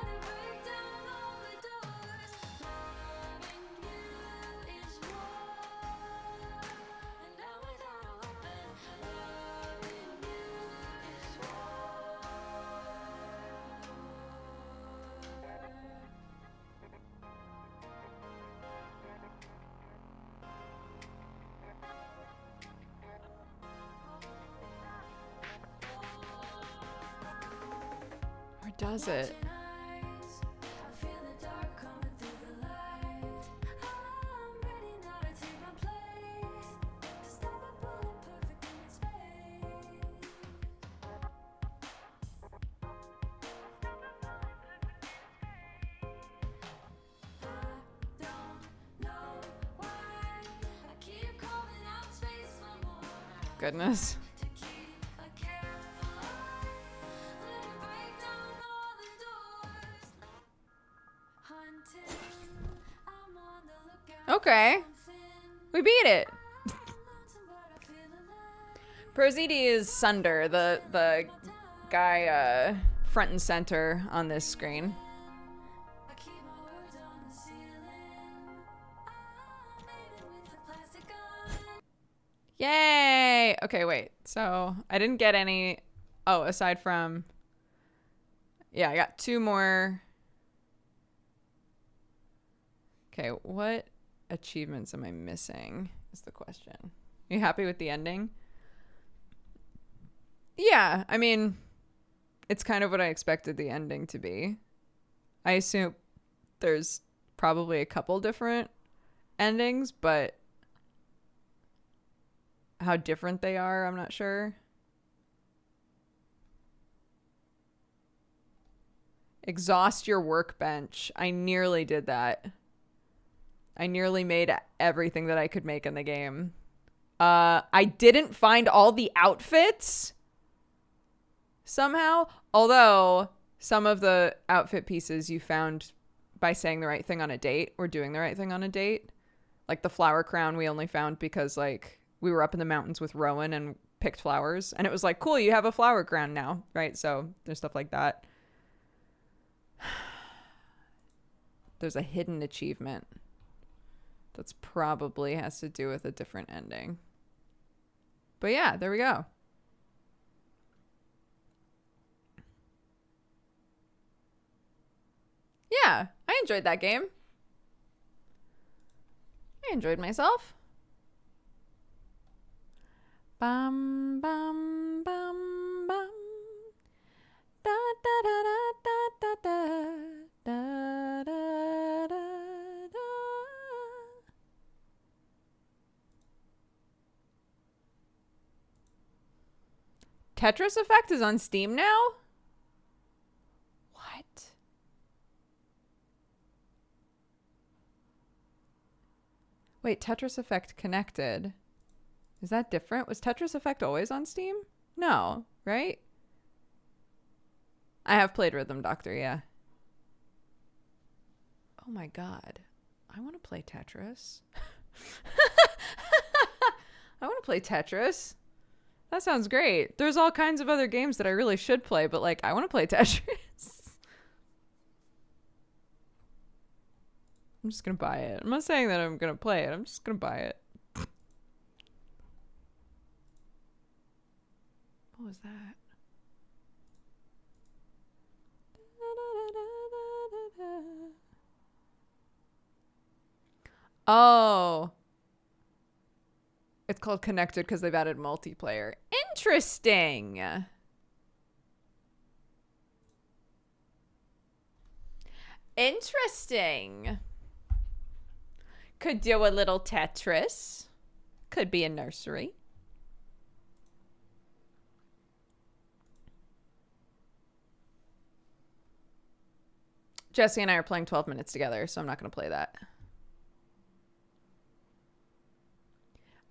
Or does it? Goodness. Okay. We beat it. Prozidi is Sunder, the guy front and center on this screen. Yay! Okay, wait. So I didn't get any. Oh, aside from. Yeah, I got 2 more. Okay, what achievements am I missing? Is the question. Are you happy with the ending? Yeah, I mean, it's kind of what I expected the ending to be. I assume there's probably a couple different endings, but how different they are, I'm not sure. Exhaust your workbench. I nearly did that. I nearly made everything that I could make in the game. I didn't find all the outfits somehow, although some of the outfit pieces you found by saying the right thing on a date or doing the right thing on a date. Like the flower crown we only found because like we were up in the mountains with Rowan and picked flowers, and it was like, cool, you have a flower crown now, right? So there's stuff like that. There's a hidden achievement that's probably has to do with a different ending. But yeah, there we go. Yeah, I enjoyed that game. enjoyed myself. Bum bum bum bum. Da da da da da da da da da da. Tetris Effect is on Steam now? What? Wait, Tetris Effect connected. Is that different? Was Tetris Effect always on Steam? No, right? I have played Rhythm Doctor, yeah. Oh my god. I want to play Tetris. I want to play Tetris. That sounds great. There's all kinds of other games that I really should play, but like, I want to play Tetris. I'm just gonna buy it. I'm not saying that I'm gonna play it. I'm just gonna buy it. What was that? Oh. It's called Connected because they've added multiplayer. Interesting. Interesting. Could do a little Tetris. Could be a nursery. Jesse and I are playing 12 minutes together, so I'm not going to play that.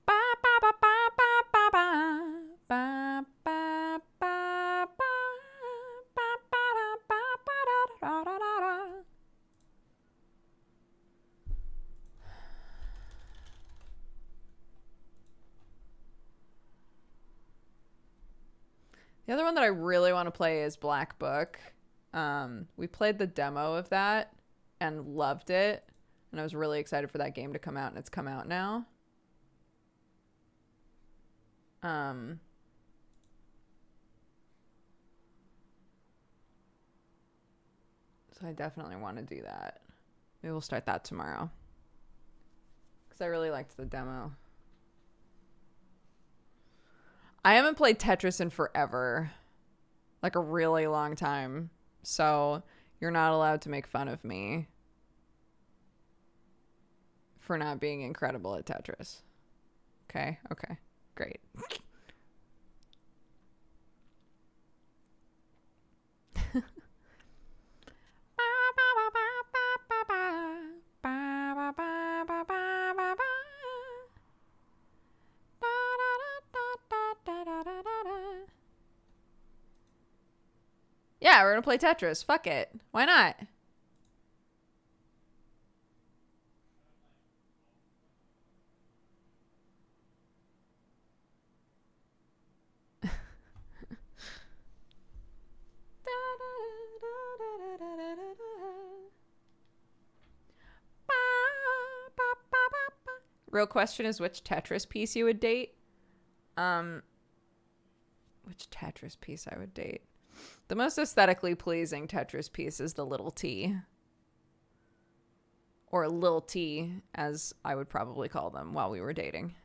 Ba ba ba ba ba ba ba ba ba ba ba ba ba da. The other one that I really want to play is Black Book. We played the demo of that and loved it, and I was really excited for that game to come out, and it's come out now. So I definitely want to do that. Maybe we'll start that tomorrow, because I really liked the demo. I haven't played Tetris in forever, like a really long time. So you're not allowed to make fun of me for not being incredible at Tetris. Okay, okay, great. Yeah, we're gonna play Tetris. Fuck it. Why not? Real question is which Tetris piece you would date? Which Tetris piece I would date? The most aesthetically pleasing Tetris piece is the little T. Or Lil T, as I would probably call them while we were dating.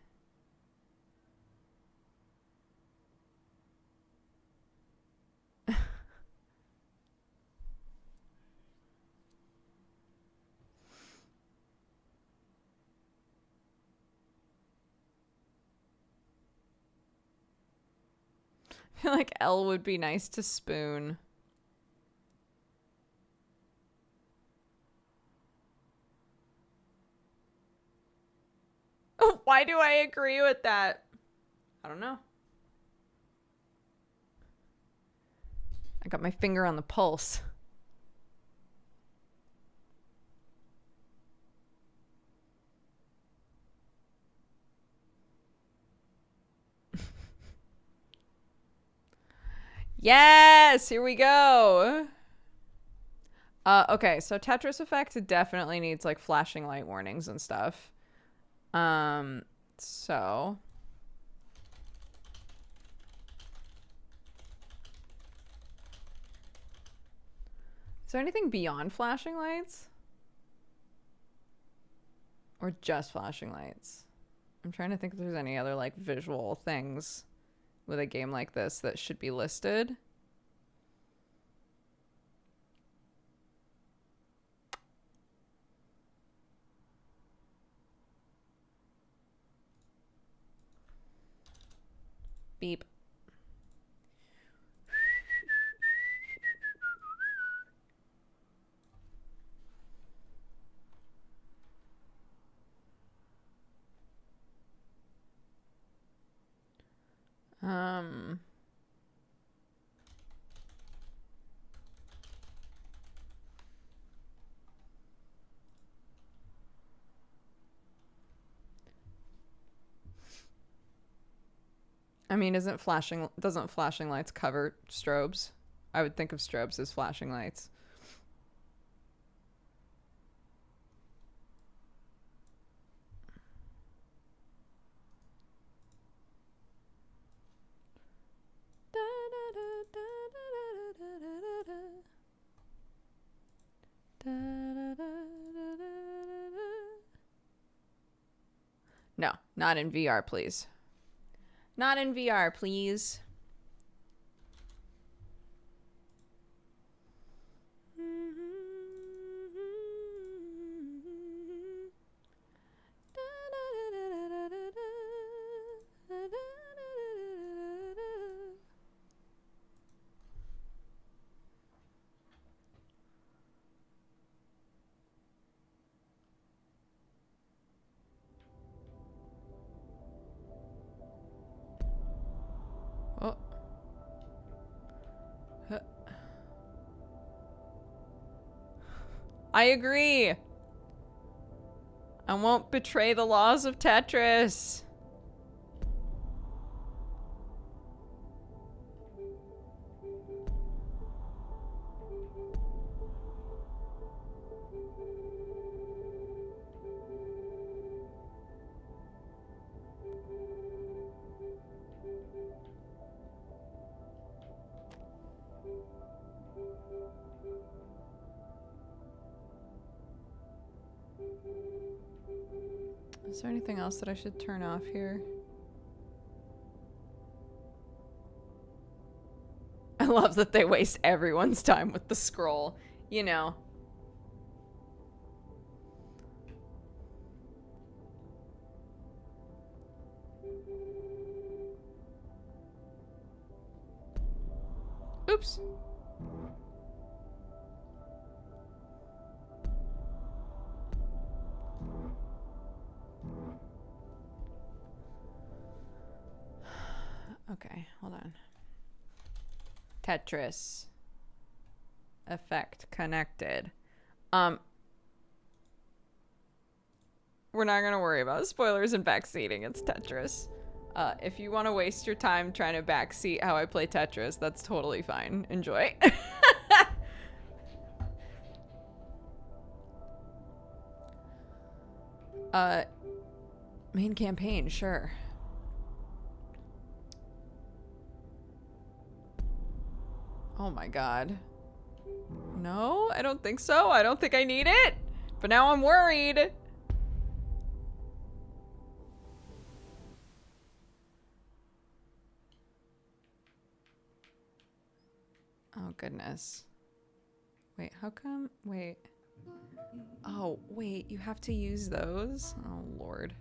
I feel like L would be nice to spoon. Why do I agree with that? I don't know. I got my finger on the pulse. Yes, here we go. Okay, so Tetris Effect definitely needs like flashing light warnings and stuff. So is there anything beyond flashing lights? Or just flashing lights. I'm trying to think if there's any other like visual things with a game like this that should be listed. Beep. I mean, doesn't flashing lights cover strobes? I would think of strobes as flashing lights. No, not in VR, please. Not in VR, please. Oh. Huh. I agree. I won't betray the laws of Tetris. Is there anything else that I should turn off here? I love that they waste everyone's time with the scroll, you know. Oops. Okay, hold on. Tetris. Effect connected. We're not gonna worry about spoilers and backseating. It's Tetris. If you want to waste your time trying to backseat how I play Tetris, that's totally fine. Enjoy. Main campaign, sure. Oh my god. No, I don't think so. I don't think I need it. But now I'm worried. Oh goodness. Wait, how come? Wait. Oh, wait, you have to use those? Oh lord.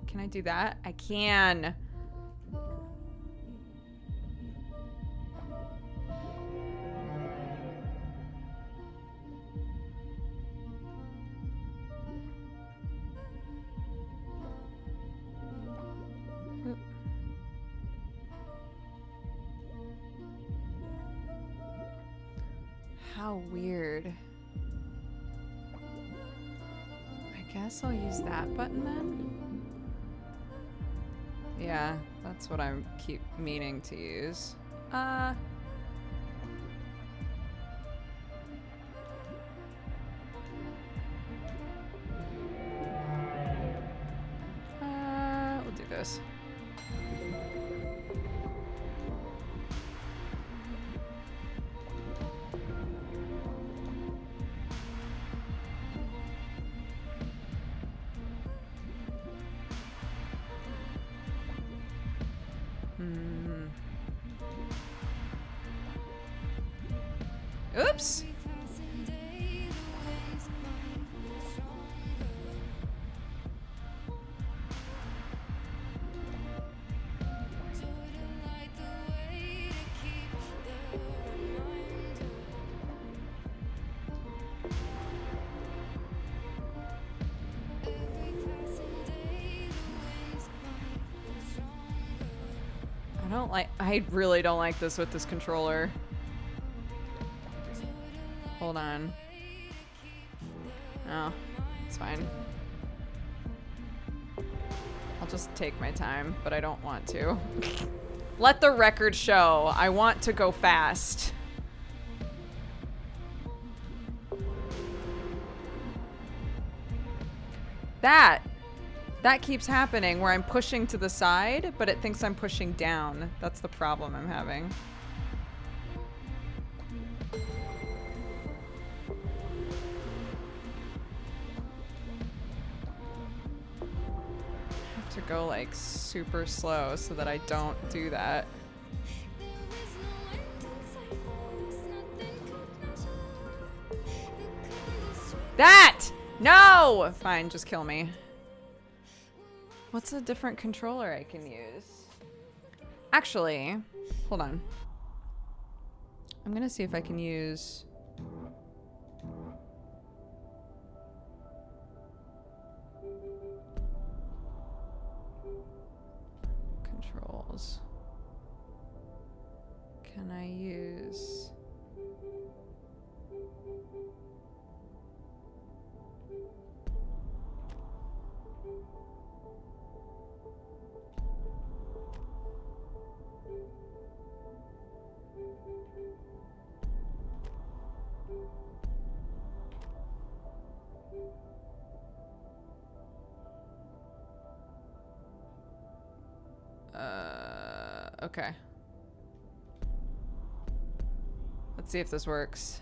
Can I do that? I can. How weird. I guess I'll use that button then. Yeah, that's what I keep meaning to use. potatoes. Oops. I really don't like this with this controller. Hold on. Oh, it's fine. I'll just take my time, but I don't want to. Let the record show. I want to go fast. That keeps happening where I'm pushing to the side, but it thinks I'm pushing down. That's the problem I'm having. I have to go like super slow so that I don't do that. That! No! Fine, just kill me. What's a different controller I can use? Actually, hold on. I'm gonna see if I can use... controls. Can I use... Okay. Let's see if this works.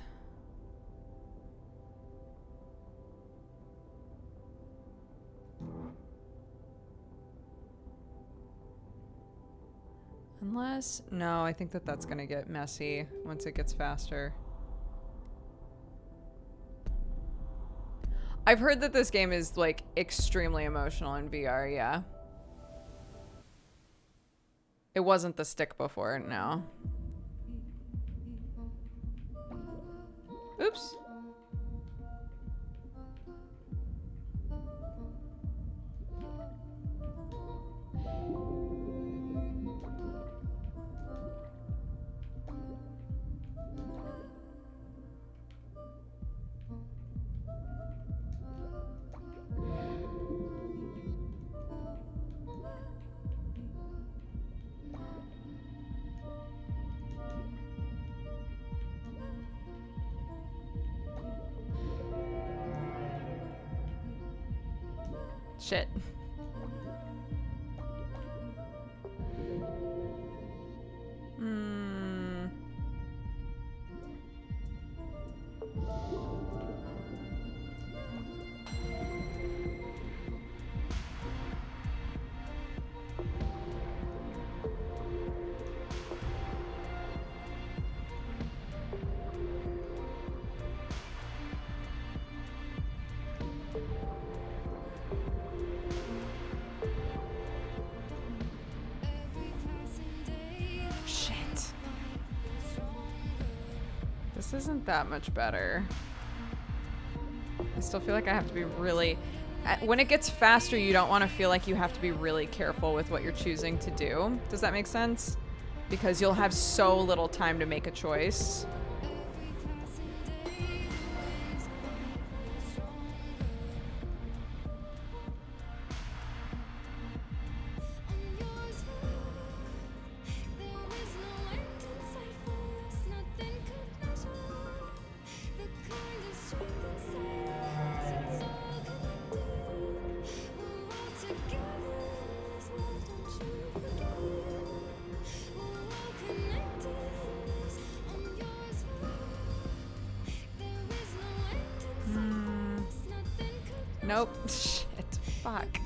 Unless... No, I think that's gonna get messy once it gets faster. I've heard that this game is, like, extremely emotional in VR, yeah. It wasn't the stick before, no. Oops. Shit. This isn't that much better. I still feel like I have to be really... When it gets faster, you don't want to feel like you have to be really careful with what you're choosing to do. Does that make sense? Because you'll have so little time to make a choice. Nope. Shit. Fuck.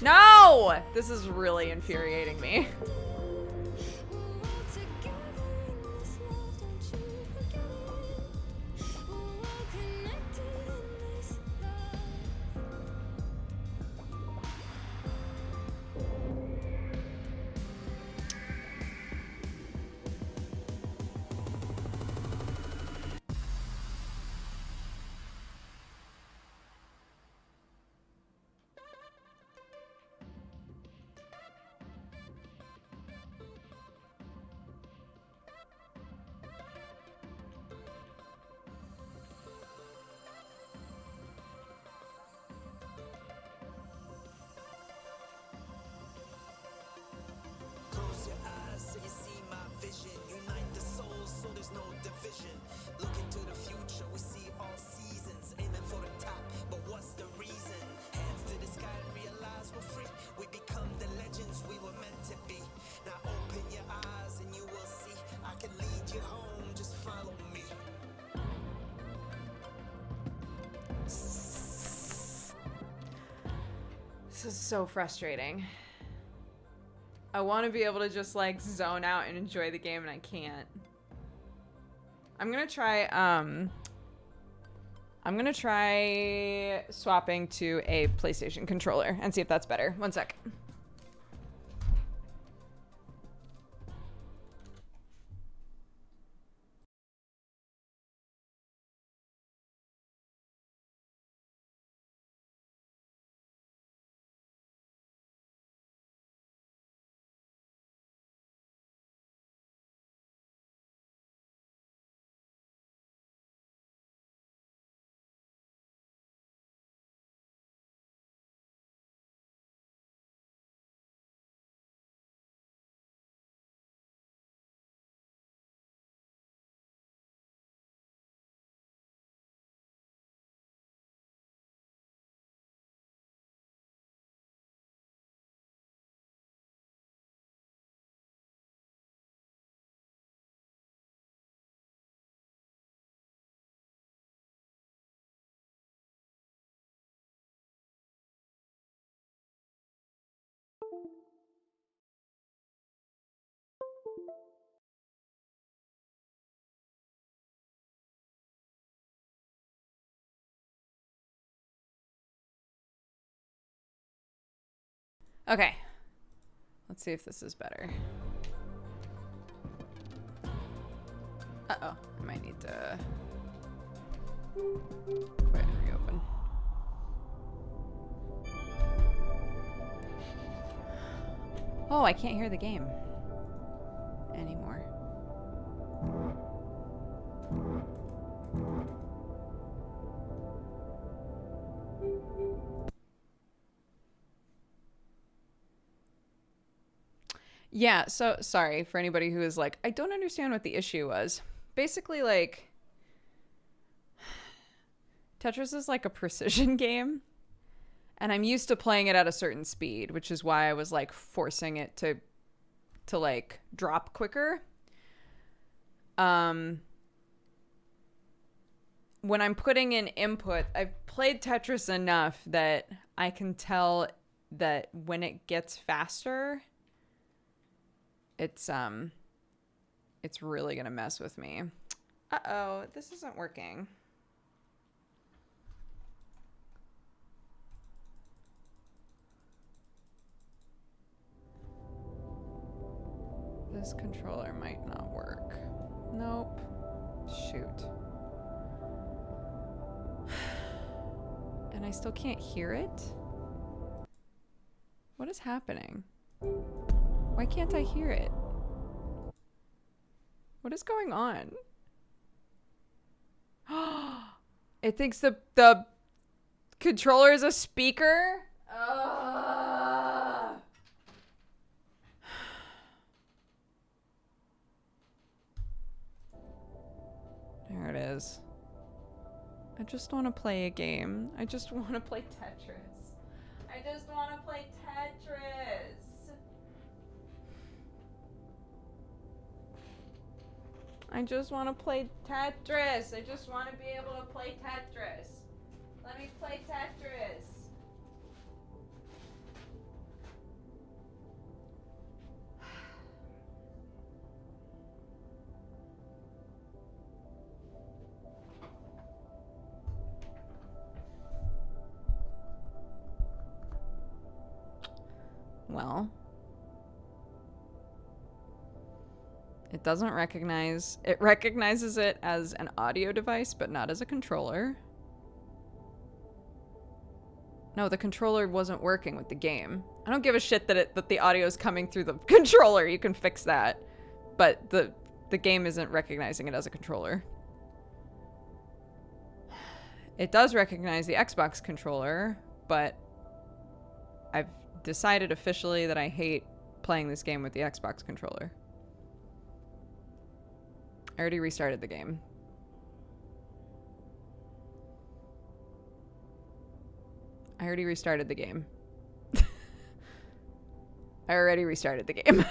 No! This is really infuriating me. Close your eyes so you see my vision. Unite the souls so there's no division. Look into the future, we see all seasons. Aiming for the top, but what's the reason? Hands to the sky and realize we're free. We become the legends we were meant to be. Now open your eyes and you will see. I can lead you home, just follow me. This is so frustrating. I want to be able to just like zone out and enjoy the game, and I can't. I'm gonna try swapping to a PlayStation controller and see if that's better. One sec. Okay. Let's see if this is better. Uh-oh. I might need to quit and reopen. Oh, I can't hear the game anymore. Yeah, so sorry for anybody who is like, I don't understand what the issue was. Basically, like, Tetris is like a precision game, and I'm used to playing it at a certain speed, which is why I was like forcing it to like drop quicker. When I'm putting in input, I've played Tetris enough that I can tell that when it gets faster, it's really gonna mess with me. Uh-oh, this isn't working. This controller might not work. Nope. Shoot. And I still can't hear it? What is happening? Why can't I hear it? What is going on? It thinks the controller is a speaker? There it is. I just want to play a game. I just want to play Tetris. I just want to play Tetris. I just want to play Tetris. I just want to be able to play Tetris. Let me play Tetris. Well, it doesn't recognize, it recognizes it as an audio device, but not as a controller. No, the controller wasn't working with the game. I don't give a shit that the audio is coming through the controller. You can fix that. But the game isn't recognizing it as a controller. It does recognize the Xbox controller, but I've decided officially that I hate playing this game with the Xbox controller. I already restarted the game. I already restarted the game. I already restarted the game.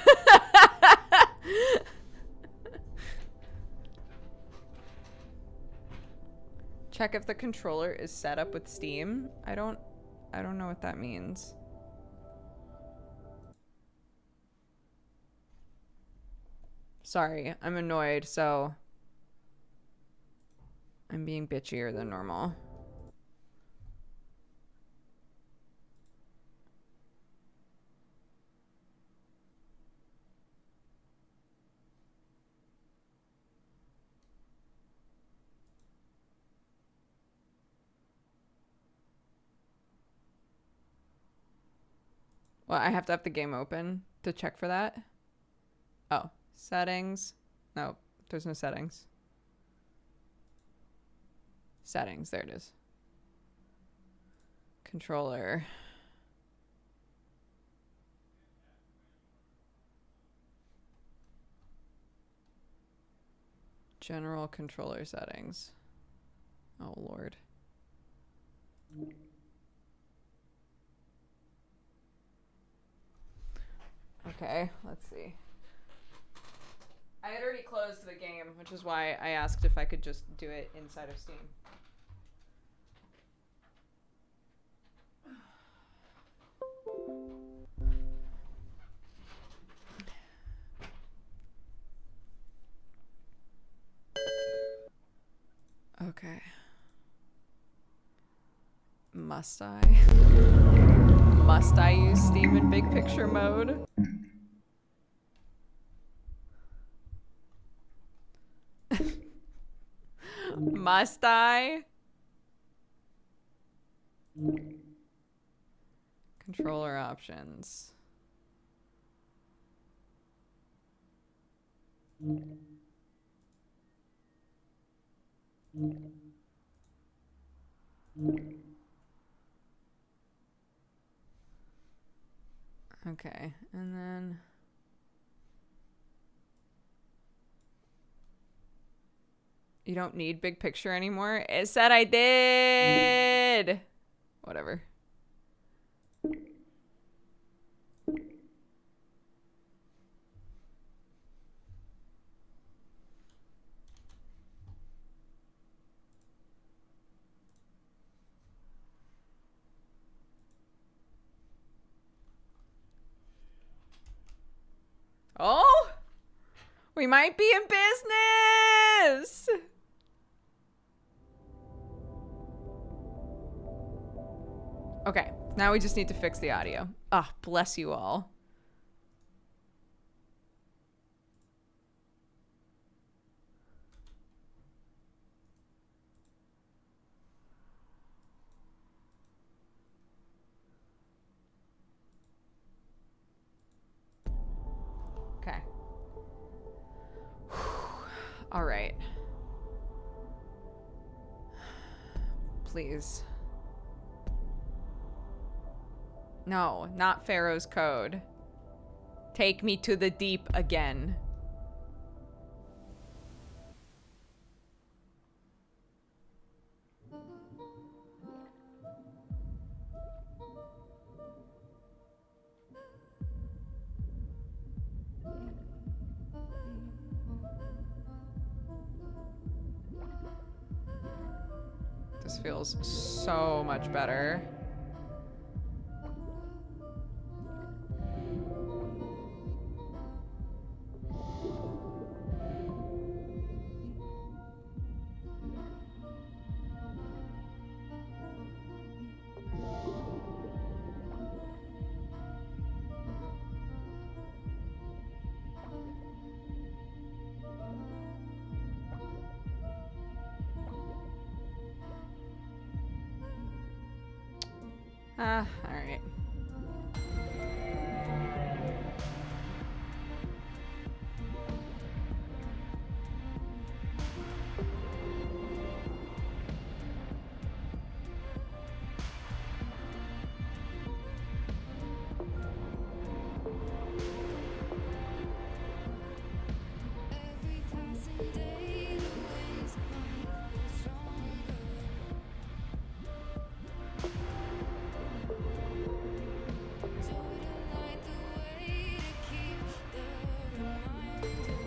Check if the controller is set up with Steam. I don't know what that means. Sorry, I'm annoyed, so I'm being bitchier than normal. Well, I have to have the game open to check for that. Oh, settings. No, there's no settings. Settings, there it is. Controller. General controller settings. Oh, Lord. Okay, let's see. I had already closed the game, which is why I asked if I could just do it inside of Steam. Okay. Must I? Must I use Steam in big picture mode? Must I? Controller options. Okay, and then you don't need big picture anymore. It said I did. Whatever. Oh, we might be in business. Okay, now we just need to fix the audio. Ah, bless you all. Okay. All right. Please. No, not Pharaoh's Code. Take me to the deep again. Does This feels so much better. All right. Every passing day, the winds might grow stronger. Joy to light the way to keep the reminder.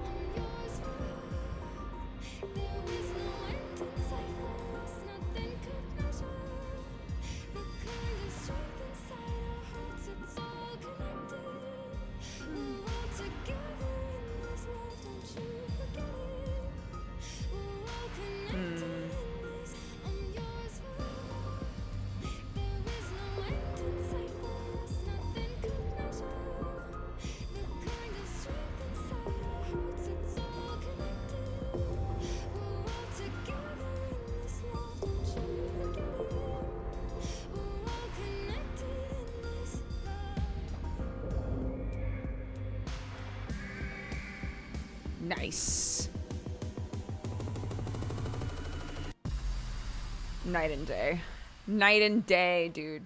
I'm yours forever. There is no end in sight for us, nothing could measure. The kind of strength inside our hearts, it's all connected. We're all together in this love, don't you forget it. We're all connected in this. I'm yours forever. There is no end in sight for us, nothing could measure. The kind of strength inside our hearts, it's all connected. We're all together in this love, don't you forget it. We're all connected in this love. Nice. Night and day. Night and day, dude.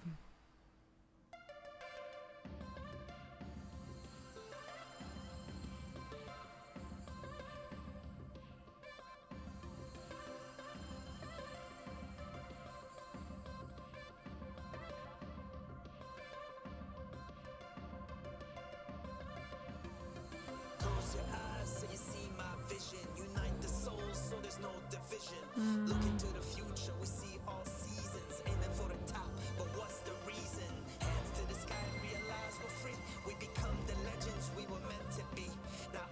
Close your eyes so you see my vision. Unite the souls so there's no division. Look into the future, we see all seasons. Aiming for the top, but what's the reason? Hands to the sky, realize we're free. We become the legends we were meant to be. Now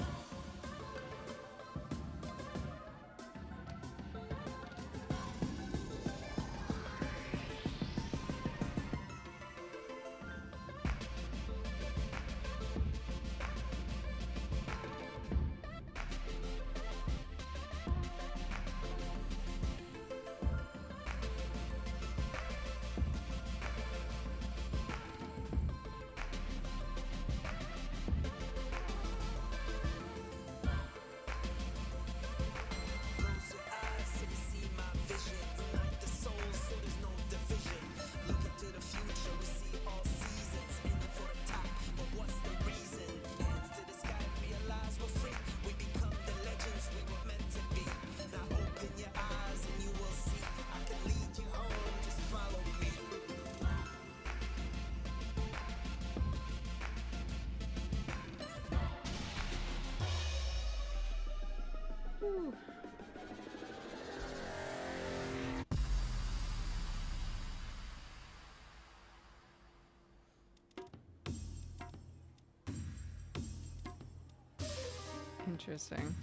close your eyes so you see my vision. Unite the souls so there's no division. Look into the future, we see all seasons. Aiming for the top, but what's the reason? Hands to the sky, realize we're free. We become the legends we were meant to be. Now open your eyes and you will see. I can lead you home, just follow me. Interesting.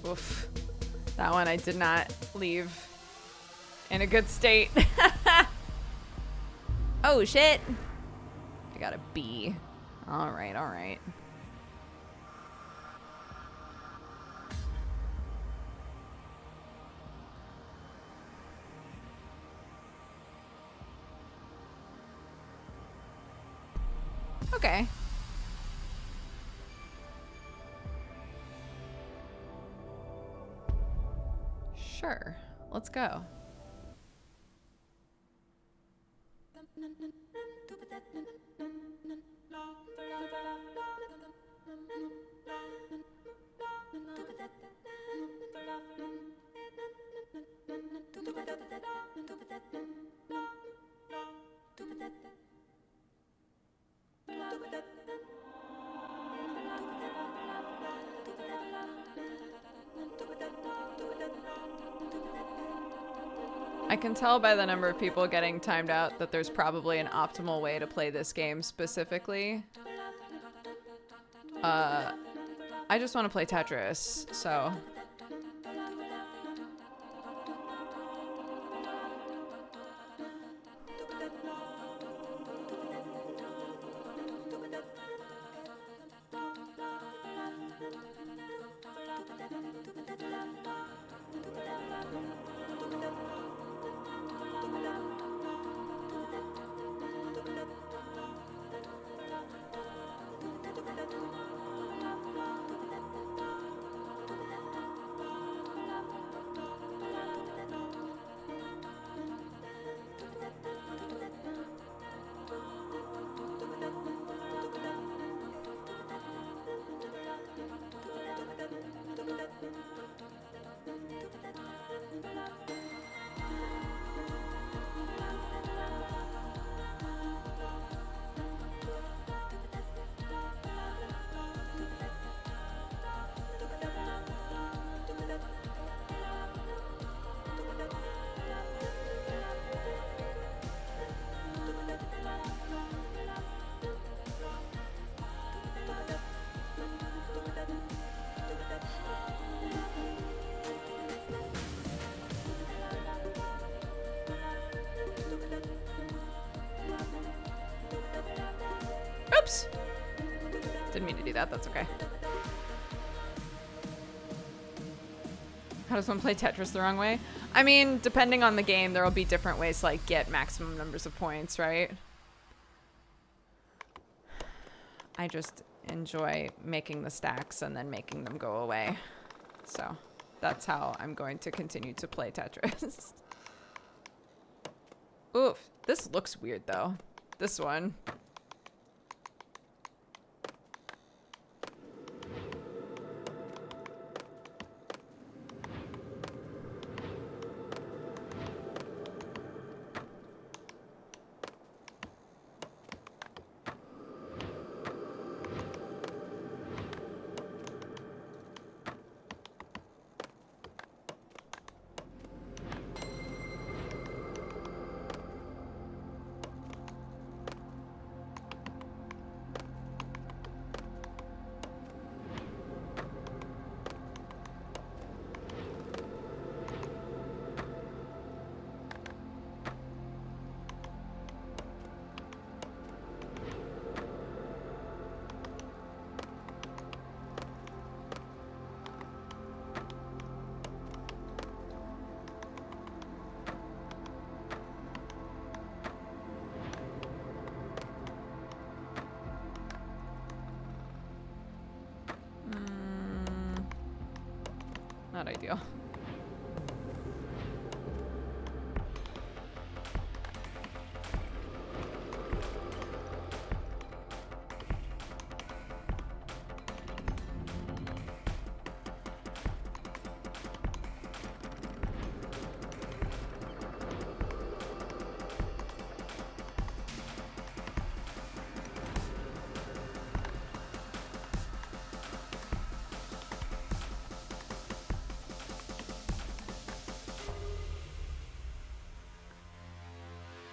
Oof. That one I did not leave in a good state. Oh, shit. I got a B. All right, all right. Okay. Sure. Let's go. I can tell by the number of people getting timed out that there's probably an optimal way to play this game specifically. I just want to play Tetris, so... Oops! Didn't mean to do that, that's okay. How does one play Tetris the wrong way? I mean, depending on the game, there will be different ways to like get maximum numbers of points, right? I just enjoy making the stacks and then making them go away. So that's how I'm going to continue to play Tetris. Oof, this looks weird though. This one. Not ideal.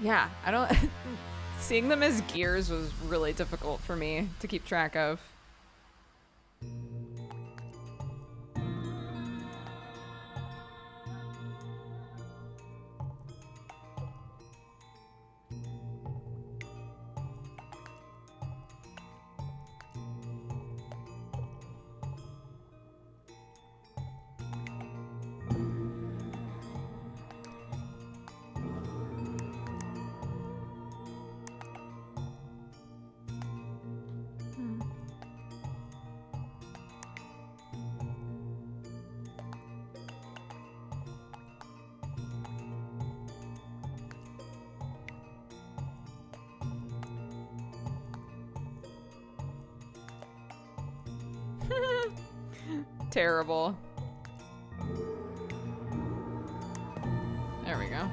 Yeah, I don't... Seeing them as gears was really difficult for me to keep track of. Terrible. There we go.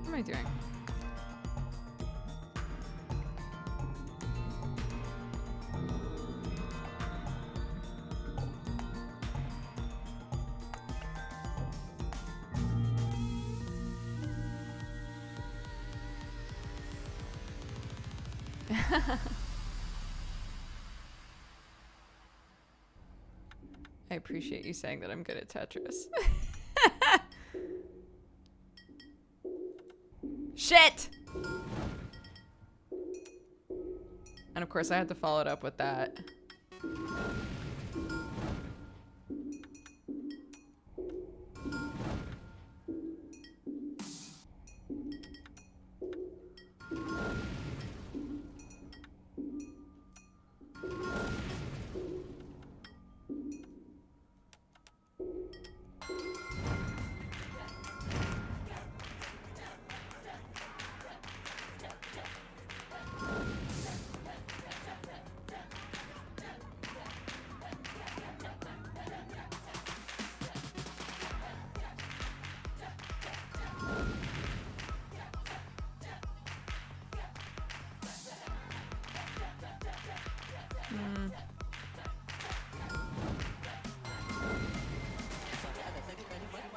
What am I doing? I appreciate you saying that I'm good at Tetris. Shit! And of course I had to follow it up with that.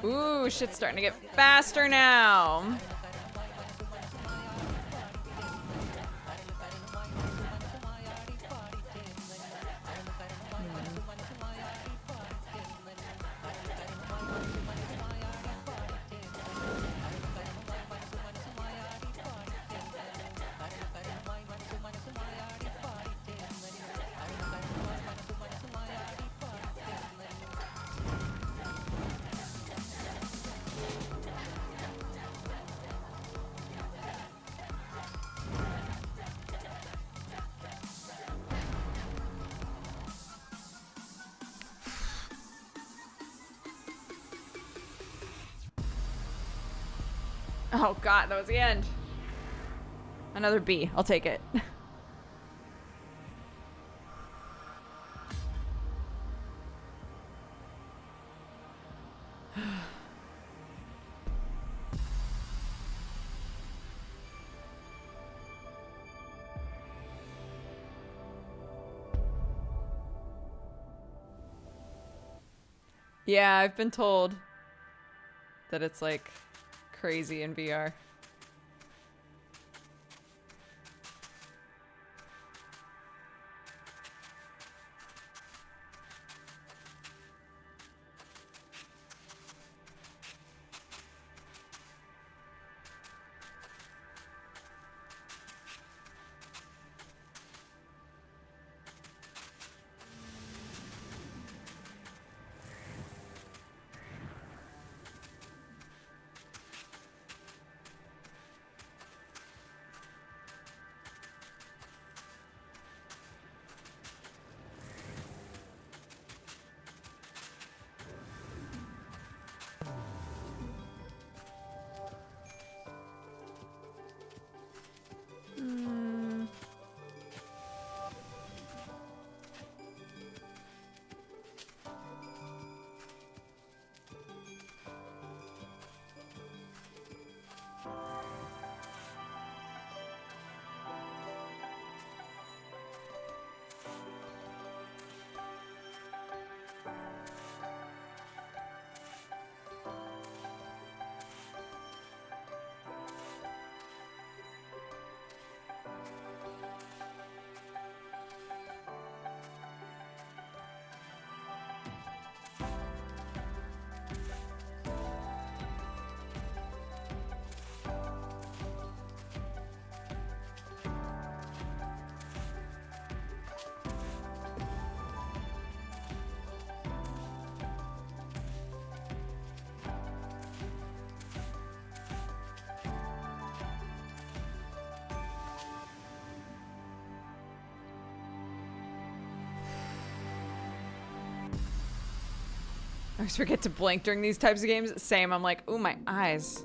Ooh, shit's starting to get faster now. Oh god, that was the end. Another B. I'll take it. Yeah, I've been told that it's like crazy in VR. I always forget to blink during these types of games. Same, I'm like, ooh, my eyes.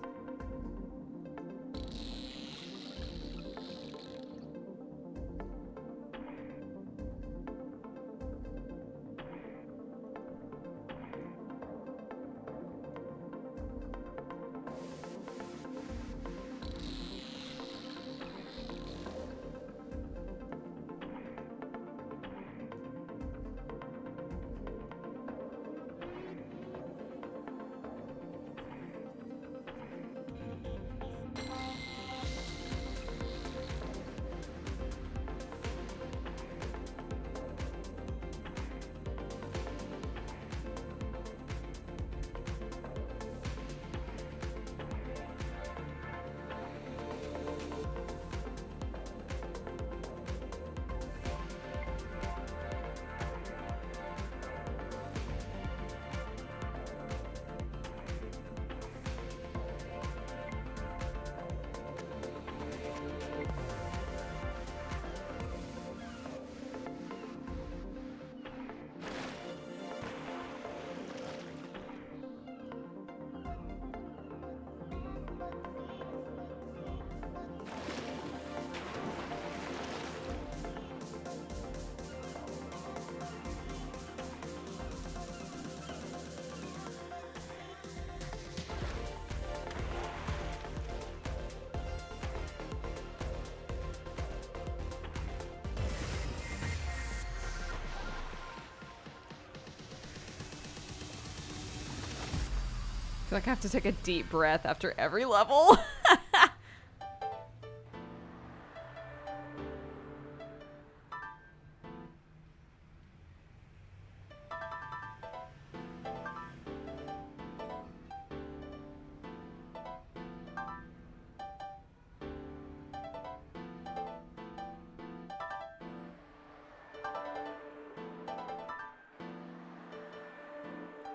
I feel like I have to take a deep breath after every level.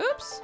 Oops.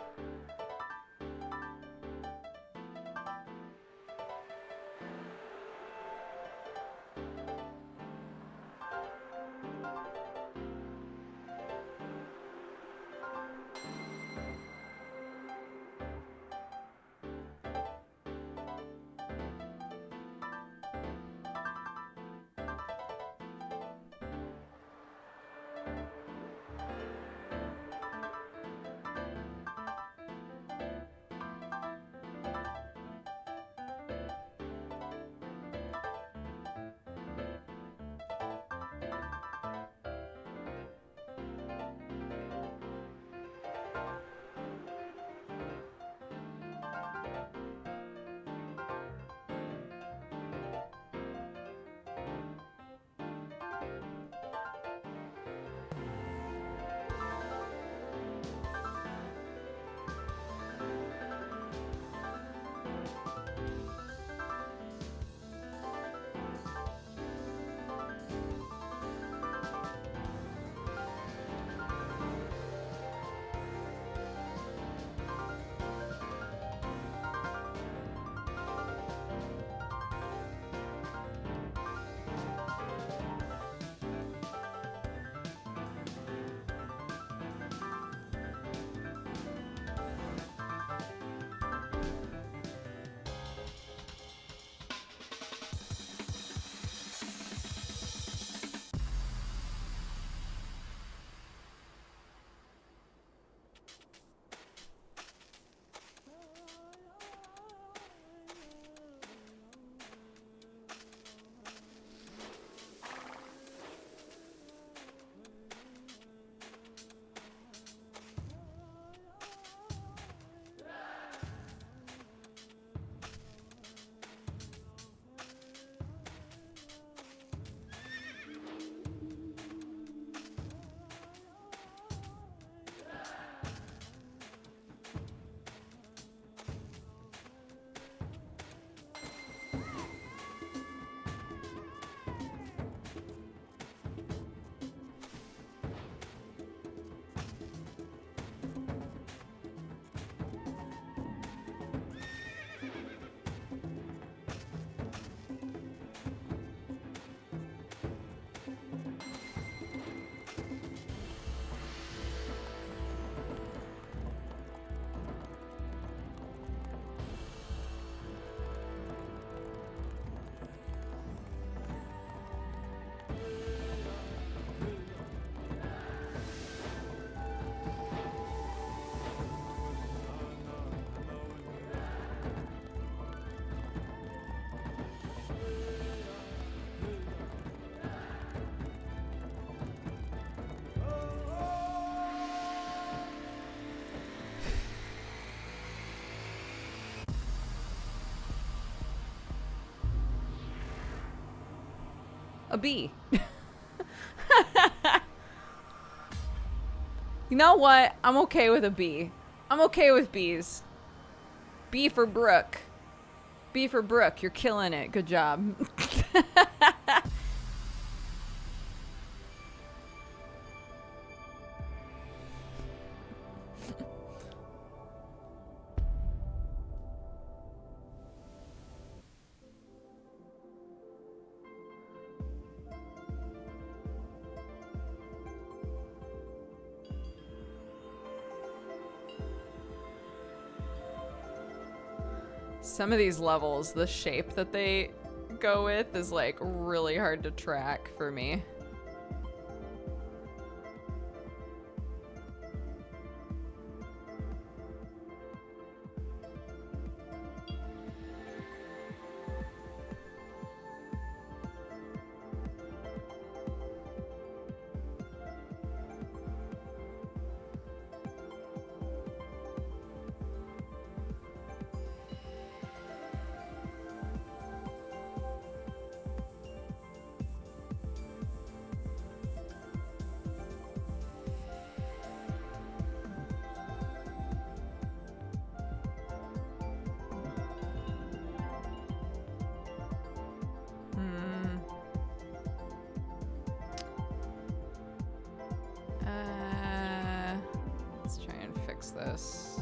A B. You know what? I'm okay with a B. I'm okay with B's. B for Brooke. B for Brooke. You're killing it. Good job. Some of these levels, the shape that they go with is like really hard to track for me. Let's try and fix this.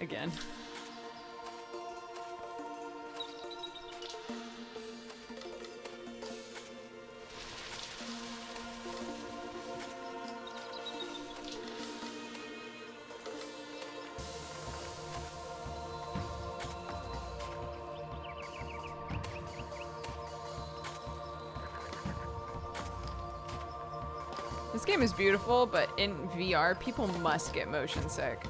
Again. This game is beautiful, but in VR, people must get motion sick.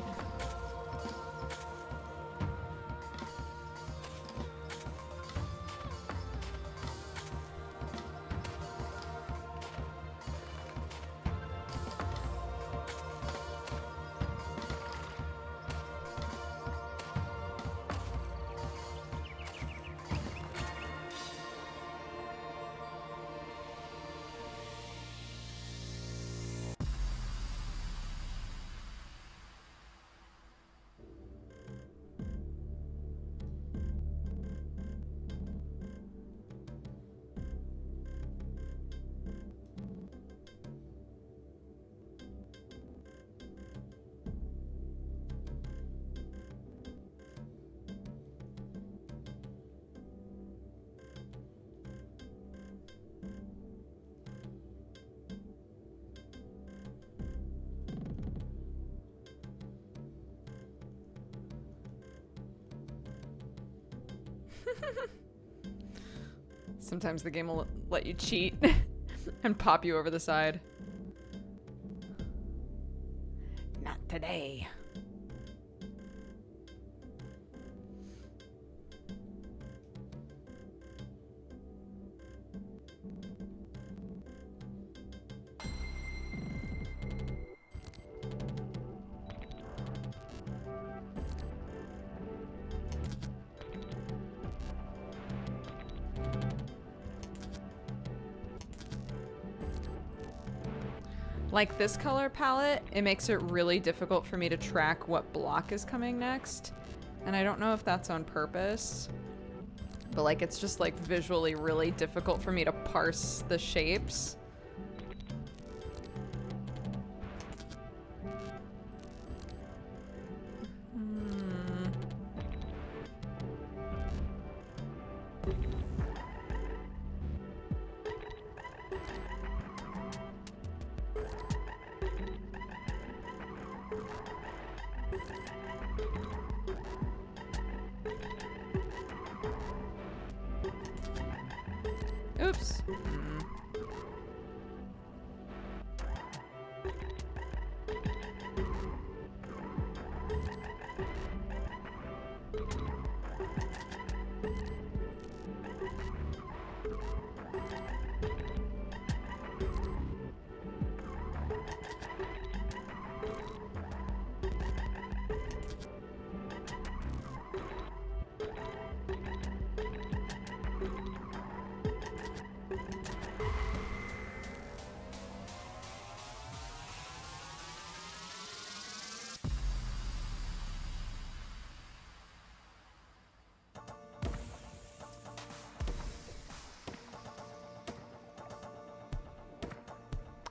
Sometimes the game will let you cheat and pop you over the side. Not today. Like this color palette, it makes it really difficult for me to track what block is coming next. And I don't know if that's on purpose, but like it's just like visually really difficult for me to parse the shapes. Oops.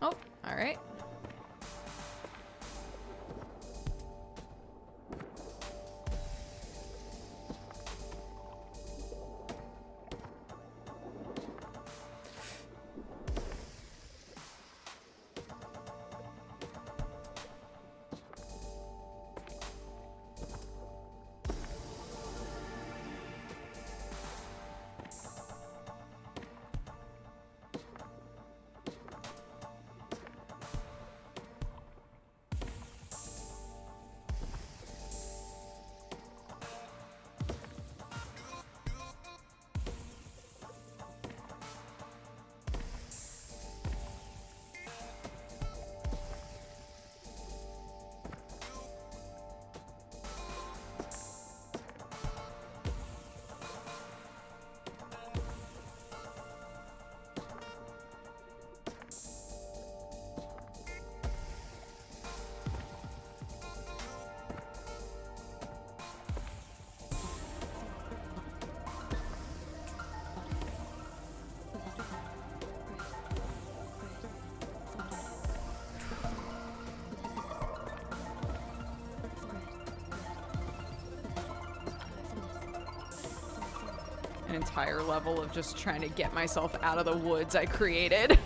Oh, all right. An entire level of just trying to get myself out of the woods I created.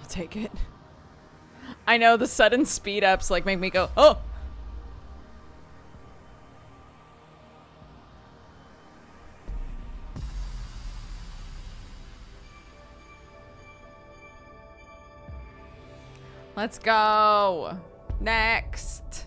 take it. I know the sudden speed ups like make me go, oh! Let's go. Next.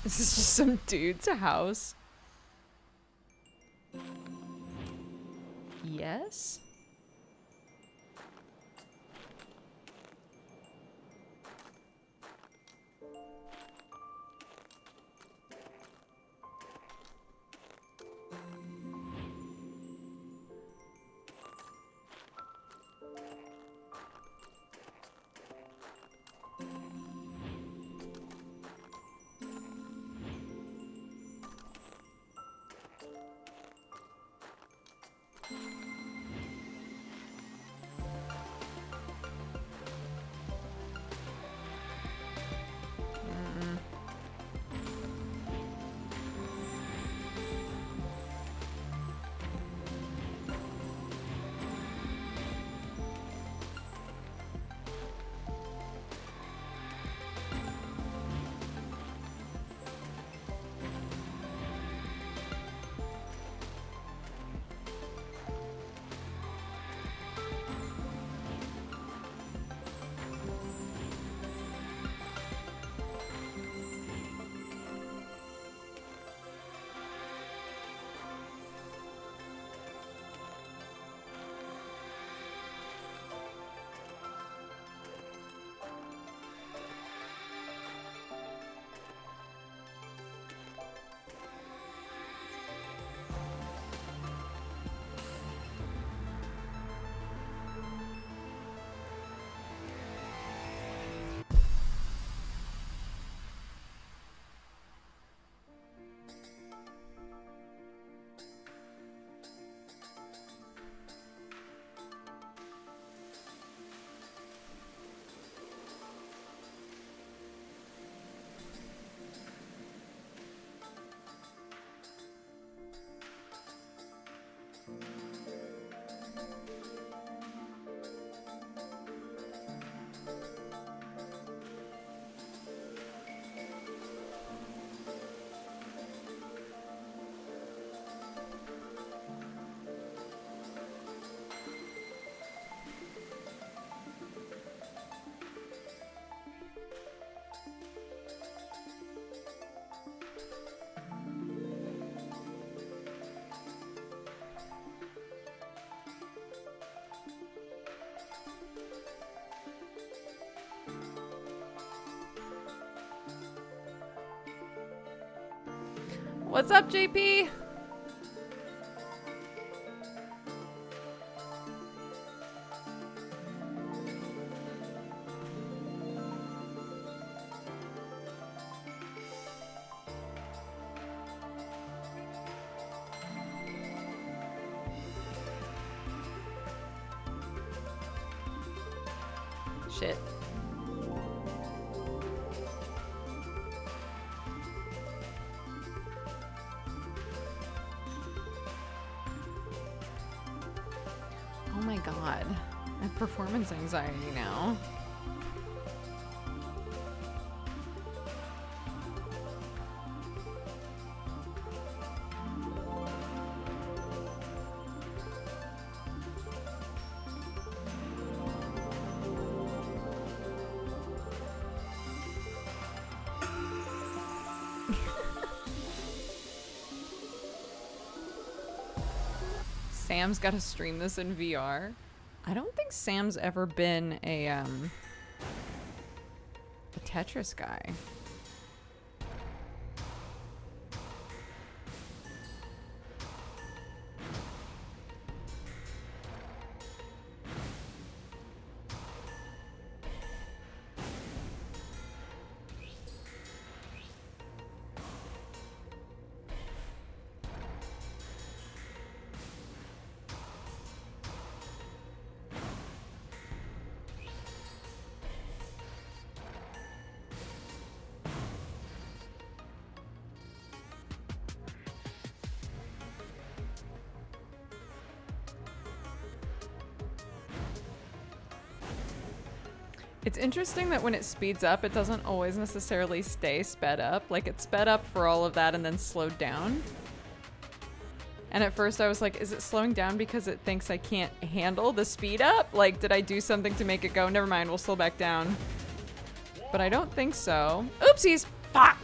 This is just some dude's house. Yes? What's up, JP? Shit. Oh my god. I have performance anxiety now. Sam's got to stream this in VR. I don't think Sam's ever been a Tetris guy. It's interesting that when it speeds up, it doesn't always necessarily stay sped up. Like, it's sped up for all of that and then slowed down. And at first I was like, is it slowing down because it thinks I can't handle the speed up? Like, did I do something to make it go? Never mind, we'll slow back down. But I don't think so. Oopsies! Fuck!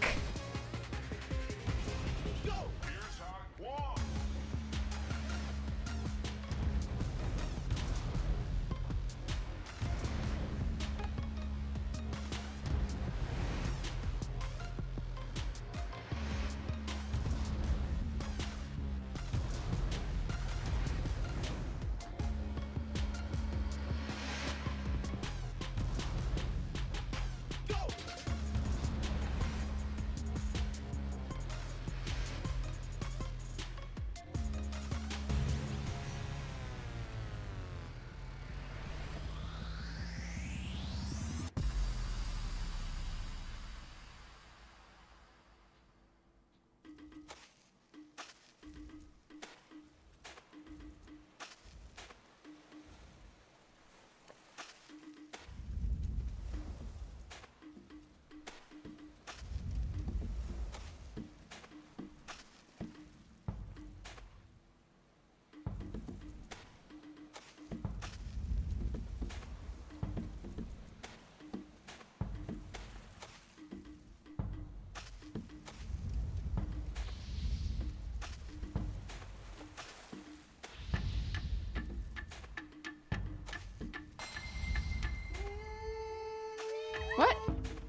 What?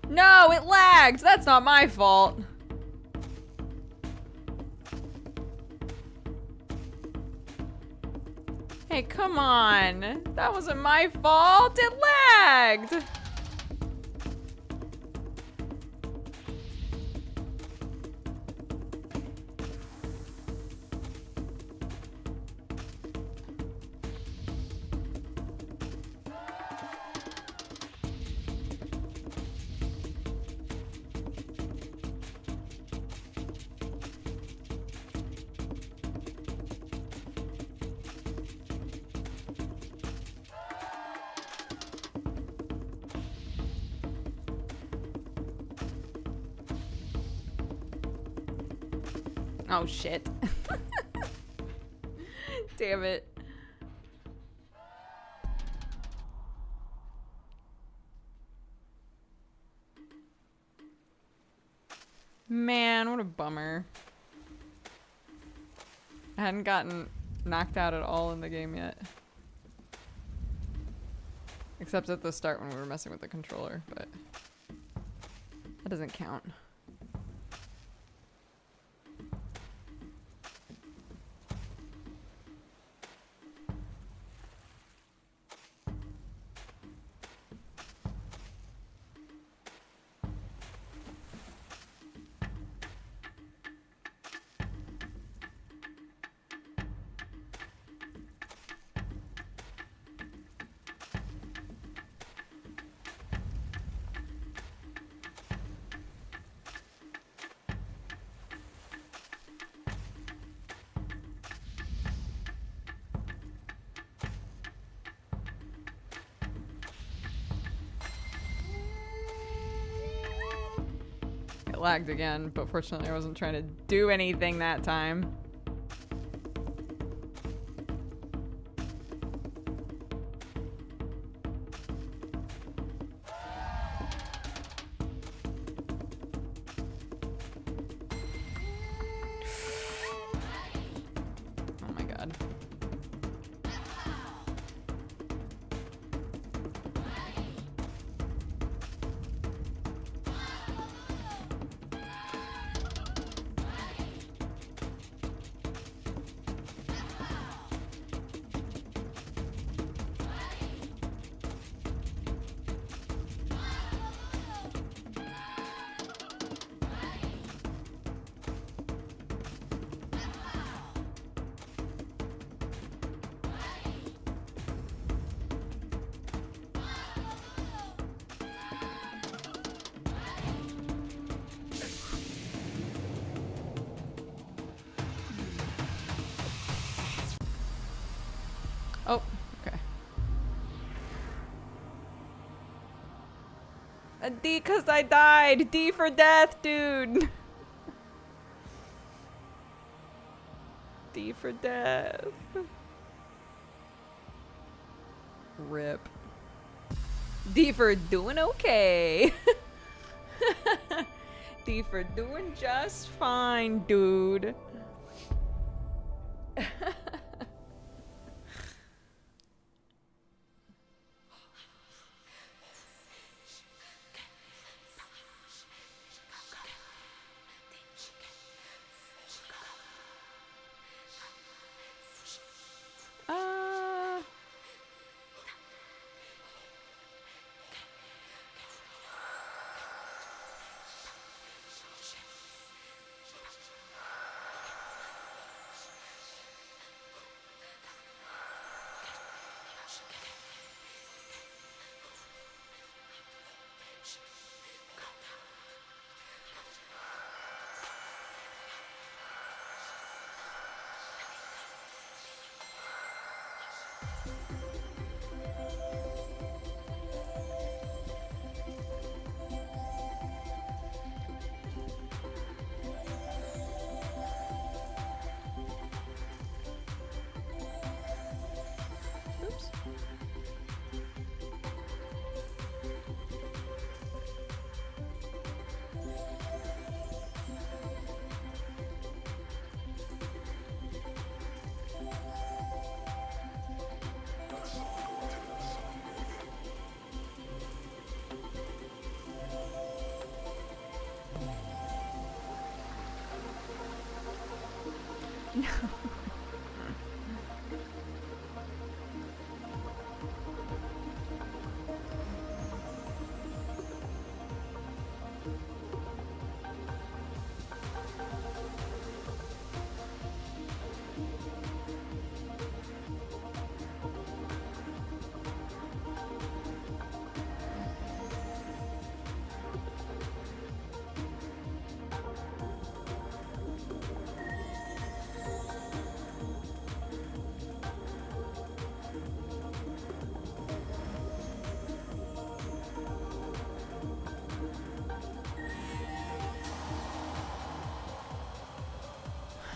No, it lagged! That's not my fault. Hey, come on. That wasn't my fault. It lagged. Oh shit. Damn it. Man, what a bummer. I hadn't gotten knocked out at all in the game yet. Except at the start when we were messing with the controller, but that doesn't count. lagged again, but fortunately I wasn't trying to do anything that time. Oh my god. Oh, okay. A D cause I died. D for death, dude. D for death. Rip. D for doing okay. D for doing just fine, dude. Oops. No.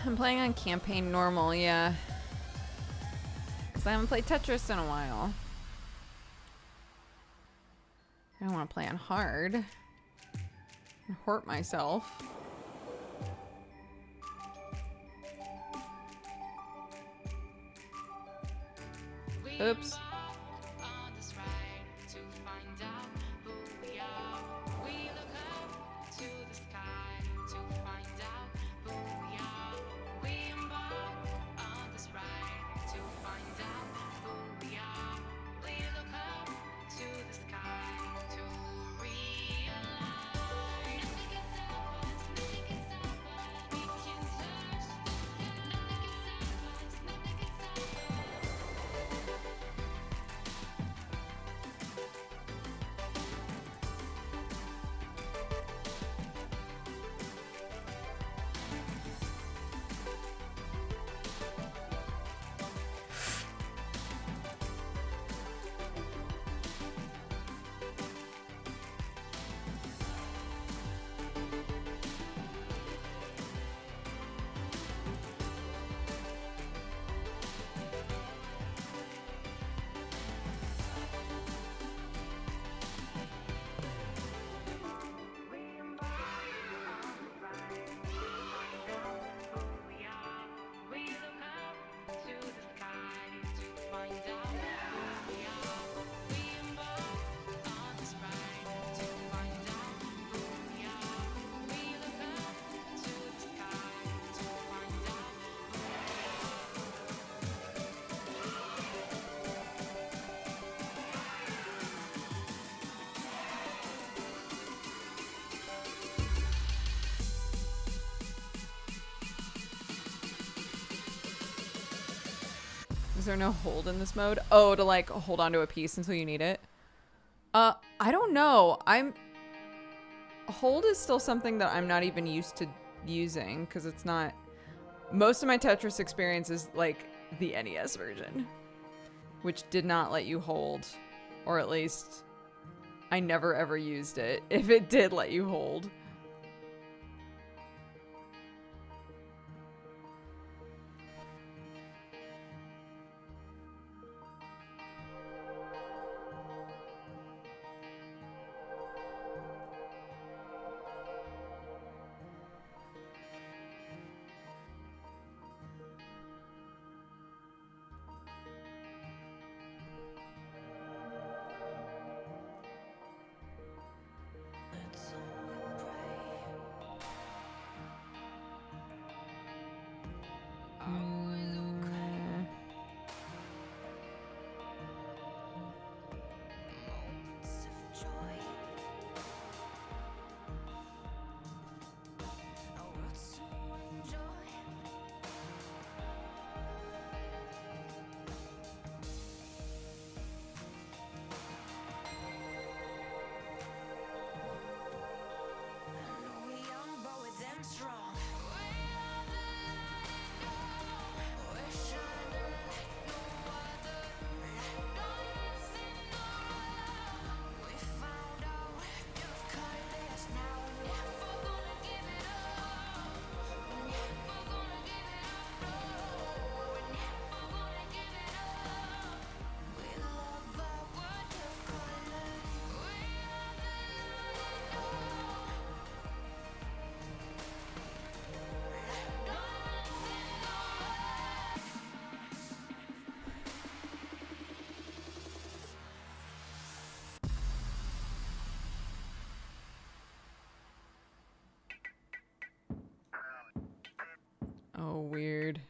I'm playing on campaign normal, yeah. Because I haven't played Tetris in a while. I don't want to play on hard. I hurt myself. Oops. there no hold in this mode? Oh, to like hold on to a piece until you need it. I don't know. Hold is still something that I'm not even used to using because it's not. Most of my Tetris experience is like the NES version, which did not let you hold, or at least I never ever used it if it did let you hold. Oh, weird.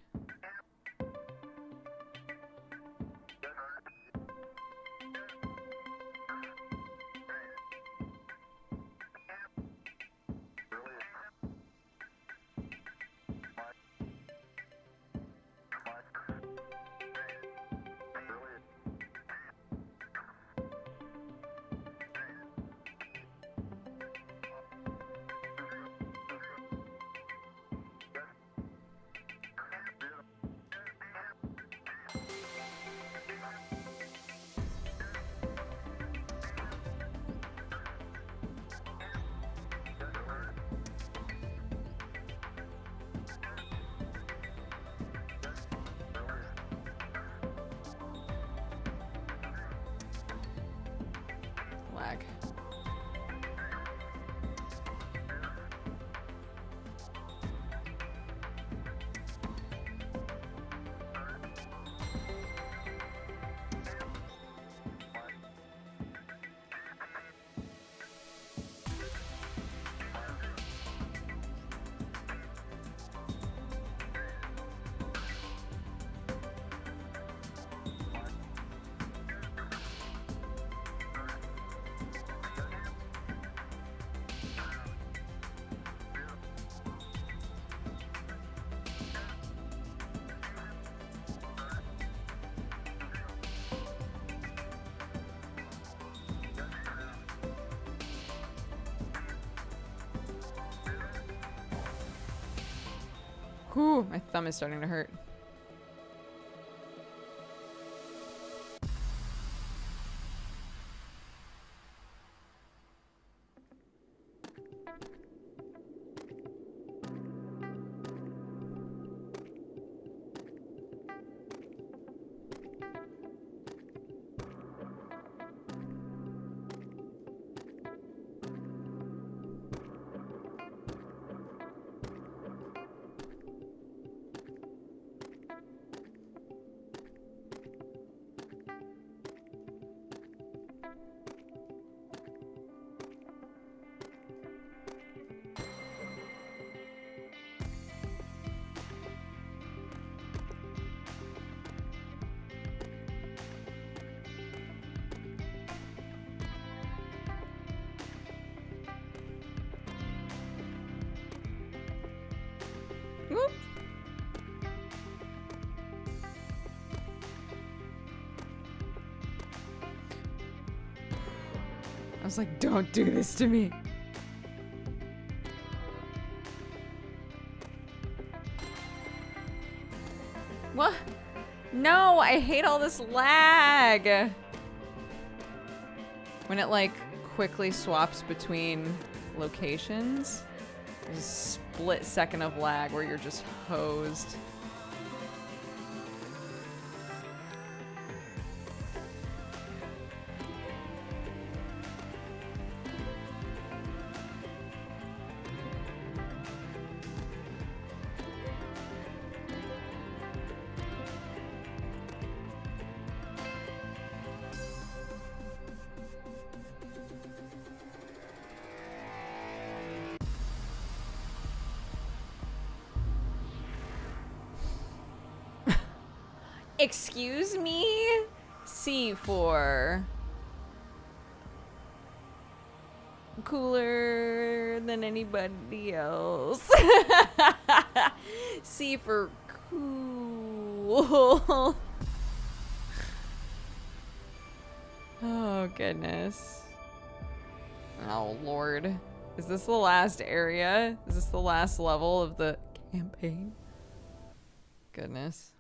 Lag. Whew, my thumb is starting to hurt. was like, don't do this to me. What? No, I hate all this lag. When it like quickly swaps between locations, there's a split second of lag where you're just hosed. Excuse me? C4. Cooler than anybody else. C for cool. Oh, goodness. Oh, Lord. Is this the last area? Is this the last level of the campaign? Goodness.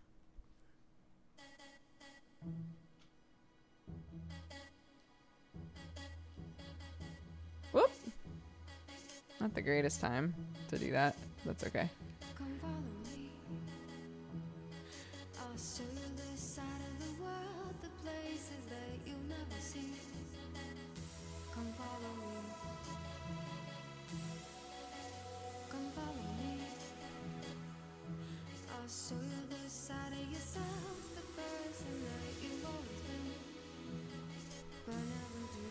Whoop. Not the greatest time to do that. That's okay. Come follow me. I'll show you this side of the world, the places that you'll never see. Come follow me. Come follow me. I'll show you this side of yourself, the person that you've always been, but never dreamed.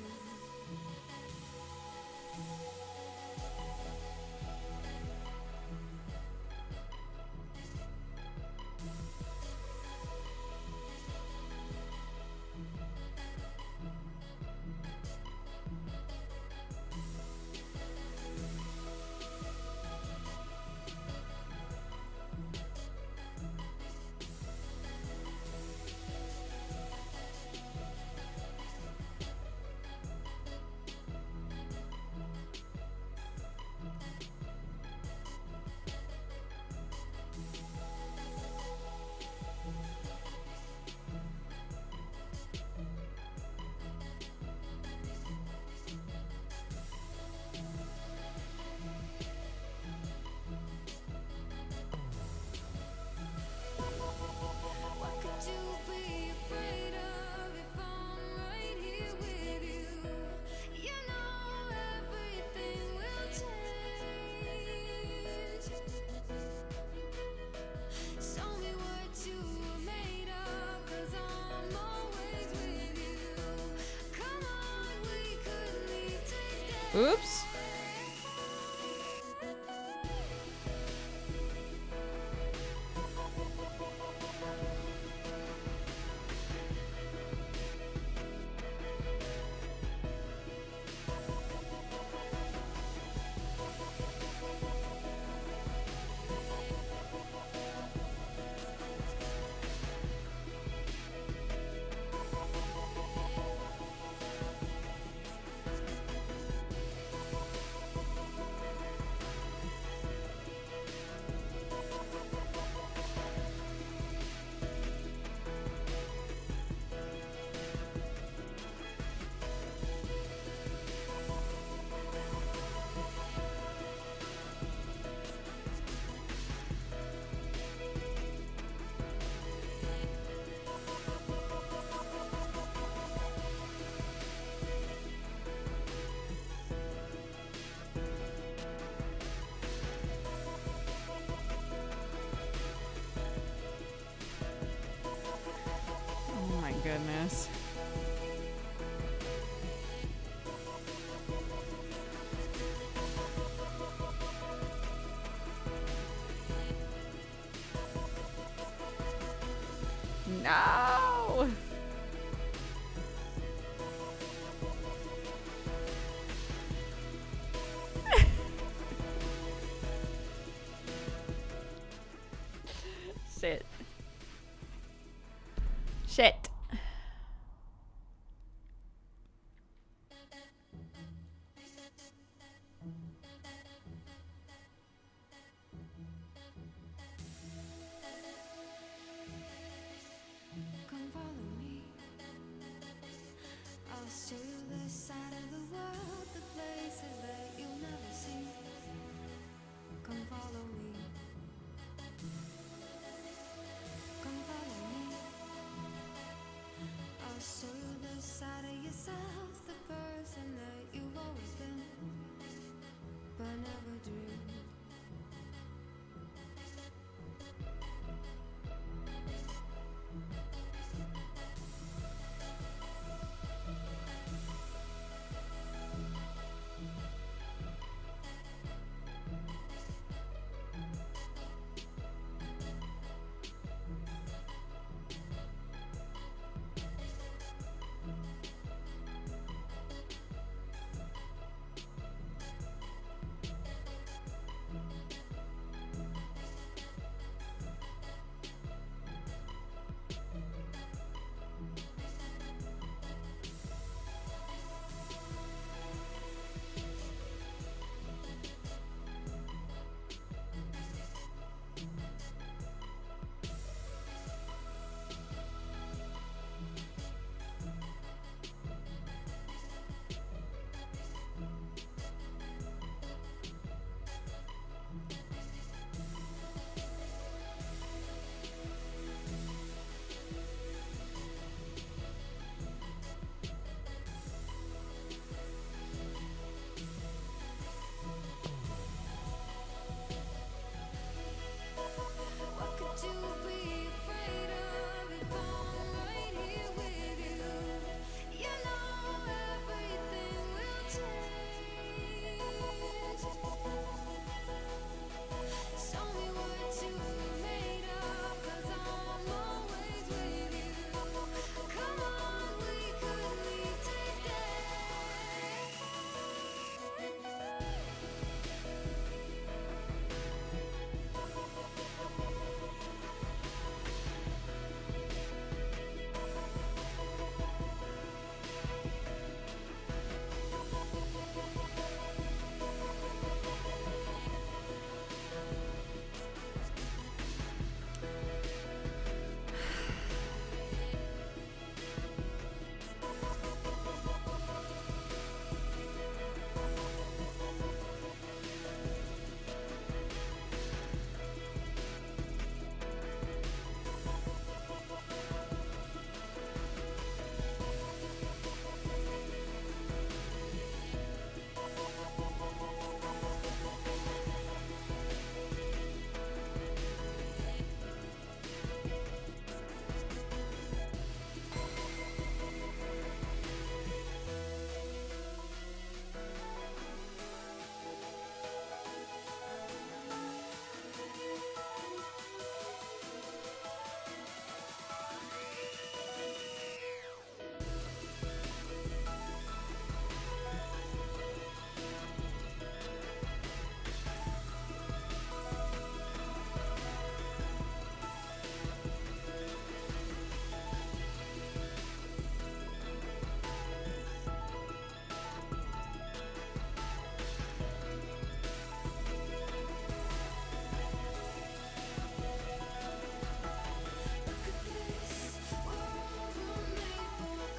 What could you be afraid of if I'm right here with you? You know everything will change. Show me what you were made of, 'cause I'm always with you. Come on, we could leave today. Oops. Oh my goodness. No. Shit. Shit. the side of the world, the places that you'll never see. Come follow me. Come follow me. I'll show you the side of yourself, the person that you've always been, but never dreamed. What could you be afraid of if I'm right here with you? You know everything will change. Show me what you're made of, 'cause I'm always with you. Come on, we could leave today.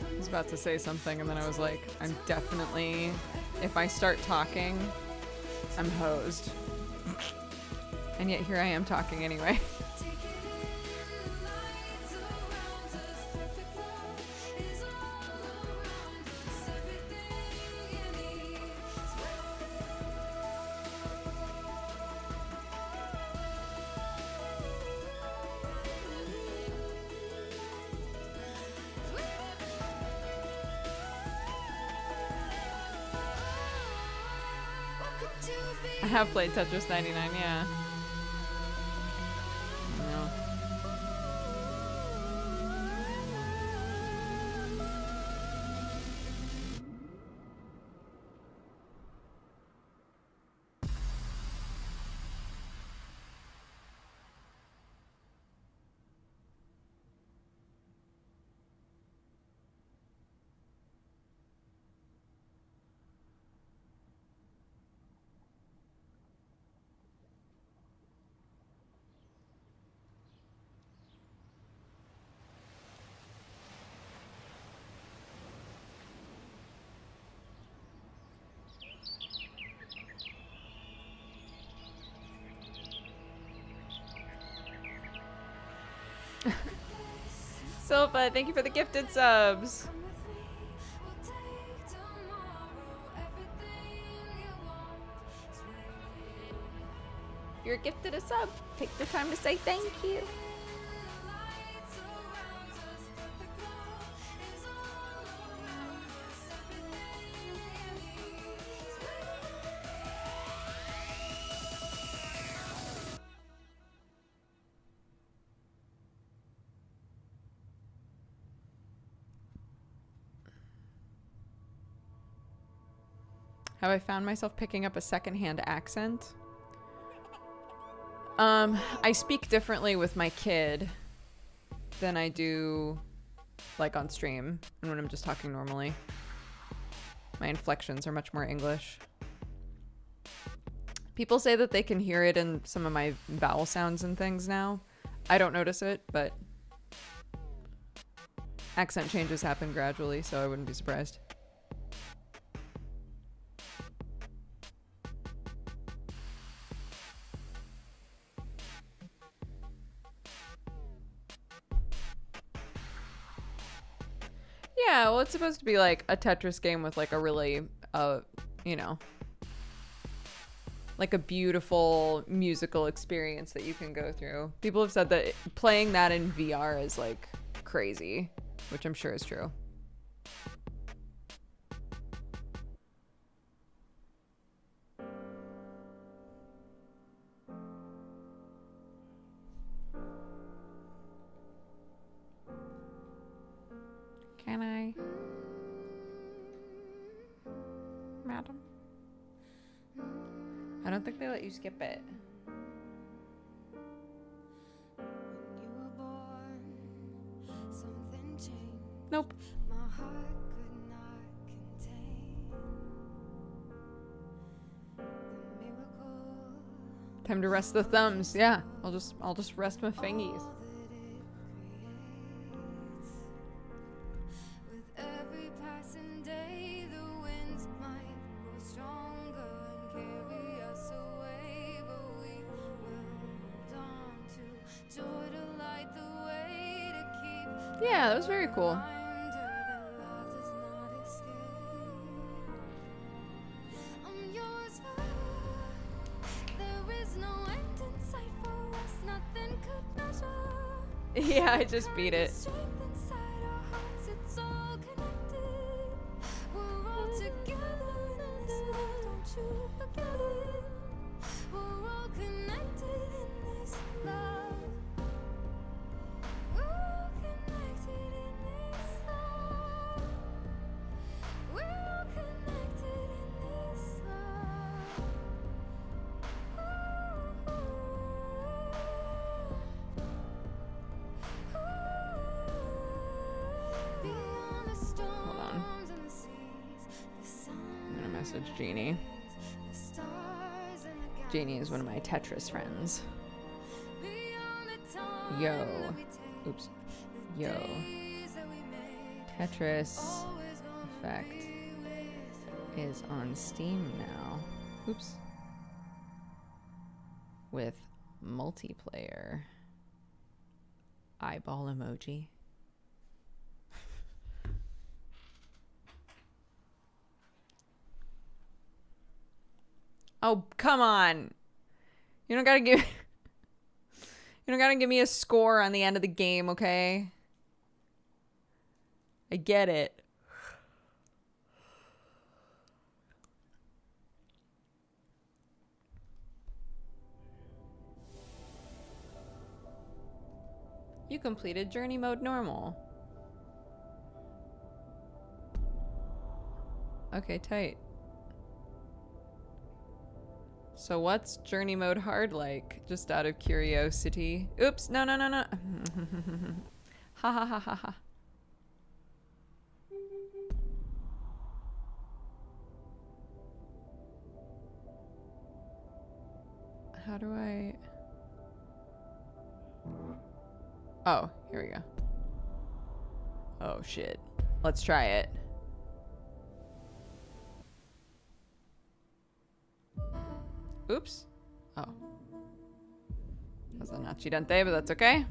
I was about to say something and then I was like, I'm definitely, if I start talking, I'm hosed. And yet here I am talking anyway. I have played Tetris 99, yeah. No. Silva, thank you for the gifted subs. If you're gifted a sub, take the time to say thank you. Have I found myself picking up a secondhand accent? I speak differently with my kid than I do like on stream and when I'm just talking normally. My inflections are much more English. People say that they can hear it in some of my vowel sounds and things now. I don't notice it, but accent changes happen gradually, so I wouldn't be surprised. Yeah, well, it's supposed to be like a Tetris game with like a really, you know, like a beautiful musical experience that you can go through. People have said that playing that in VR is like crazy, which I'm sure is true. Can I? Madam? I don't think they let you skip it. Nope. Time to rest the thumbs. Yeah, I'll just rest my fingies. Yeah, that was very cool. Yeah, I just beat it. Jeannie. Jeannie is one of my Tetris friends. Yo. Oops. Yo. Tetris Effect is on Steam now. Oops. With multiplayer. Eyeball emoji. Oh, come on. You don't gotta give me a score on the end of the game, okay? I get it. You completed journey mode normal. Okay, tight. So what's journey mode hard like? Just out of curiosity. Oops, no. Ha ha ha ha ha. How do I... Oh, here we go. Oh shit. Let's try it. Oops. Oh. That's a Nachidente, but that's okay.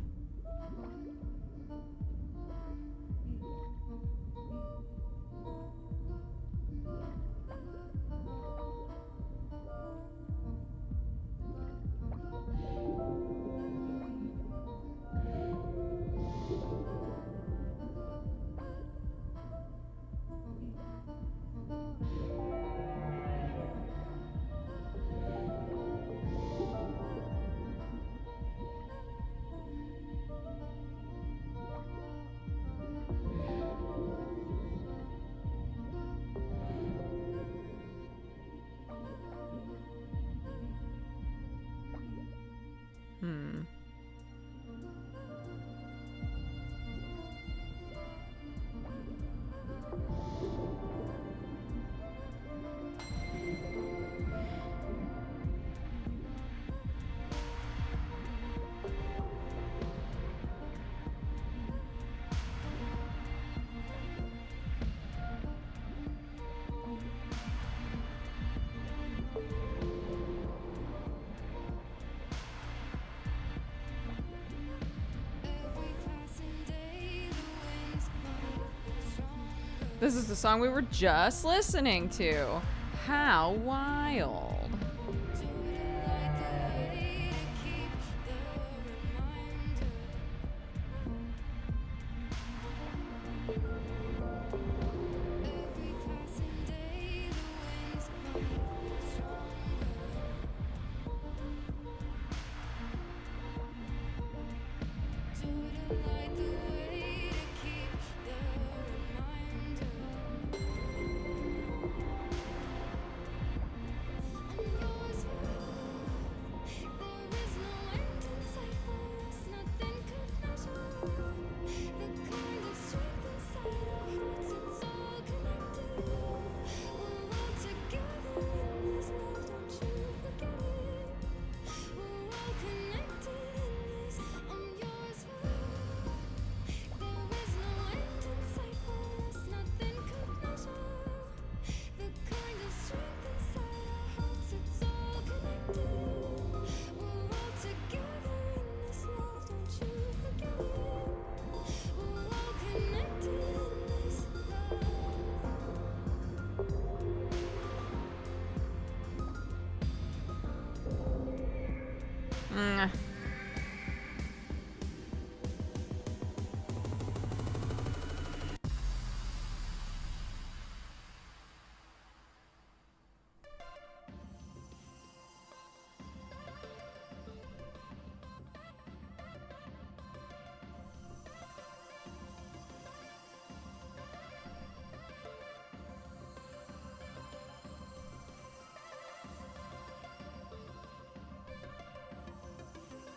This is the song we were just listening to. How wild.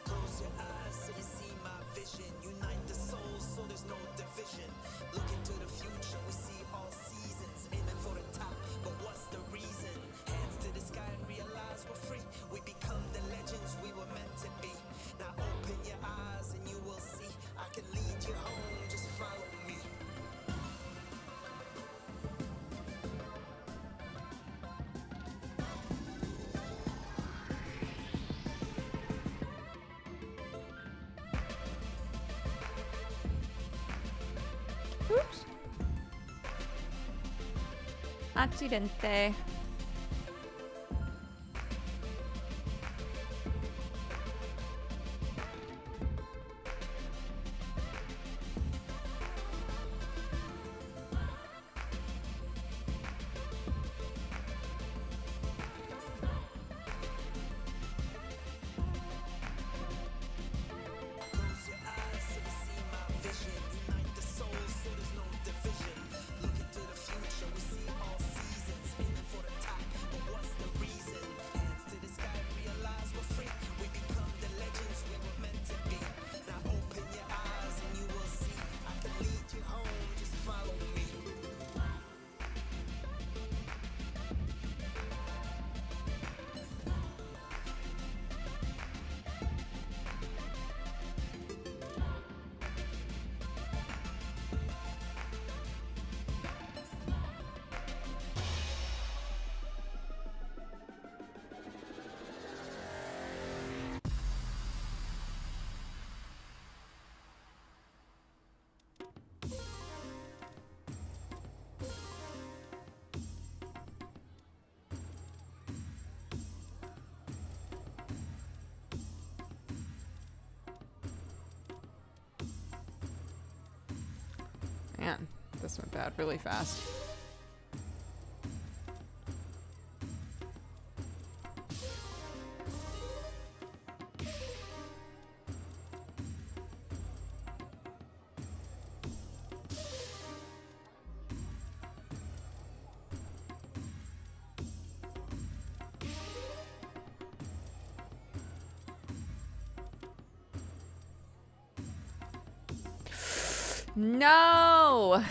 Close your eyes so you see my vision. Unite the souls so there's no division. Look into the future, we see all seasons. Aiming for the top, but what's the reason? Hands to the sky and realize we're free. We become the legends we were meant to be. Now open your eyes and you will see. I can lead you home, just follow me. Oops. Accidente. Close your eyes so you see my vision. Unite the souls so there's no division. Look into the future, we see all seasons. Aiming for the top, but what's the reason? Hands to the sky, realize we're free. We become the legends we were meant to be. Now open your eyes and you will see. I can lead you home, just follow me. Man, this went bad really fast. No!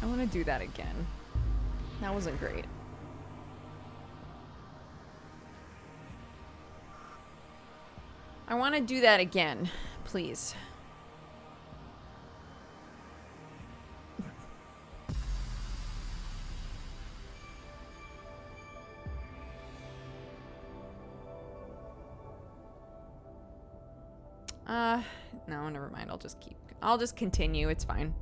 I want to do that again. That wasn't great. I want to do that again, please. No, never mind. I'll just continue. It's fine.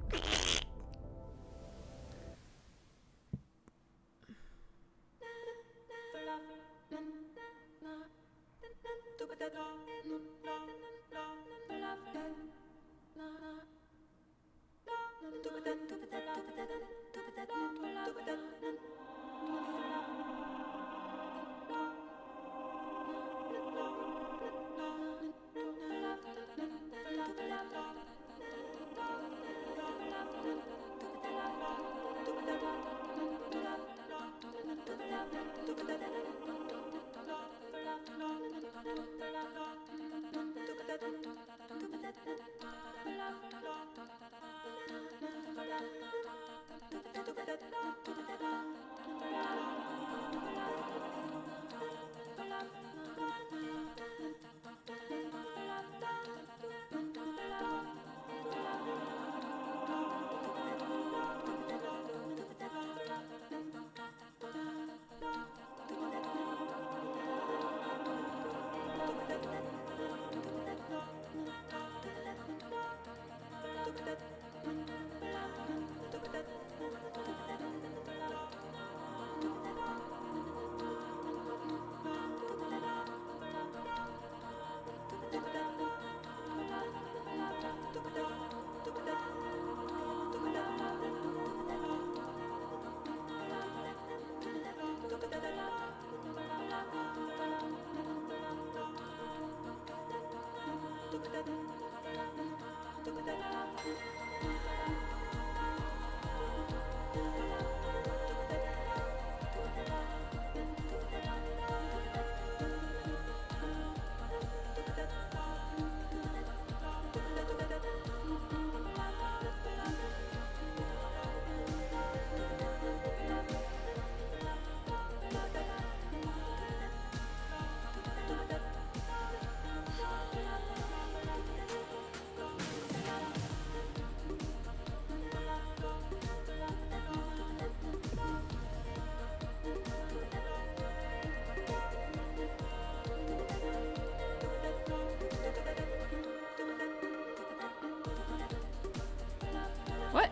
What?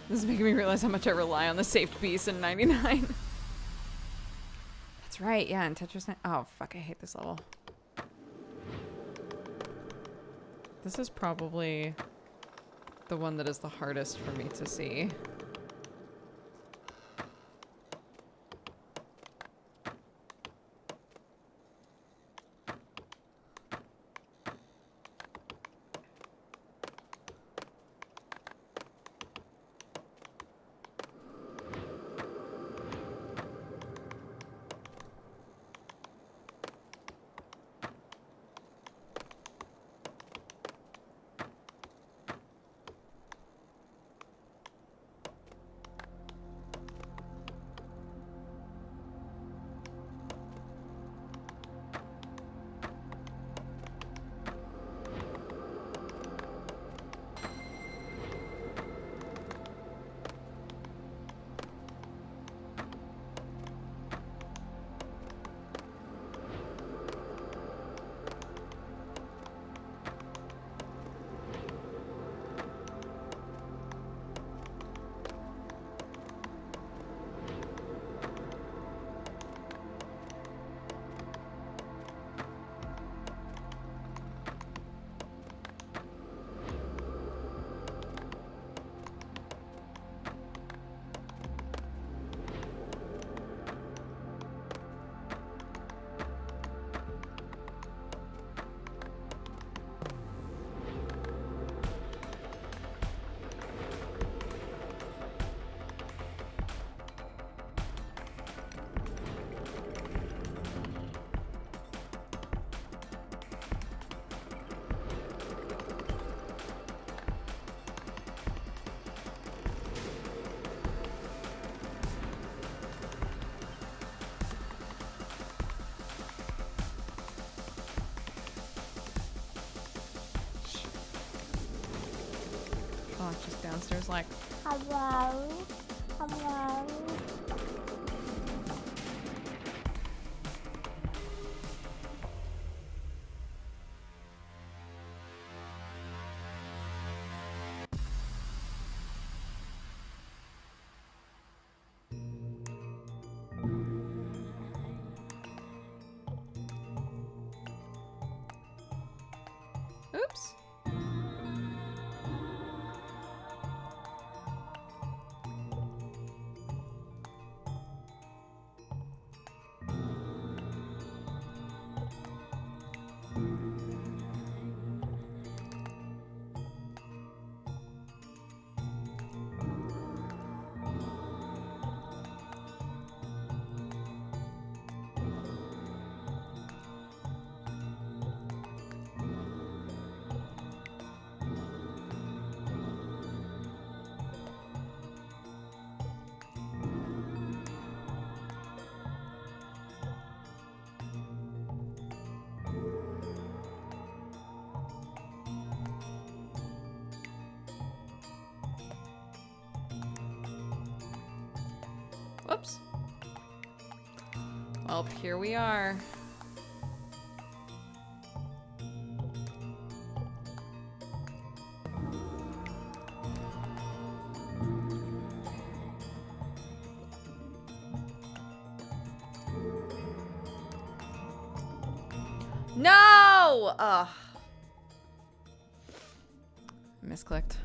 This is making me realize how much I rely on the saved piece in 99. That's right, yeah, in Tetris 9. Oh, fuck, I hate this level. This is probably the one that is the hardest for me to see. just downstairs like, Hello? Hello? oops. Whoops. Well, here we are. No! Ugh. Misclicked.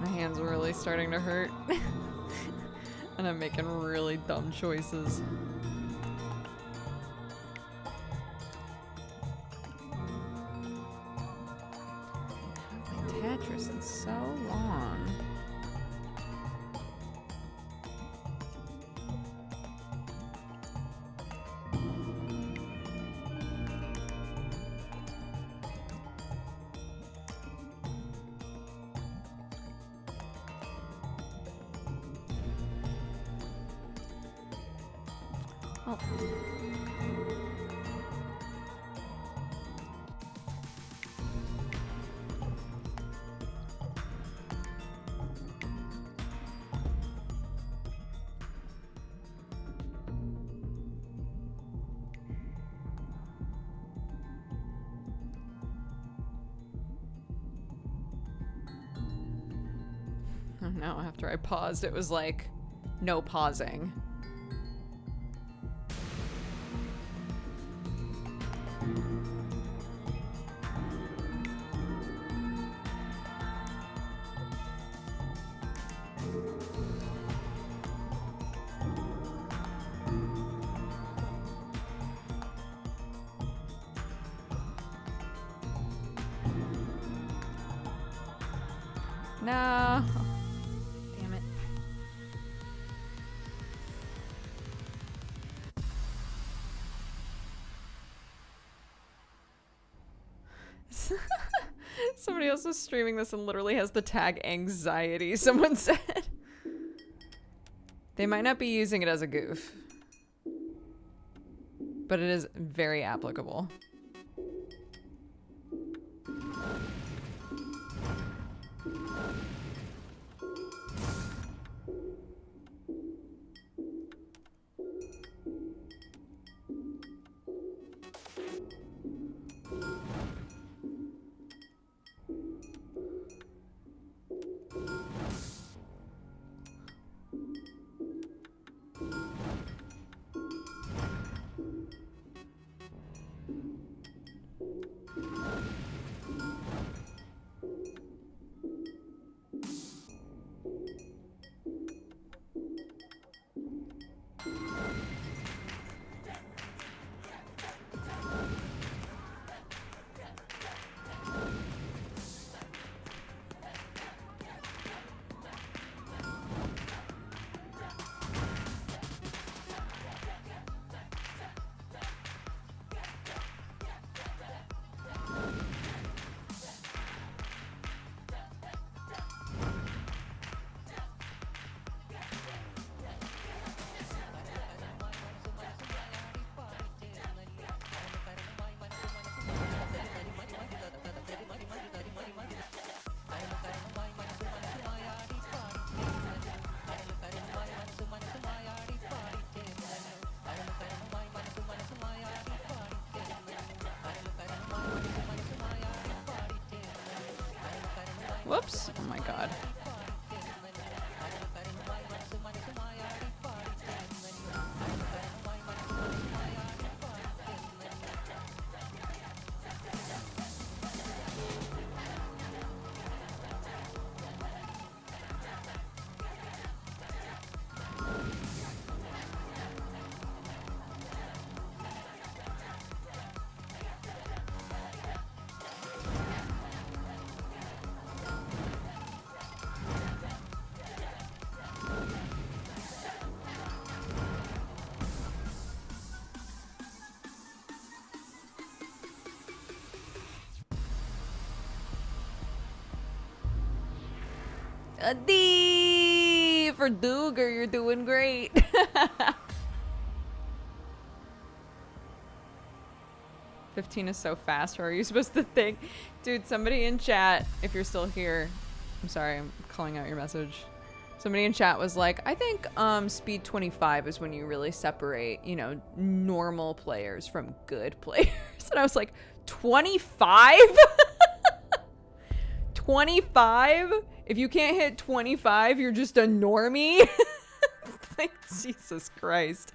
My hands are really starting to hurt. And I'm making really dumb choices. I haven't played Tetris in so long. Oh. No, after I paused, it was like, no pausing. No. Damn it. Somebody else was streaming this and literally has the tag anxiety, someone said. They might not be using it as a goof, but it is very applicable. Whoops. Oh my god. A D for Duger, you're doing great. 15 is so fast. How are you supposed to think? Dude, somebody in chat, if you're still here, I'm sorry, I'm calling out your message. Somebody in chat was like, I think speed 25 is when you really separate, you know, normal players from good players. And I was like, 25? 25? If you can't hit 25, you're just a normie? Like, Jesus Christ.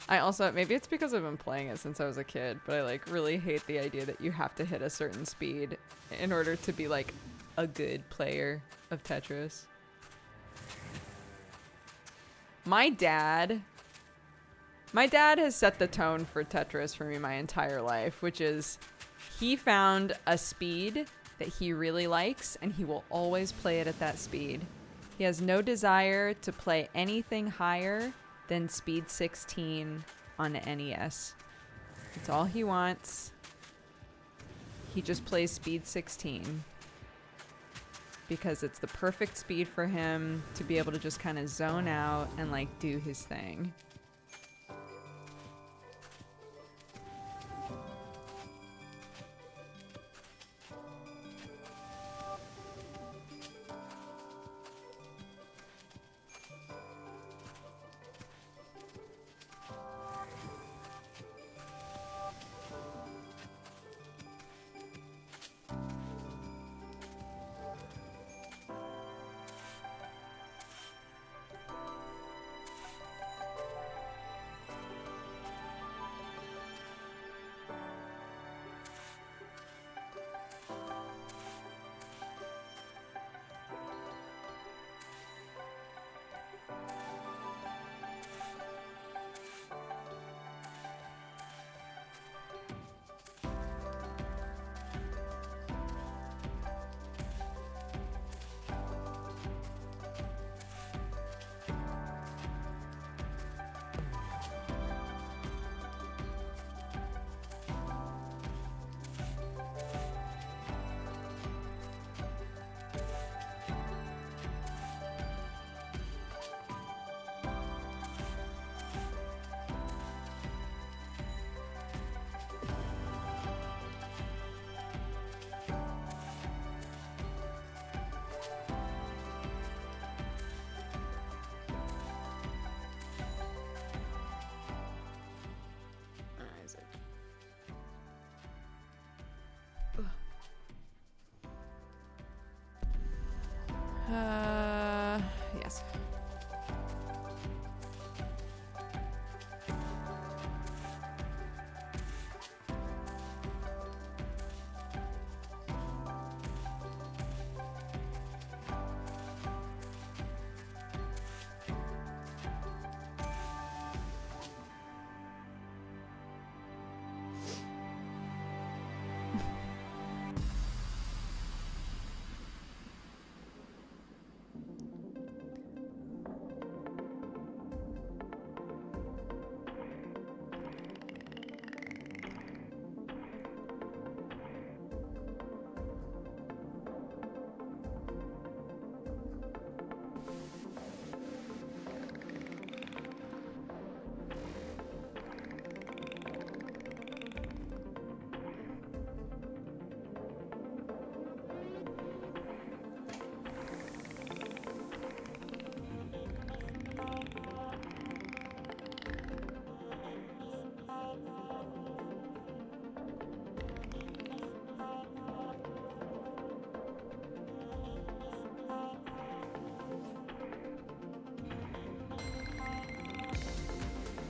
I also, maybe it's because I've been playing it since I was a kid, but I like really hate the idea that you have to hit a certain speed in order to be like a good player of Tetris. My dad has set the tone for Tetris for me my entire life, which is he found a speed that he really likes and he will always play it at that speed. He has no desire to play anything higher than speed 16 on the NES. That's all he wants. He just plays speed 16 because it's the perfect speed for him to be able to just kind of zone out and like do his thing.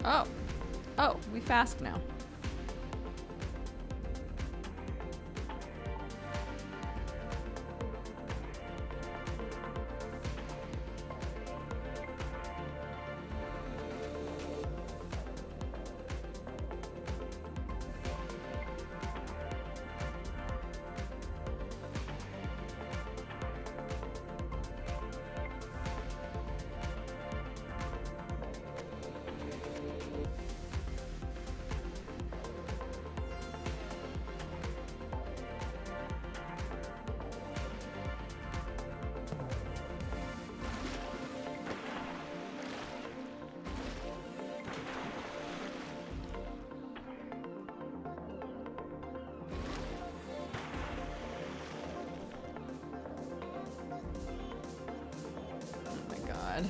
Oh. Oh, we fast now. Oh my god.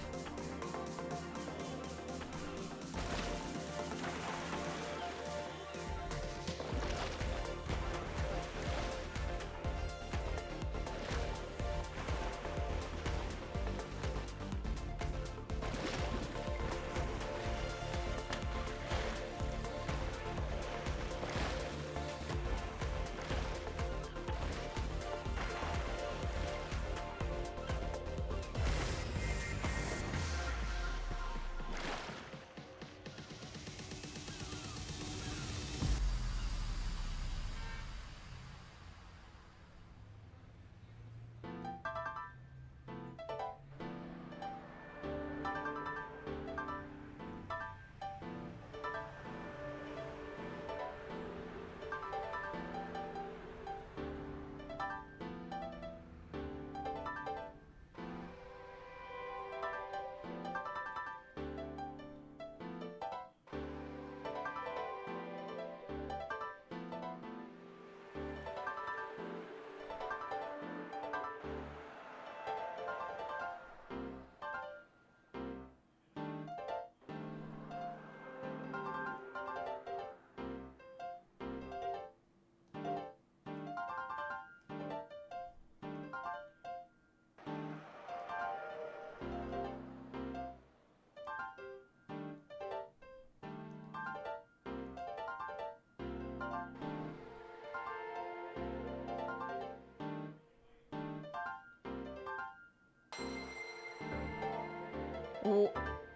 Oh,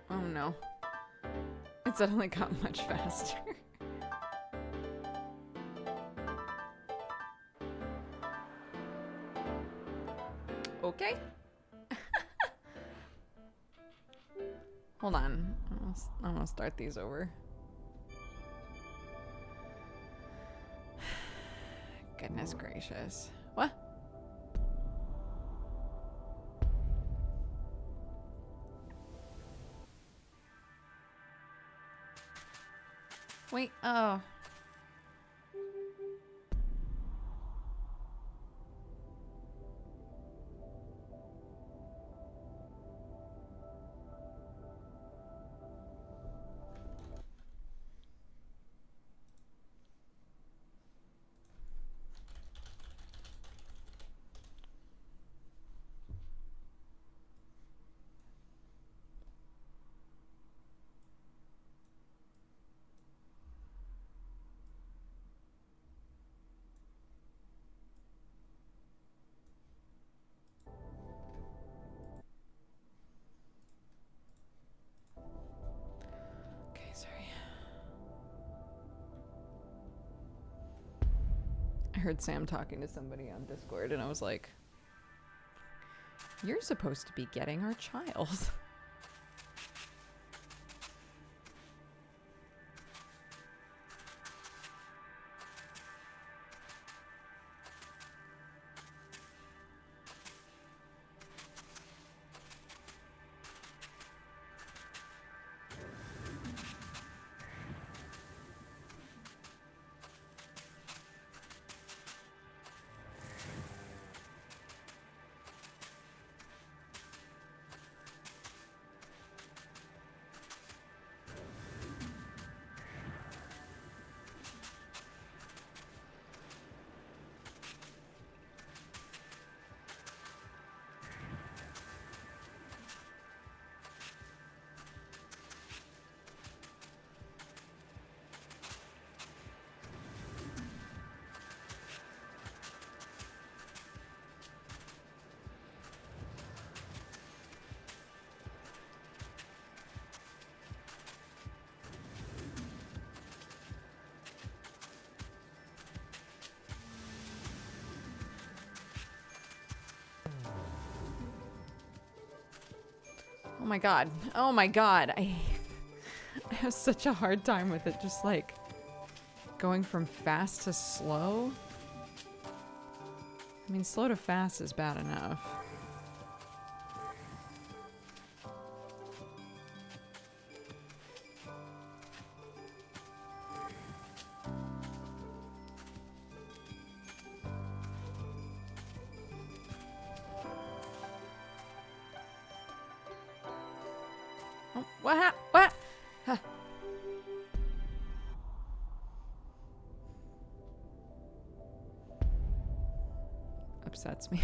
oh no. It suddenly got much faster. Okay. Hold on. I'm gonna start these over. Goodness gracious. What? Wait, oh. Okay, sorry. I heard Sam talking to somebody on Discord and I was like, you're supposed to be getting our child. my god. Oh my god. I have such a hard time with it. Just like going from fast to slow. I mean, slow to fast is bad enough. Oh, what? Huh. Upsets me.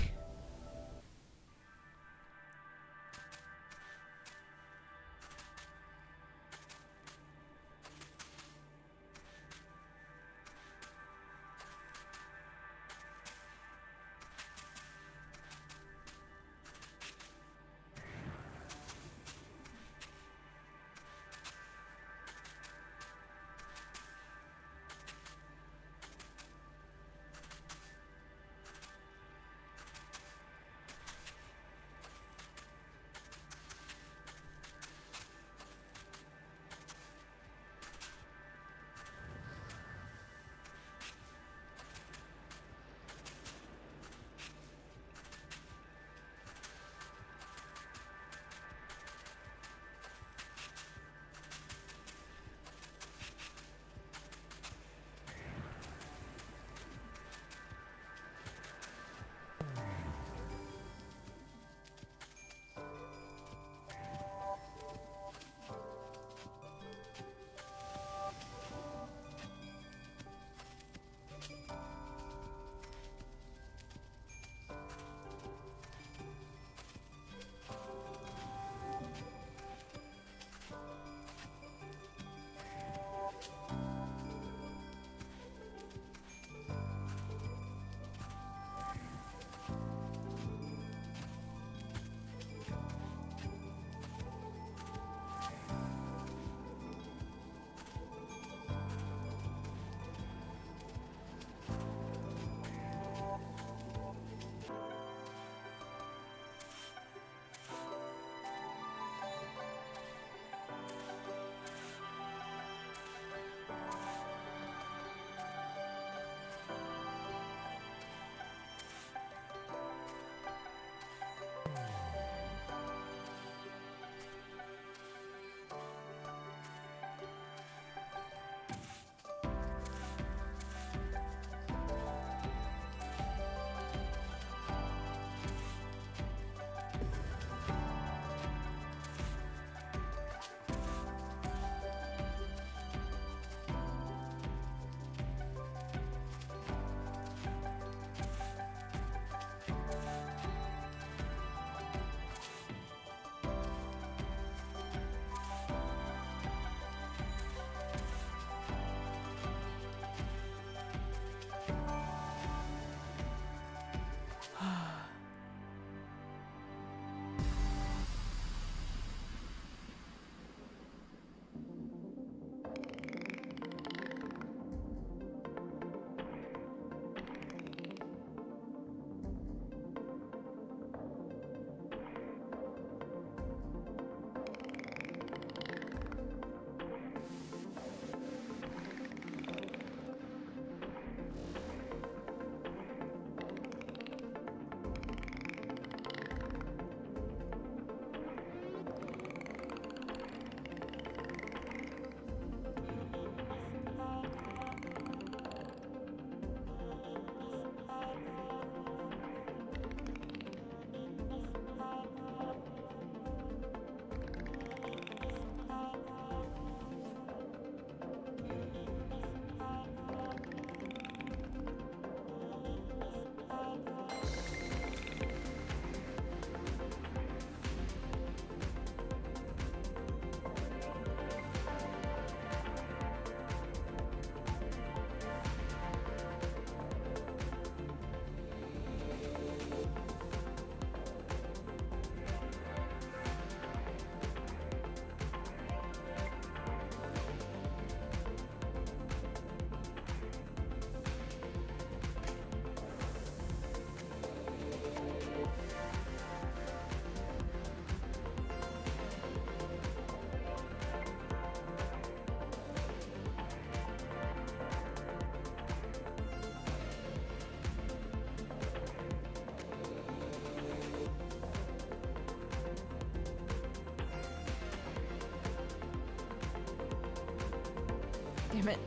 damn it.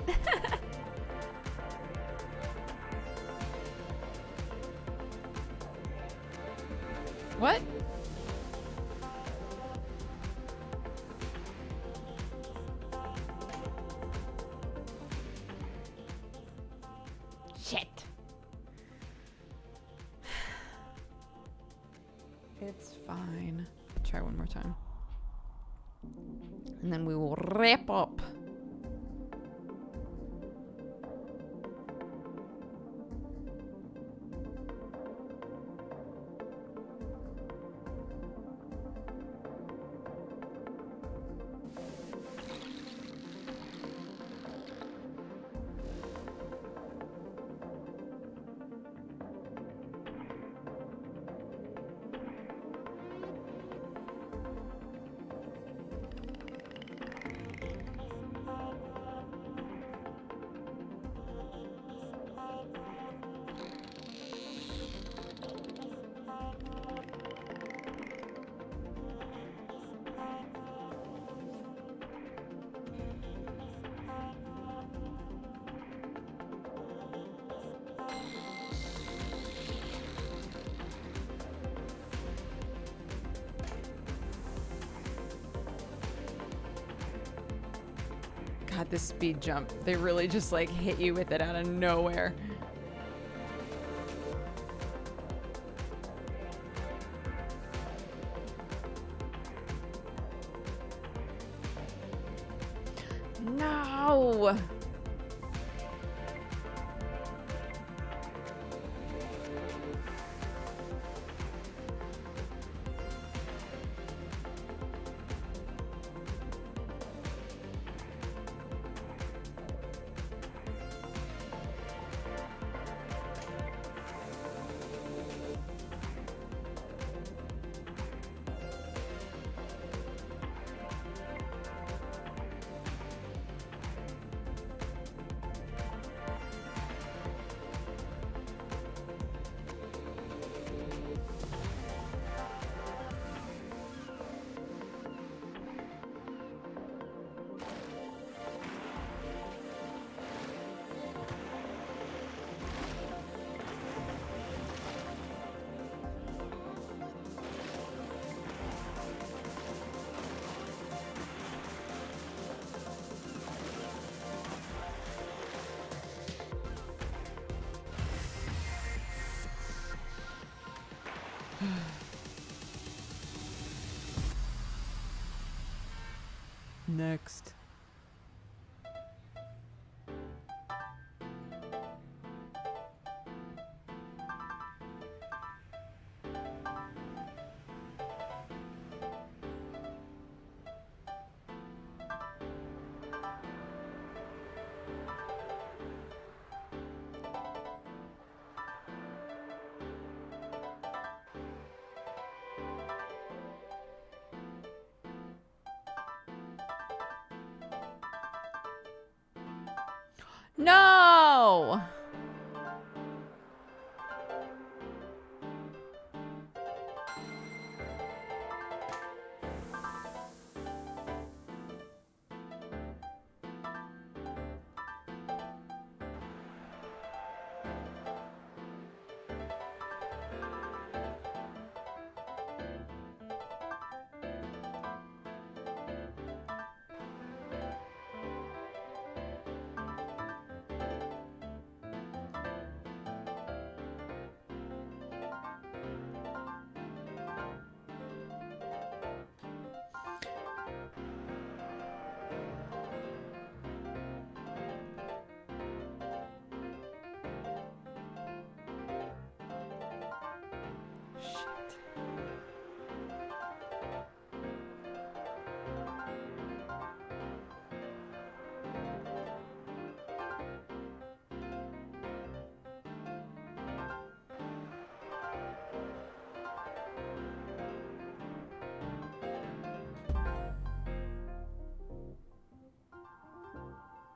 What? Shit. It's fine. Try one more time. And then we will wrap up. God, this speed jump. They really just like hit you with it out of nowhere. No! Next. No!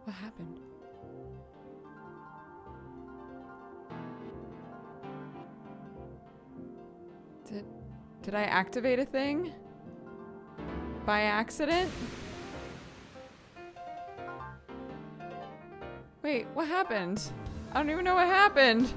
What happened? Did I activate a thing? By accident? Wait, what happened? I don't even know what happened.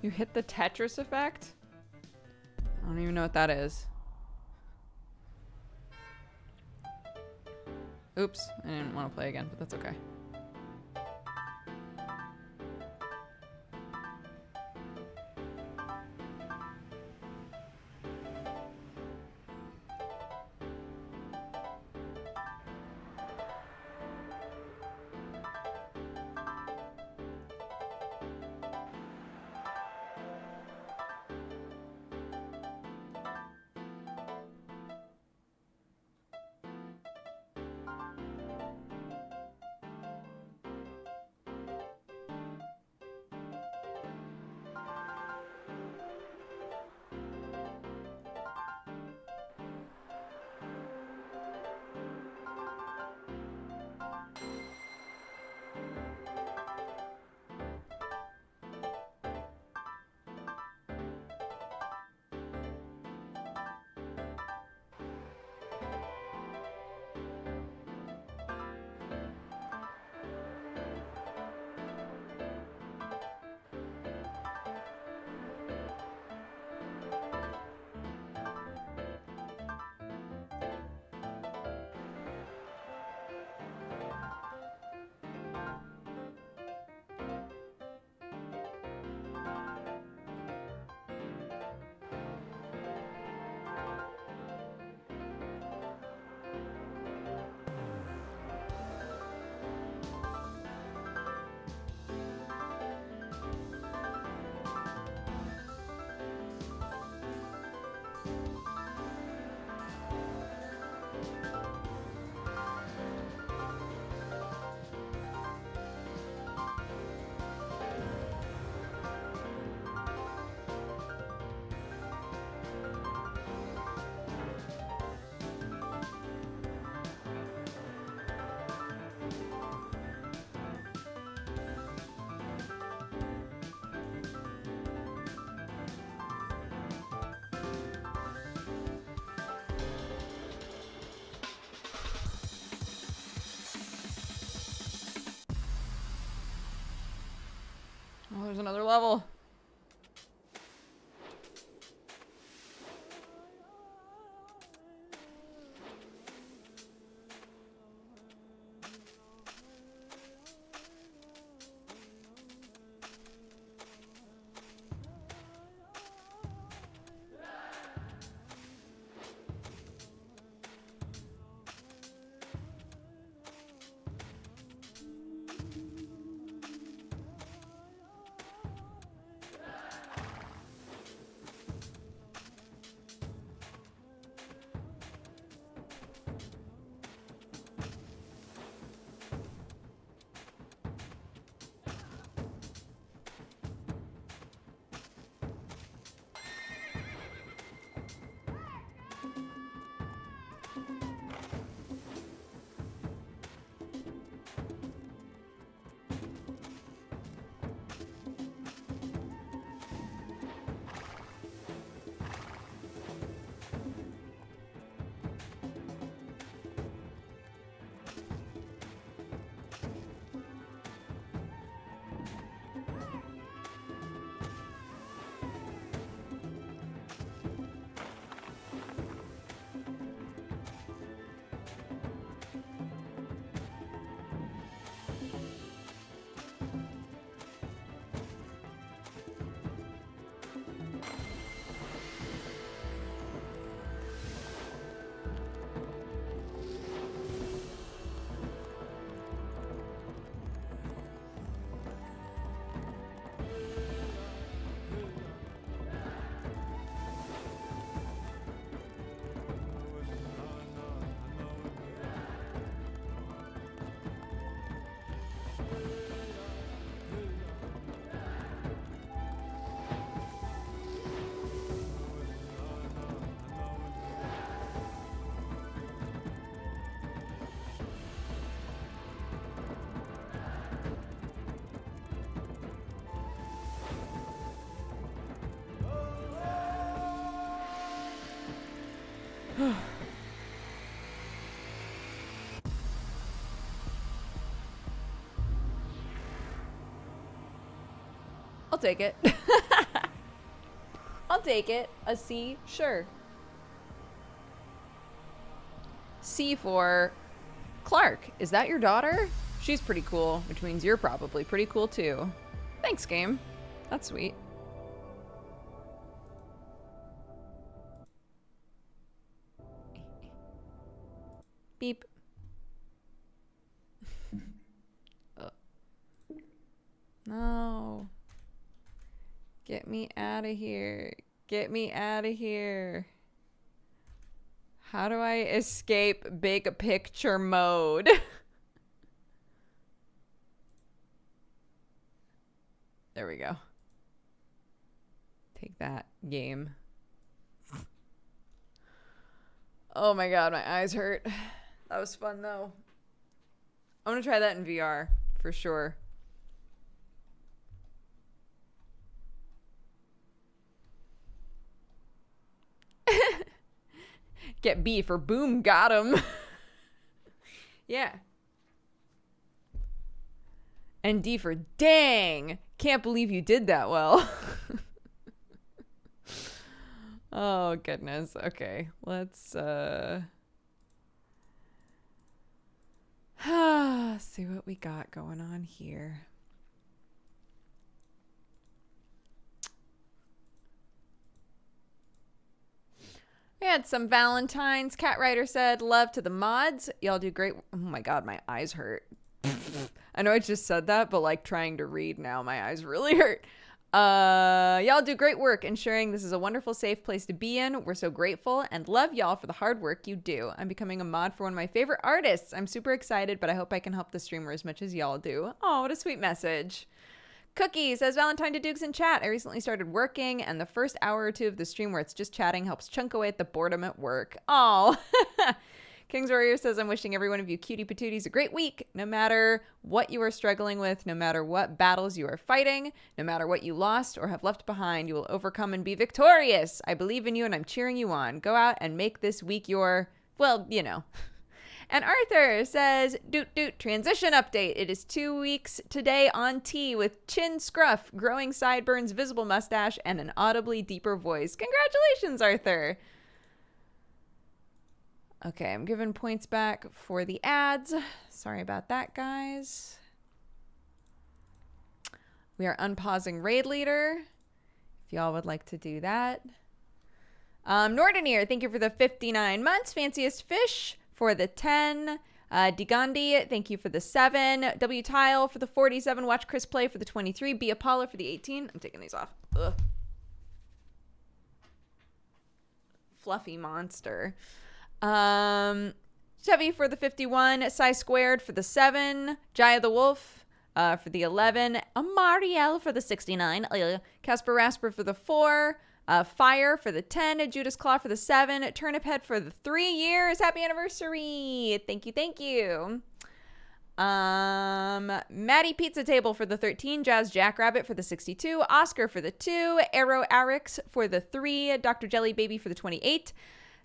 You hit the Tetris effect? I don't even know what that is. Oops, I didn't want to play again, but that's okay. Oh, there's another level. I'll take it. I'll take it. A C, sure. C for Clark. Is that your daughter? She's pretty cool, which means you're probably pretty cool too. Thanks, game. That's sweet. Beep. No. Get me out of here. Get me out of here. How do I escape big picture mode? There we go. Take that, game. Oh my god, my eyes hurt. That was fun though. I'm gonna try that in VR for sure. Get B for boom, got him. Yeah. And D for dang. Can't believe you did that well. Oh, goodness. Okay. Let's see what we got going on here. We had some Valentines. Cat Rider said, love to the mods. Y'all do great. Oh my god, my eyes hurt. I know I just said that, but like trying to read now, my eyes really hurt. Y'all do great work ensuring this is a wonderful, safe place to be in. We're so grateful and love y'all for the hard work you do. I'm becoming a mod for one of my favorite artists. I'm super excited, but I hope I can help the streamer as much as y'all do. Oh, what a sweet message. Cookie says, Valentine to Dukes in chat. I recently started working, and the first hour or two of the stream where it's just chatting helps chunk away at the boredom at work. Oh. King's Warrior says, I'm wishing every one of you cutie patooties a great week. No matter what you are struggling with, no matter what battles you are fighting, no matter what you lost or have left behind, you will overcome and be victorious. I believe in you and I'm cheering you on. Go out and make this week your, well, you know. And Arthur says, doot doot, transition update. It is 2 weeks today on T with chin scruff, growing sideburns, visible mustache, and an audibly deeper voice. Congratulations, Arthur. Okay, I'm giving points back for the ads. Sorry about that, guys. We are unpausing Raid Leader, if y'all would like to do that. Nordenir, thank you for the 59 months. Fanciest Fish for the 10. Digandi, thank you for the 7. W Tile for the 47. Watch Chris play for the 23. B Apollo for the 18. I'm taking these off. Ugh. Fluffy monster. Chevy for the 51. Psy Squared for the 7. Jaya the Wolf for the 11. Amariel for the 69. Casper Rasper for the 4. Fire for the 10, Judas Claw for the 7, Turnip Head for the 3 years. Happy anniversary. Thank you, thank you. Maddie Pizza Table for the 13, Jazz Jackrabbit for the 62, Oscar for the 2, Arrow Arix for the 3, Dr. Jelly Baby for the 28,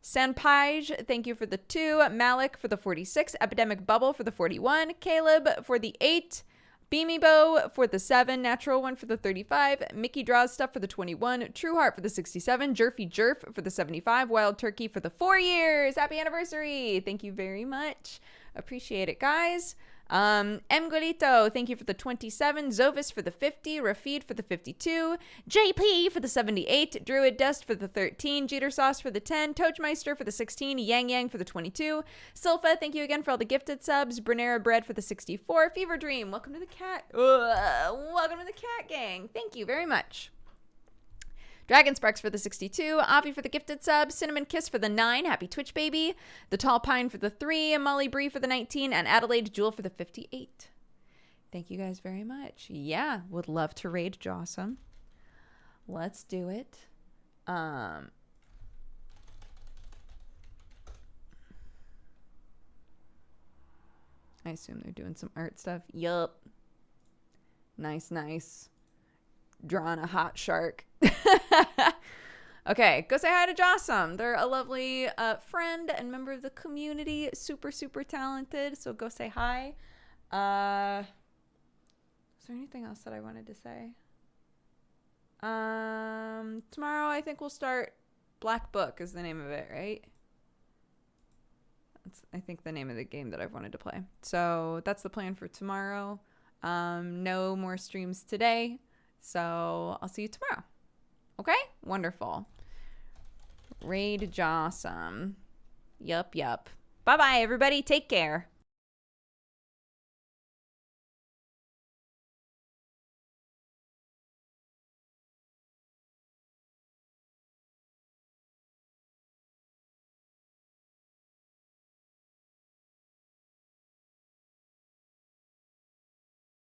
Sanpage, thank you for the 2, Malik for the 46, Epidemic Bubble for the 41, Caleb for the 8, Beamy Bow for the 7, Natural One for the 35, Mickey Draws Stuff for the 21, True Heart for the 67, Jerfy Jerf for the 75, Wild Turkey for the 4 years. Happy anniversary. Thank you very much. Appreciate it, guys. M. Golito, thank you for the 27, Zovis for the 50, Rafid for the 52, JP for the 78, Druid Dust for the 13, Jeter Sauce for the 10, Toachmeister for the 16, Yang Yang for the 22, Silpha, thank you again for all the gifted subs, Brenera Bread for the 64, Fever Dream, welcome to the cat, welcome to the cat gang, thank you very much. Dragon Sparks for the 62, Avi for the gifted sub, Cinnamon Kiss for the 9, Happy Twitch Baby, The Tall Pine for the 3, Molly Bree for the 19, and Adelaide Jewel for the 58. Thank you guys very much. Yeah, would love to raid Jossum. Let's do it. I assume they're doing some art stuff. Yup. Nice, nice. Drawing a hot shark. Okay, go say hi to Jossum. They're a lovely friend and member of the community. Super, super talented. So go say hi. Is there anything else that I wanted to say? Tomorrow I think we'll start Black Book is the name of it, right? That's, I think, the name of the game that I've wanted to play. So that's the plan for tomorrow. No more streams today. So I'll see you tomorrow. Okay? Wonderful. Raid Jossum. Yup. Bye-bye, everybody. Take care.